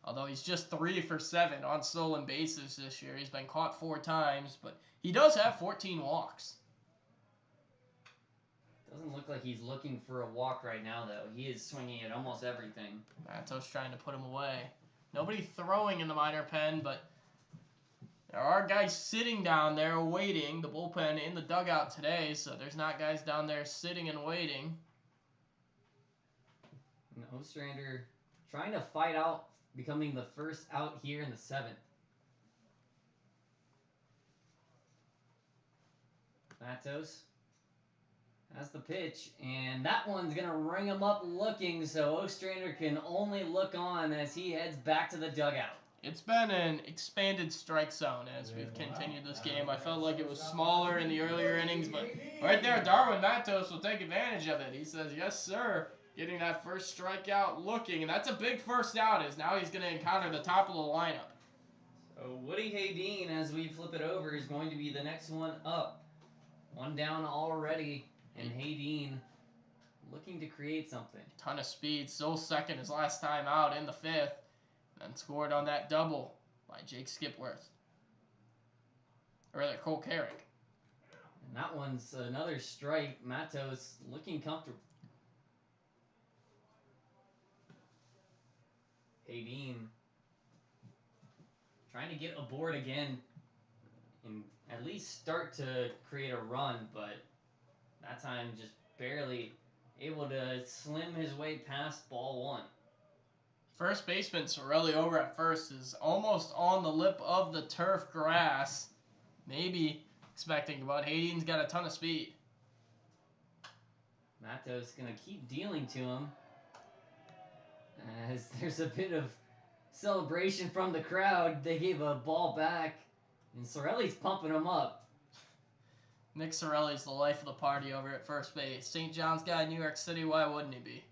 Although he's just 3 for 7 on stolen bases this year. He's been caught 4 times, but he does have 14 walks. Doesn't look look like he's looking for a walk right now, though. He is swinging at almost everything. Matos trying to put him away. Nobody throwing in the minor pen, but there are guys sitting down there waiting. The bullpen in the dugout today, so there's not guys down there sitting and waiting. And Ostrander trying to fight out, becoming the first out here in the 7th. Matos has the pitch, and that one's going to ring him up looking, so Ostrander can only look on as he heads back to the dugout. It's been an expanded strike zone as we've continued this game. I felt like it was smaller in the earlier innings, but right there, Darwin Matos will take advantage of it. He says, yes, sir, getting that first strikeout looking, and that's a big first out, as now he's going to encounter the top of the lineup. So Woody Haydeen, as we flip it over, is going to be the next one up. One down already, and Haydeen looking to create something. Ton of speed, still second his last time out in the 5th. Then scored on that double by Jake Skipworth. Or rather, Cole Carrick. And that one's another strike. Matos looking comfortable. Haydeen trying to get aboard again and at least start to create a run, but that time just barely able to slim his way past ball 1. First baseman Sorelli over at first is almost on the lip of the turf grass. Maybe expecting, but Haydeen's got a ton of speed. Matos going to keep dealing to him as there's a bit of celebration from the crowd. They gave a ball back, and Sorelli's pumping him up. Nick Sorelli's the life of the party over at first base. St. John's guy, New York City, why wouldn't he be?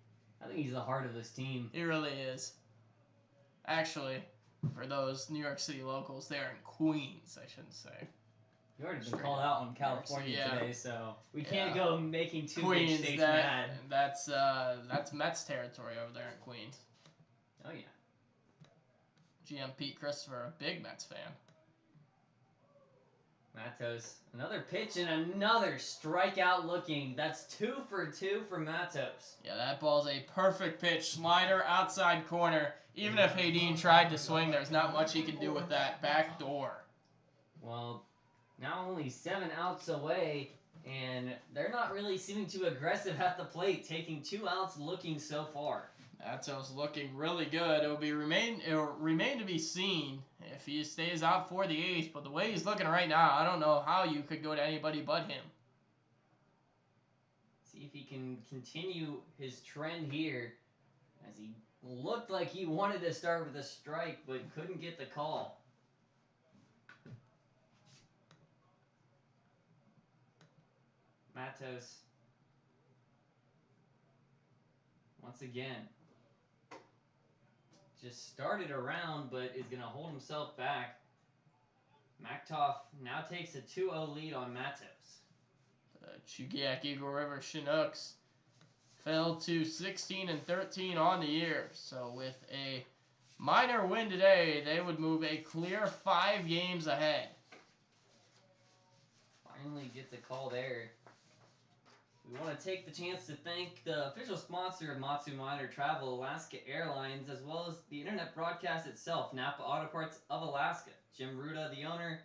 I think he's the heart of this team. He really is. Actually, for those New York City locals, they're in Queens, I shouldn't say. You already been called out on California today, so we can't go making two Queens, big states mad. That's Mets territory over there in Queens. Oh yeah. GM Pete Christopher, a big Mets fan. Matos, another pitch and another strikeout looking. That's 2 for 2 for Matos. Yeah, that ball's a perfect pitch. Slider, outside corner. Even if Haydeen tried to swing, there's not much he can do with that back door. Well, now only 7 outs away, and they're not really seeming too aggressive at the plate, taking 2 outs looking so far. Matos looking really good. It'll remain to be seen if he stays out for the 8th, but the way he's looking right now, I don't know how you could go to anybody but him. See if he can continue his trend here, as he looked like he wanted to start with a strike, but couldn't get the call. Matos, once again, just started around, but is going to hold himself back. Maktoff now takes a 2-0 lead on Matos. The Chugiak Eagle River Chinooks fell to 16-13 on the year. So with a minor win today, they would move a clear 5 games ahead. Finally gets a call there. We want to take the chance to thank the official sponsor of Matsu Minor Travel, Alaska Airlines, as well as the internet broadcast itself, Napa Auto Parts of Alaska. Jim Ruda, the owner.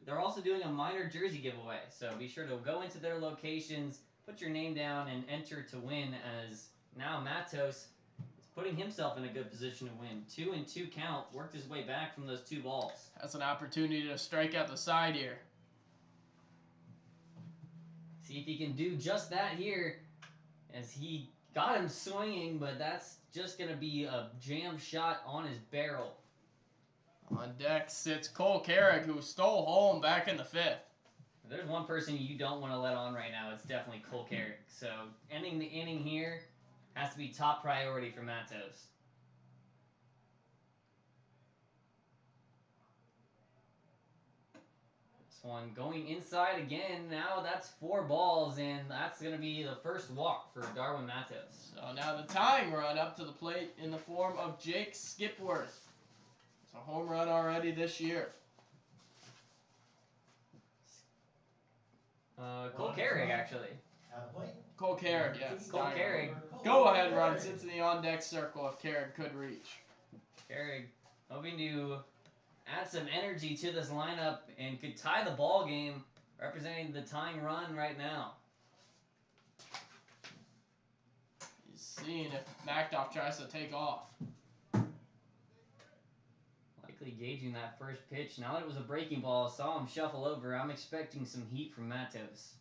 They're also doing a minor jersey giveaway, so be sure to go into their locations, put your name down, and enter to win, as now Matos is putting himself in a good position to win. 2-2 count, worked his way back from those 2 balls. That's an opportunity to strike out the side here. See if he can do just that here, as he got him swinging, but that's just going to be a jam shot on his barrel. On deck sits Cole Carrick, who stole home back in the 5th. If there's one person you don't want to let on right now, it's definitely Cole Carrick. So ending the inning here has to be top priority for Matos. One going inside again. Now that's 4 balls, and that's going to be the first walk for Darwin Matos. So now the tying run up to the plate in the form of Jake Skipworth. It's a home run already this year. Cole Carrick, actually. At the plate, Cole Carrick, yeah. Cole Carrick. Go ahead, run. Sits in the on-deck circle if Carrick could reach. Carrick hoping to add some energy to this lineup and could tie the ball game, representing the tying run right now. He's seeing if Macduff tries to take off. Likely gauging that first pitch. Now that it was a breaking ball, saw him shuffle over. I'm expecting some heat from Matos.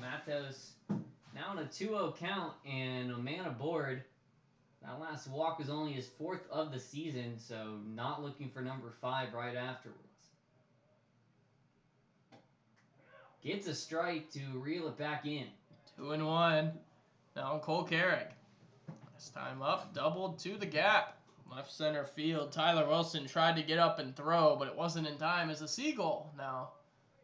Matos now on a 2-0 count and a man aboard. That last walk was only his 4th of the season, so not looking for number 5 right afterwards. Gets a strike to reel it back in. 2-1. Now Cole Carrick. This time up, doubled to the gap. Left center field. Tyler Wilson tried to get up and throw, but it wasn't in time as a Seagull now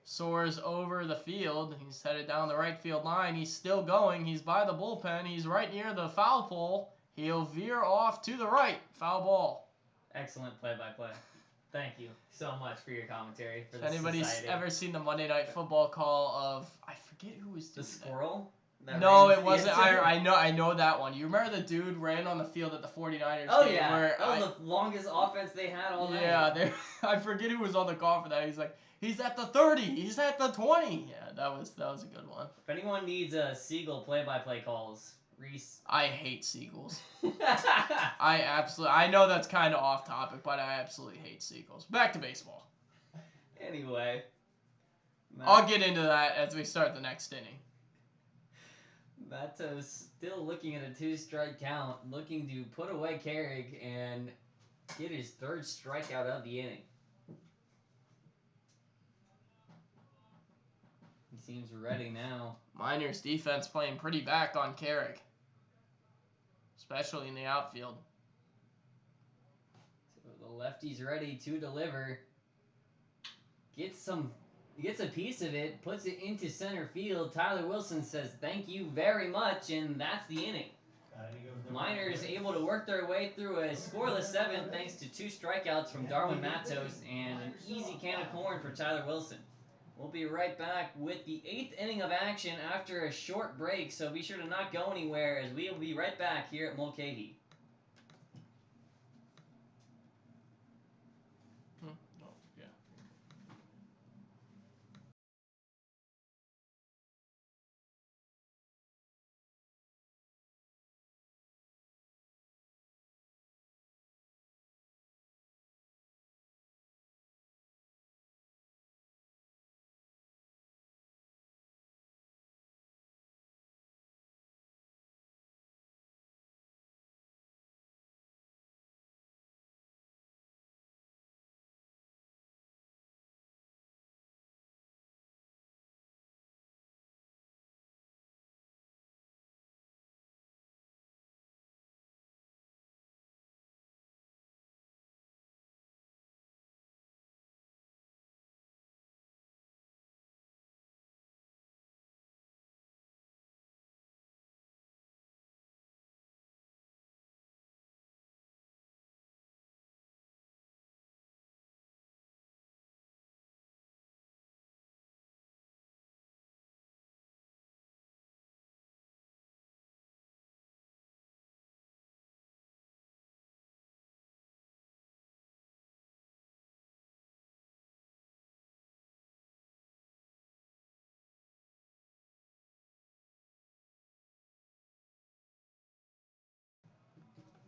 soars over the field. He's headed down the right field line. He's still going. He's by the bullpen. He's right near the foul pole. He'll veer off to the right. Foul ball. Excellent play-by-play. Thank you so much for your commentary. For Has anybody ever seen the Monday Night Football call of, I forget who was doing the squirrel? No, it wasn't. I know that one. You remember the dude ran on the field at the 49ers Oh, game? yeah. Where that was the longest offense they had all night. Yeah, I forget who was on the call for that. He's like, he's at the 30. He's at the 20. Yeah, that was a good one. If anyone needs Seagull play-by-play calls, Reese. I hate Seagulls. I know that's kind of off topic, but I absolutely hate Seagulls. Back to baseball. Anyway. I'll get into that as we start the next inning. Matos still looking at a 2-strike count, looking to put away Carrick and get his 3rd strikeout of the inning. He seems ready now. Miners defense playing pretty back on Carrick, especially in the outfield. So the lefty's ready to deliver. Gets a piece of it, puts it into center field. Tyler Wilson says thank you very much, and that's the inning. Miners able to work their way through a scoreless 7th thanks to 2 strikeouts from Darwin Matos and an easy can of corn for Tyler Wilson. We'll be right back with the 8th inning of action after a short break, so be sure to not go anywhere as we will be right back here at Mulcahy.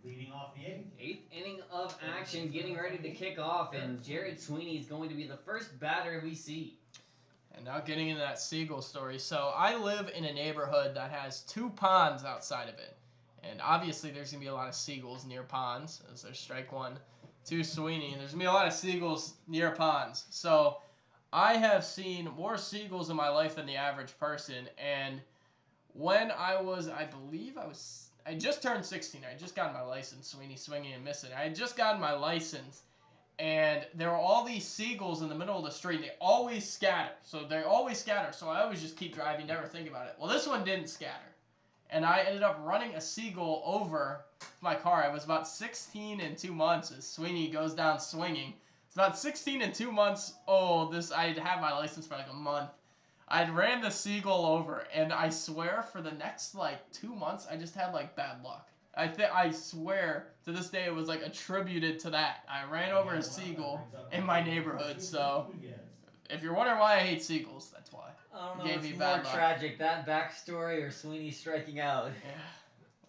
Leading off the 8th. 8th inning of action, getting ready to kick off, and Jared Sweeney is going to be the first batter we see. And now getting into that Seagull story. So I live in a neighborhood that has 2 ponds outside of it. And obviously there's going to be a lot of seagulls near ponds, as there's strike 1 to Sweeney. And there's going to be a lot of seagulls near ponds. So I have seen more seagulls in my life than the average person. And when I just turned 16. I had just gotten my license, Sweeney swinging and missing. I had just gotten my license. and there were all these seagulls in the middle of the street. They always scatter. So I always just keep driving, never think about it. Well, this one didn't scatter. And I ended up running a seagull over my car. I was about 16 and 2 months as Sweeney goes down swinging. It's about 16 and 2 months old. I'd had my license for like a month. I'd ran the seagull over, and I swear for the next like 2 months, I just had like bad luck. I swear to this day it was like attributed to that. I ran over a seagull in my neighborhood. So if you're wondering why I hate seagulls, that's why. I don't know Gave what's me more bad luck. tragic, that backstory or Sweeney striking out. Yeah.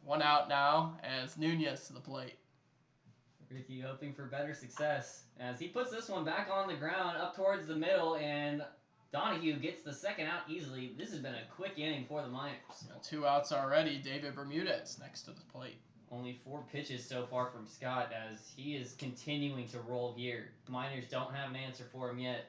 One out now as Nunez to the plate. Ricky hoping for better success as he puts this one back on the ground up towards the middle, and Donahue gets the second out easily. This has been a quick inning for the Miners. 2 outs already. David Bermudez next to the plate. Only 4 pitches so far from Scott as he is continuing to roll here. Miners don't have an answer for him yet.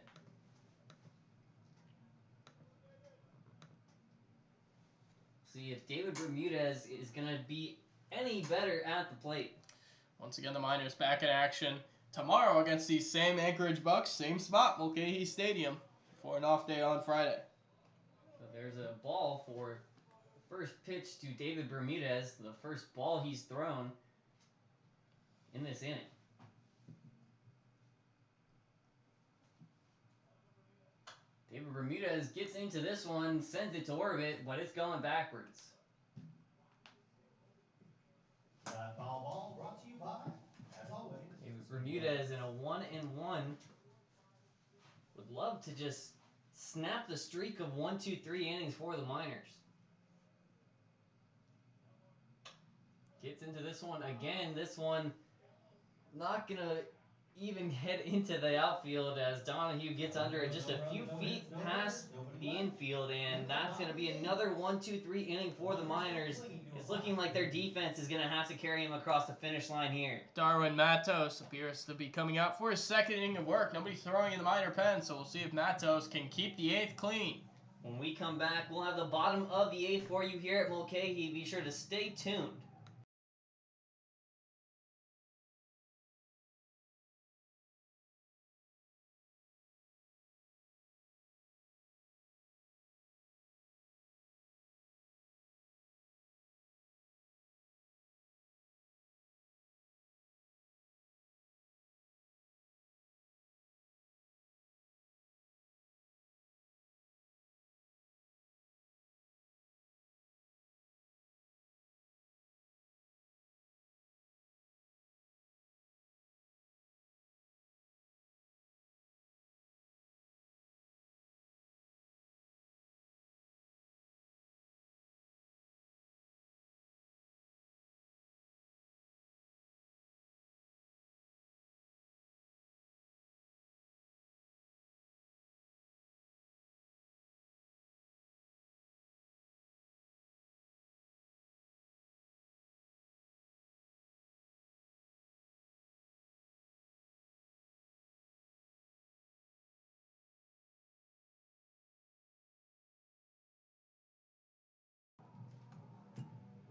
See if David Bermudez is going to be any better at the plate. Once again, the Miners back in action tomorrow against the same Anchorage Bucs, same spot, Mulcahy Stadium, for an off day on Friday. So there's a ball for the first pitch to David Bermudez, the first ball he's thrown in this inning. David Bermudez gets into this one, sends it to orbit, but it's going backwards. That foul ball brought to you by, as always, David Bermudez in a 1-1 would love to just snap the streak of 1, 2, 3 innings for the Miners. Gets into this one again. This one not gonna even head into the outfield as Donahue gets under it just a few feet past the infield, and that's gonna be another 1, 2, 3 inning for the Miners. It's looking like their defense is gonna have to carry him across the finish line here. Darwin Matos appears to be coming out for his second inning of work. Nobody throwing in the Miner pen, so we'll see if Matos can keep the 8th clean. When we come back, we'll have the bottom of the 8th for you here at Mulcahy. Be sure to stay tuned.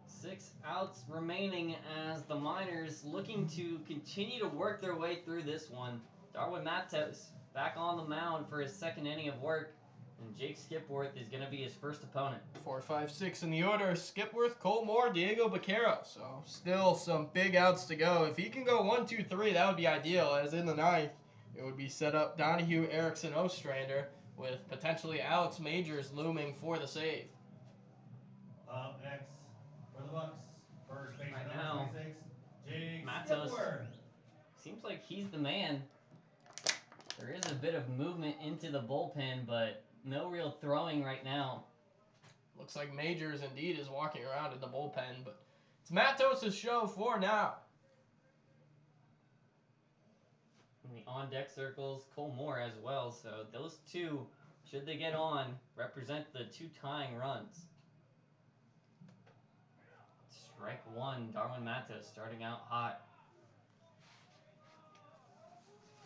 Six outs remaining as the Miners looking to continue to work their way through this one. Darwin Matos back on the mound for his second inning of work, and Jake Skipworth is going to be his first opponent. 4, 5, 6 in the order. Skipworth, Cole Moore, Diego Baquero. So still some big outs to go. If he can go 1, 2, 3, that would be ideal. As in the 9th, it would be set up Donahue, Erickson, Ostrander, with potentially Alex Majors looming for the save. Up next for the Bucs, first baseman Right number now, 26, Jake Matos Skipworth. seems like he's the man. There is a bit of movement into the bullpen, but no real throwing right now. Looks like Majors indeed is walking around in the bullpen, but it's Matos' show for now. In the on-deck circles, Cole Moore as well. So those two, should they get on, represent the 2 tying runs. Strike 1, Darwin Matos starting out hot.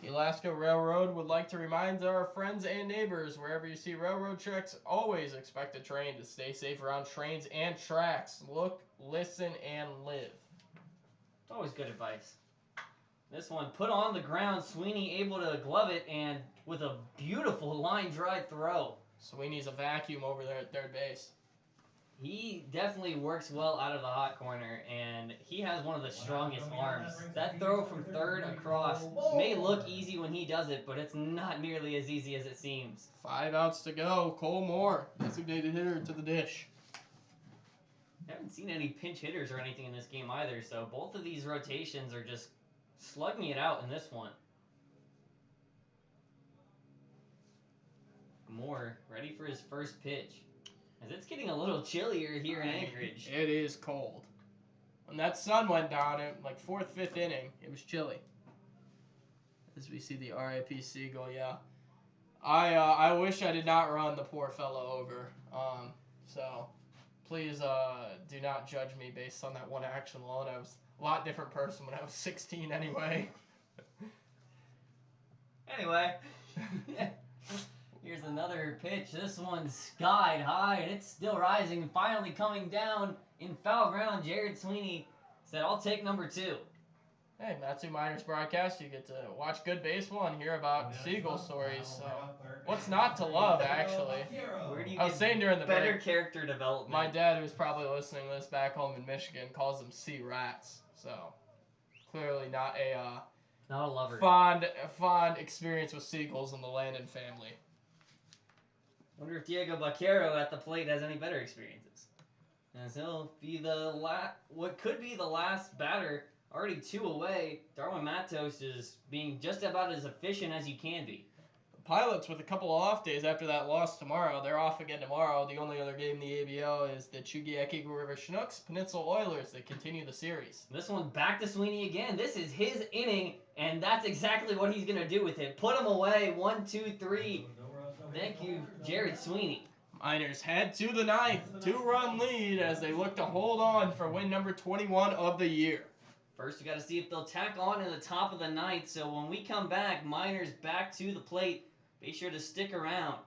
The Alaska Railroad would like to remind our friends and neighbors, wherever you see railroad tracks, always expect a train to stay safe around trains and tracks. Look, listen, and live. Always good advice. This one put on the ground. Sweeney able to glove it, and with a beautiful line drive throw. Sweeney's a vacuum over there at third base. He definitely works well out of the hot corner, and he has one of the strongest arms. That throw from third across may look easy when he does it, but it's not nearly as easy as it seems. 5 outs to go. Cole Moore, designated hitter, to the dish. I haven't seen any pinch hitters or anything in this game either, so both of these rotations are just slugging it out in this one. Moore ready for his first pitch. As it's getting a little chillier here in Anchorage. It is cold. When that sun went down in like 4th, 5th inning, it was chilly. As we see the RIP Seagull, yeah. I wish I did not run the poor fellow over. So please do not judge me based on that one action alone. I was a lot different person when I was 16 anyway. Anyway. Here's another pitch. This one's skied high, and it's still rising. And finally coming down in foul ground, Jared Sweeney said, "I'll take number 2." Hey, Matsu Miners broadcast. You get to watch good baseball and hear about Seagull stories. So what's not to love, actually? Where do you I was saying during the better break, character development? my dad, who's probably listening to this back home in Michigan, calls them sea rats. So clearly not a not a lover. fond experience with seagulls in the Landon family. Wonder if Diego Vaquero at the plate has any better experiences. As he'll be what could be the last batter, already 2 away. Darwin Matos is being just about as efficient as you can be. The Pilots, with a couple of off days after that loss tomorrow, they're off again tomorrow. The only other game in the ABL is the Chugiak River Chinooks, Peninsula Oilers. They continue the series. This one back to Sweeney again. This is his inning, and that's exactly what he's going to do with it. Put him away. 1, 2, 3. Thank you, Jared Sweeney. Miners head to the 9th, 2-run lead as they look to hold on for win number 21 of the year. First, we got to see if they'll tack on in the top of the 9th. So when we come back, Miners back to the plate. Be sure to stick around.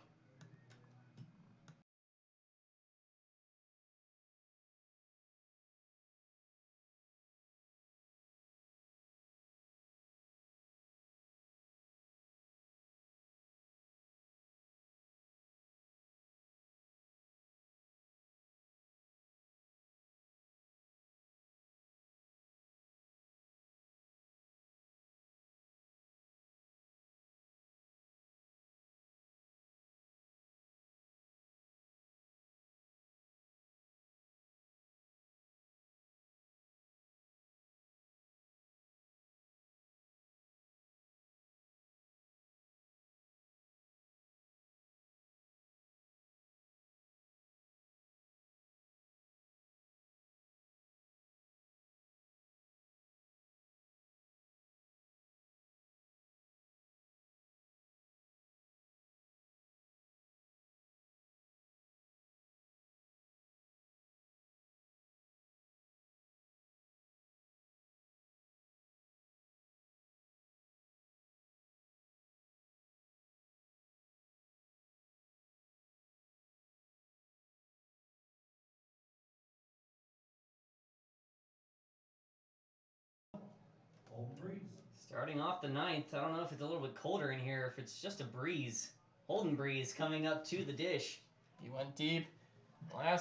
Starting off the 9th, I don't know if it's a little bit colder in here, if it's just a breeze. Holden Breeze coming up to the dish. He went deep a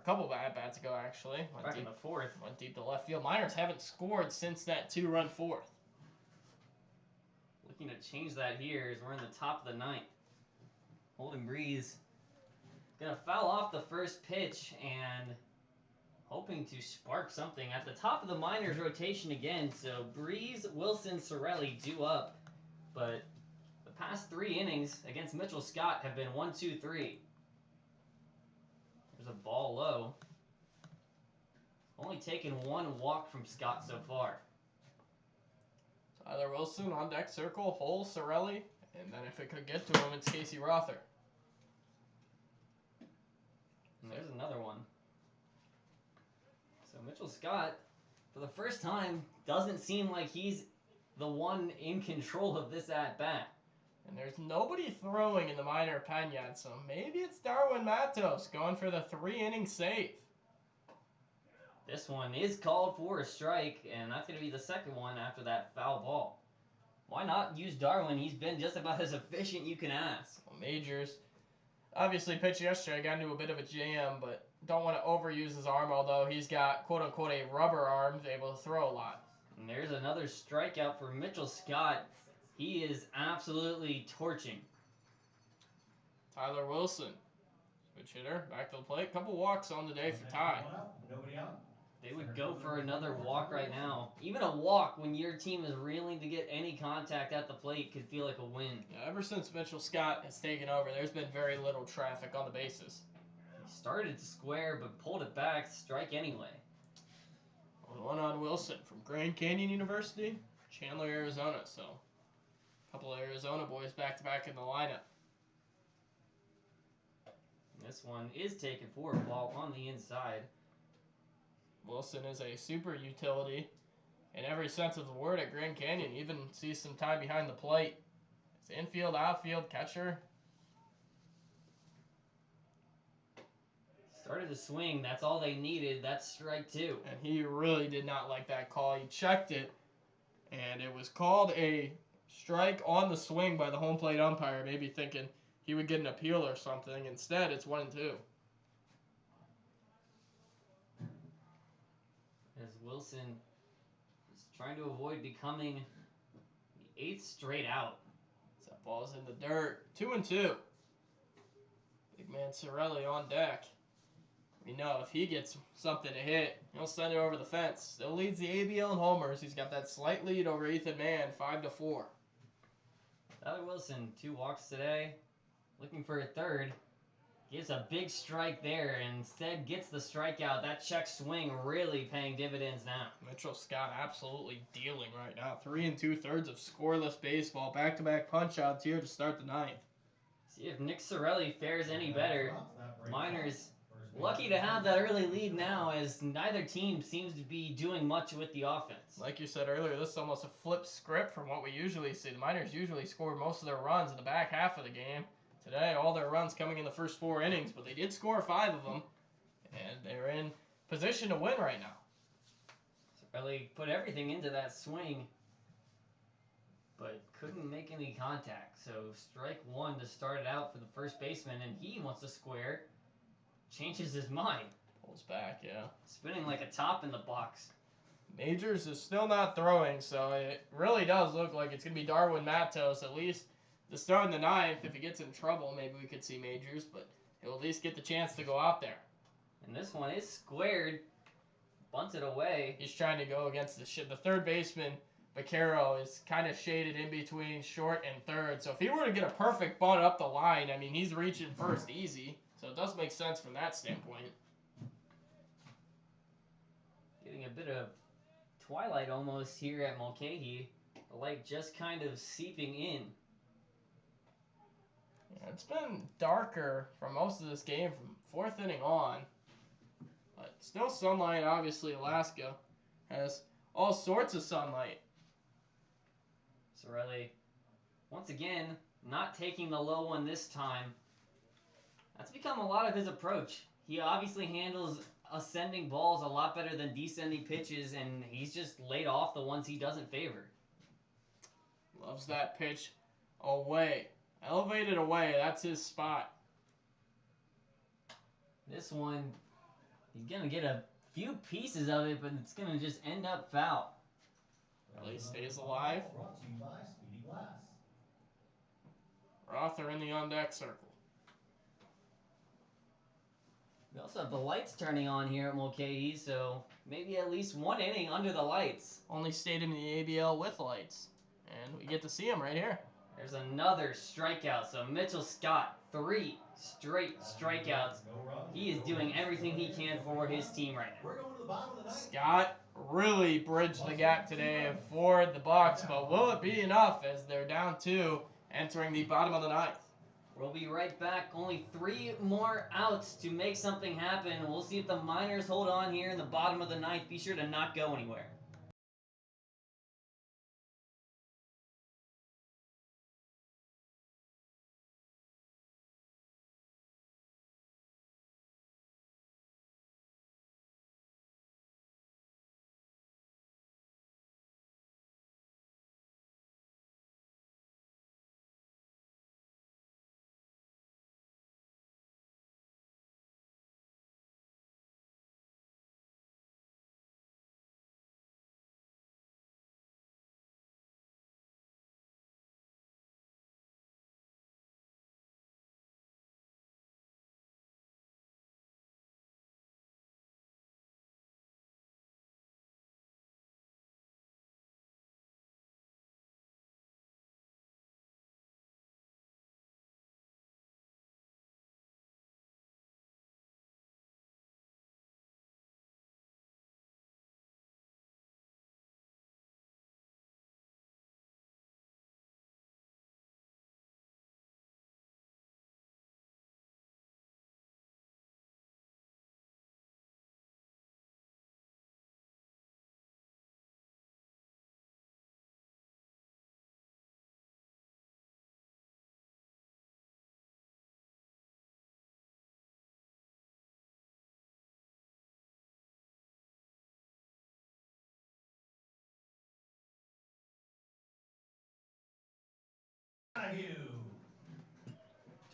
couple of at-bats ago, actually. Back in the 4th. Went deep to left field. Miners haven't scored since that 2-run 4th. Looking to change that here as we're in the top of the 9th. Holden Breeze gonna foul off the first pitch and hoping to spark something at the top of the Miners rotation again. So Breeze, Wilson, Sorelli due up, but the past 3 innings against Mitchell Scott have been 1, 2, 3. There's a ball low. Only taken 1 walk from Scott so far. Tyler Wilson on deck circle, Hole, Sorelli, and then if it could get to him, it's Casey Rother. And there's another one. So Mitchell Scott, for the first time, doesn't seem like he's the one in control of this at-bat. And there's nobody throwing in the minor pen yet, so maybe it's Darwin Matos going for the 3-inning save. This one is called for a strike, and that's going to be the second one after that foul ball. Why not use Darwin? He's been just about as efficient you can ask. Well, Majors obviously pitched yesterday, got into a bit of a jam, but don't want to overuse his arm, although he's got quote-unquote a rubber arm, able to throw a lot. And there's another strikeout for Mitchell Scott. He is absolutely torching. Tyler Wilson, switch hitter, back to the plate. Couple walks on the day for Ty. Nobody out. They would go for another walk right now. Even a walk when your team is reeling to get any contact at the plate could feel like a win. Yeah, ever since Mitchell Scott has taken over, there's been very little traffic on the bases. He started to square but pulled it back, strike anyway. One on Wilson from Grand Canyon University, Chandler, Arizona. So, a couple of Arizona boys back-to-back in the lineup. This one is taken for a ball on the inside. Wilson is a super utility in every sense of the word at Grand Canyon. Even sees some time behind the plate. It's infield, outfield, catcher. Started to swing. That's all they needed. That's strike two. And he really did not like that call. He checked it, and it was called a strike on the swing by the home plate umpire, maybe thinking he would get an appeal or something. Instead, it's 1-2. As Wilson is trying to avoid becoming the 8th straight out. That ball's in the dirt. 2-2. Big man Sorelli on deck. We know if he gets something to hit, he'll send it over the fence. Still leads the ABL in homers. He's got that slight lead over Ethan Mann, 5-4. Tyler Wilson, 2 walks today. Looking for a third. Gives a big strike there and instead gets the strikeout. That check swing really paying dividends now. Mitchell Scott absolutely dealing right now. 3 2/3 of scoreless baseball. Back-to-back punch-outs here to start the ninth. See if Nick Sorelli fares any better. Miners lucky to have that early lead now as neither team seems to be doing much with the offense. Like you said earlier, this is almost a flip script from what we usually see. The Miners usually score most of their runs in the back half of the game. Today, all their runs coming in the first 4 innings, but they did score 5 of them, and they're in position to win right now. Sorelli put everything into that swing, but couldn't make any contact. So strike 1 to start it out for the first baseman, and he wants to square. Changes his mind. Pulls back, yeah. Spinning like a top in the box. Majors is still not throwing, so it really does look like it's going to be Darwin Matos, at least to start in the ninth. If he gets in trouble, maybe we could see Majors, but he'll at least get the chance to go out there. And this one is squared. Bunted away. He's trying to go against the third baseman. Vaquero is kind of shaded in between short and third. So if he were to get a perfect bunt up the line, I mean, he's reaching first easy. So it does make sense from that standpoint. Getting a bit of twilight almost here at Mulcahy. The light just kind of seeping in. Yeah, it's been darker for most of this game from 4th inning on. But still sunlight, obviously. Alaska has all sorts of sunlight. Sorelli, once again, not taking the low one this time. That's become a lot of his approach. He obviously handles ascending balls a lot better than descending pitches, and he's just laid off the ones he doesn't favor. Loves that pitch away. Elevated away, that's his spot. This one, he's going to get a few pieces of it, but it's going to just end up foul. At least stays alive. Brought to you by Speedy Glass. Rother in the on-deck circle. We also have the lights turning on here at Mulcahy, so maybe at least 1 inning under the lights. Only stadium in the ABL with lights. And we get to see him right here. There's another strikeout. So Mitchell Scott, 3 straight strikeouts. He is doing everything he can for his team right now. We're going to the bottom of the ninth. Scott really bridged the gap today for the Bucs, but will it be enough as they're down 2 entering the bottom of the ninth? We'll be right back. Only 3 more outs to make something happen. We'll see if the Miners hold on here in the bottom of the ninth. Be sure to not go anywhere. Donahue.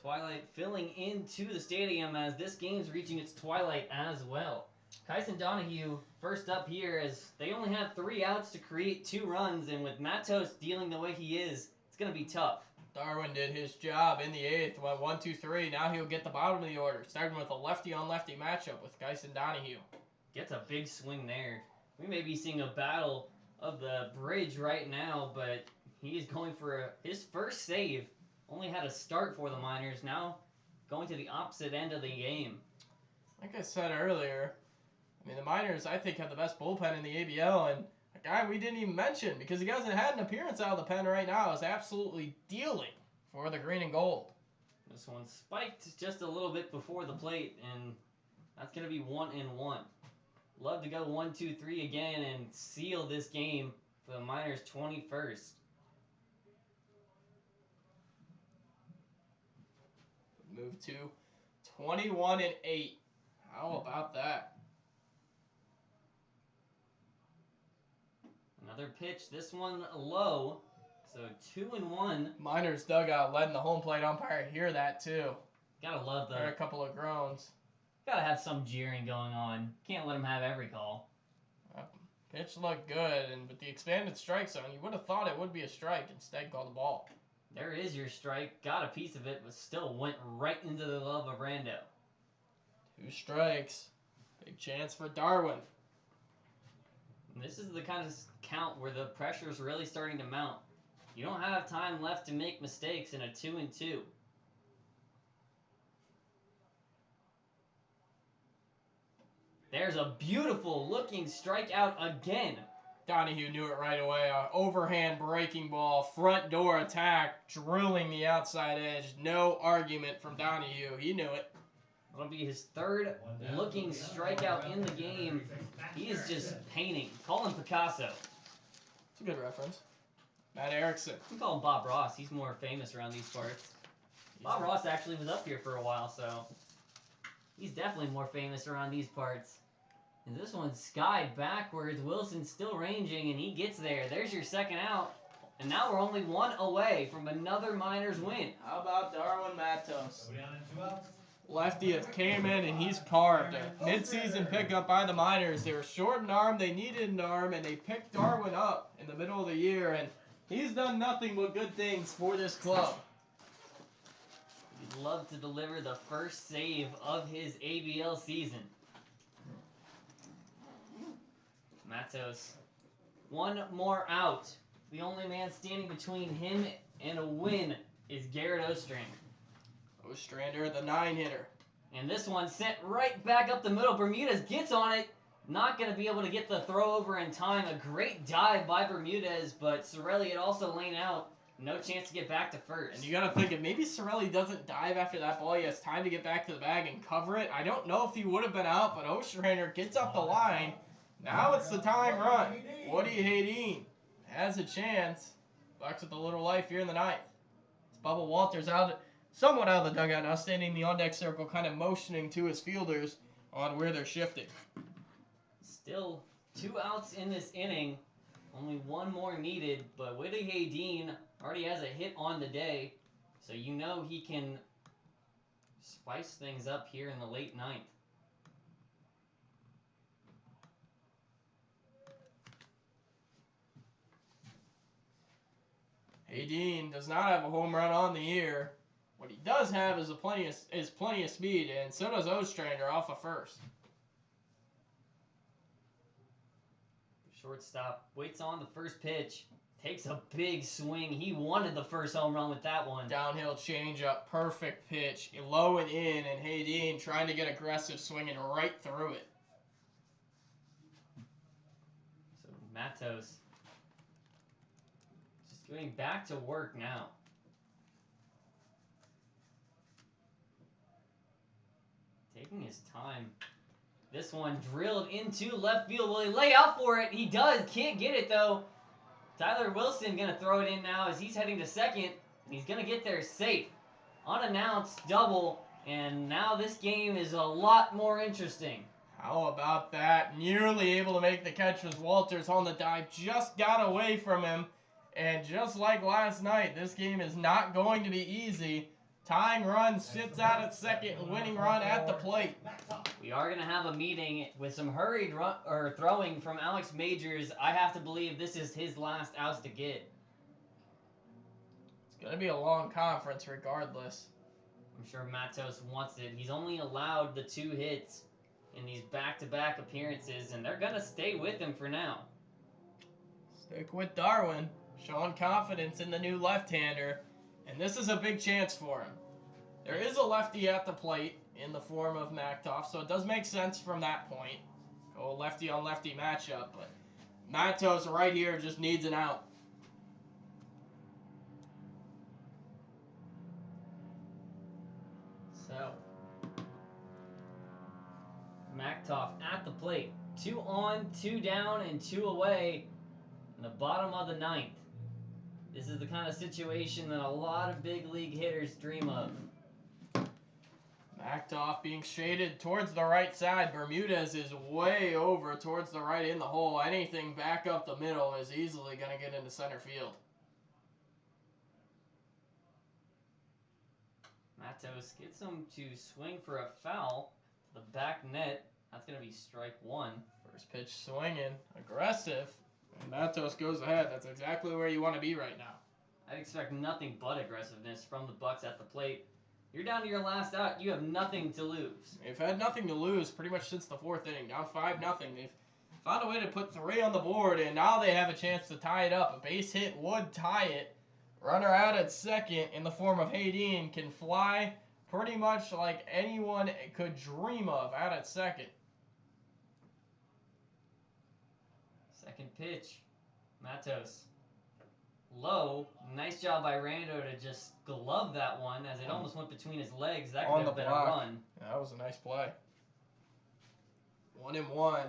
Twilight filling into the stadium as this game's reaching its twilight as well. Kyson Donahue first up here as they only had 3 outs to create 2 runs, and with Matos dealing the way he is, it's going to be tough. Darwin did his job in the 8th. Went 1-2-3. Now he'll get the bottom of the order, starting with a lefty-on-lefty matchup with Kyson Donahue. Gets a big swing there. We may be seeing a battle of the bridge right now, but he is going for his first save. Only had a start for the Miners, now going to the opposite end of the game. Like I said earlier, I mean, the Miners, I think, have the best bullpen in the ABL, and a guy we didn't even mention, because he hasn't had an appearance out of the pen right now, is absolutely dealing for the green and gold. This one spiked just a little bit before the plate, and that's going to be 1-1. Love to go 1-2-3 again and seal this game for the Miners' 21st. Move to 21-8. How about that? Another pitch, this one low, so 2-1. Miners dugout letting the home plate umpire hear that too. Gotta love Heard a the. couple of groans. Gotta have some jeering going on. Can't let him have every call. Pitch looked good, and with the expanded strike zone, you would have thought it would be a strike. Instead, called the ball. There is your strike. Got a piece of it, but still went right into the glove of Rando. 2 strikes. Big chance for Darwin. And this is the kind of count where the pressure is really starting to mount. You don't have time left to make mistakes in a 2-2. There's a beautiful looking strikeout again. Donahue knew it right away. Overhand breaking ball, front door attack, drilling the outside edge. No argument from Donahue. He knew it. It'll be his 3rd looking strikeout in the game. He is just painting. Call him Picasso. It's a good reference. Matt Erickson. We call him Bob Ross. He's more famous around these parts. Bob Ross actually was up here for a while, so he's definitely more famous around these parts. And this one's skied backwards. Wilson's still ranging, and he gets there. There's your 2nd out. And now we're only 1 away from another Miners win. How about Darwin Matos? Nobody on and 2 outs. Lefty has came in and he's carved. A mid-season pickup by the Miners. They were short an arm, they needed an arm, and they picked Darwin up in the middle of the year, and he's done nothing but good things for this club. He'd love to deliver the first save of his ABL season. Matos, 1 more out. The only man standing between him and a win is Garrett Ostrander. Ostrander, the 9-hitter. And this one sent right back up the middle. Bermudez gets on it. Not going to be able to get the throw over in time. A great dive by Bermudez, but Sorelli had also lain out. No chance to get back to first. And you got to think, if maybe Sorelli doesn't dive after that ball, he has time to get back to the bag and cover it. I don't know if he would have been out, but Ostrander gets up the line. Now it's the tying run. Woody Haydeen has a chance. Bucs with a little life here in the 9th. It's Bubba Walters out, somewhat out of the dugout now, standing in the on-deck circle, kind of motioning to his fielders on where they're shifting. Still 2 outs in this inning. Only 1 more needed, but Woody Haydeen already has a hit on the day, so you know he can spice things up here in the late 9th. Haydeen does not have a home run on the year. What he does have is plenty of speed, and so does Ostrander off of first. Shortstop waits on the first pitch, takes a big swing. He wanted the first home run with that one. Downhill changeup, perfect pitch, low and in, and Haydeen trying to get aggressive, swinging right through it. So Matos just getting back to work now. Taking his time. This one drilled into left field. Will he lay out for it? He does. Can't get it, though. Tyler Wilson going to throw it in now as he's heading to second. And he's going to get there safe. Unannounced double. And now this game is a lot more interesting. How about that? Nearly able to make the catch was Walters on the dive. Just got away from him. And just like last night, this game is not going to be easy. Tying run sits out at second, winning run at the plate. We are going to have a meeting with some hurried throwing from Alex Majors. I have to believe this is his last outs to get. It's going to be a long conference regardless. I'm sure Matos wants it. He's only allowed the 2 hits in these back-to-back appearances, and they're going to stay with him for now. Stick with Darwin, showing confidence in the new left-hander, and this is a big chance for him. There is a lefty at the plate in the form of Maktoff, so it does make sense from that point. Go lefty-on-lefty matchup, but Matos right here just needs an out. So, Maktoff at the plate. 2 on, 2 down, and 2 away in the bottom of the 9th. This is the kind of situation that a lot of big league hitters dream of. Maktoff being shaded towards the right side. Bermudez is way over towards the right in the hole. Anything back up the middle is easily going to get into center field. Matos gets him to swing for a foul. The back net. That's going to be strike 1. First pitch swinging. Aggressive. And Matos goes ahead. That's exactly where you want to be right now. I'd expect nothing but aggressiveness from the Bucs at the plate. You're down to your last out. You have nothing to lose. They've had nothing to lose pretty much since the 4th inning. Down 5-0. They've found a way to put 3 on the board, and now they have a chance to tie it up. A base hit would tie it. Runner out at second in the form of Hayden can fly pretty much like anyone could dream of out at second. Second pitch. Matos. Low. Nice job by Rando to just glove that one as it almost went between his legs. That could have been a run. Yeah, that was a nice play. 1-1.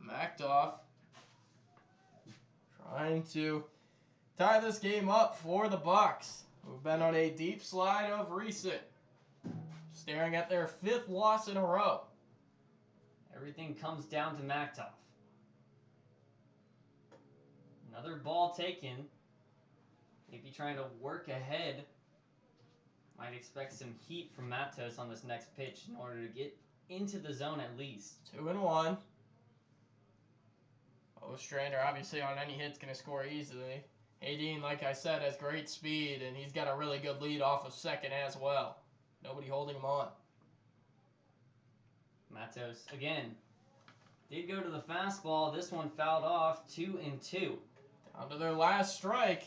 Maktoff trying to tie this game up for the Bucs, who've been on a deep slide of recent, staring at their 5th loss in a row. Everything comes down to Maktoff. Another ball taken. Maybe trying to work ahead. Might expect some heat from Matos on this next pitch in order to get into the zone at least. 2-1. Ostrander obviously on any hit's going to score easily. Hayden, like I said, has great speed, and he's got a really good lead off of second as well. Nobody holding him on. Matos, again, did go to the fastball. This one fouled off. 2-2. Down to their last strike.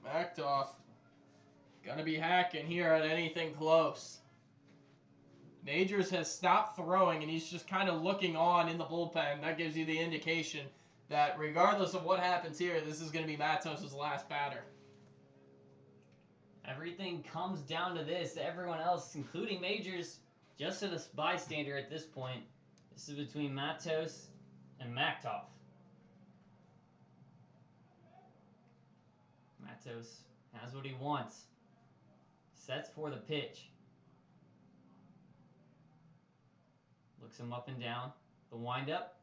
Maktoff gonna be hacking here at anything close. Majors has stopped throwing, and he's just kind of looking on in the bullpen. That gives you the indication that regardless of what happens here, this is going to be Matos' last batter. Everything comes down to this. Everyone else, including Majors, just a bystander at this point. This is between Matos and Maktoff. Matos has what he wants. Sets for the pitch. Looks him up and down. The windup.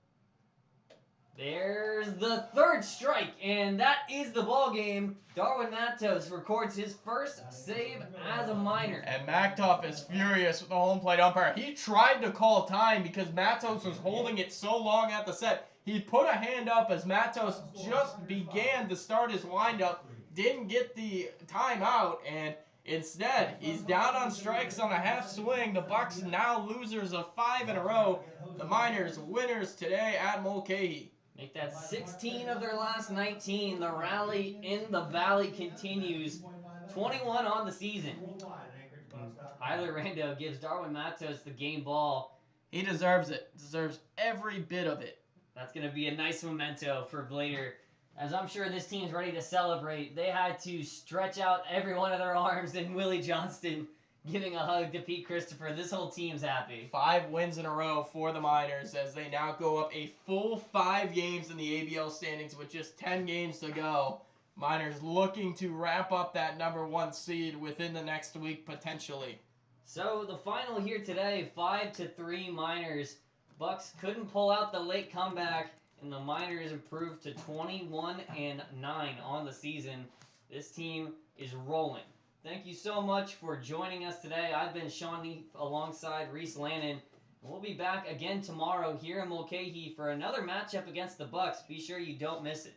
There's the 3rd strike, and that is the ball game. Darwin Matos records his first save as a minor. And Maktoff is furious with the home plate umpire. He tried to call time because Matos was holding it so long at the set. He put a hand up as Matos just began to start his windup, didn't get the timeout, and instead, he's down on strikes on a half swing. The Bucs now losers of 5 in a row. The Miners winners today at Mulcahy. Make that 16 of their last 19. The rally in the valley continues. 21 on the season. Tyler Rando gives Darwin Matos the game ball. He deserves it. Deserves every bit of it. That's going to be a nice memento for later. As I'm sure this team's ready to celebrate, they had to stretch out every one of their arms, and Willie Johnston giving a hug to Pete Christopher. This whole team's happy. 5 wins in a row for the Miners as they now go up a full 5 games in the ABL standings with just 10 games to go. Miners looking to wrap up that #1 seed within the next week potentially. So the final here today, 5-3 Miners. Bucs couldn't pull out the late comeback, and the minors improved to 21-9 on the season. This team is rolling. Thank you so much for joining us today. I've been Sean Neef alongside Reese Lannon. We'll be back again tomorrow here in Mulcahy for another matchup against the Bucs. Be sure you don't miss it.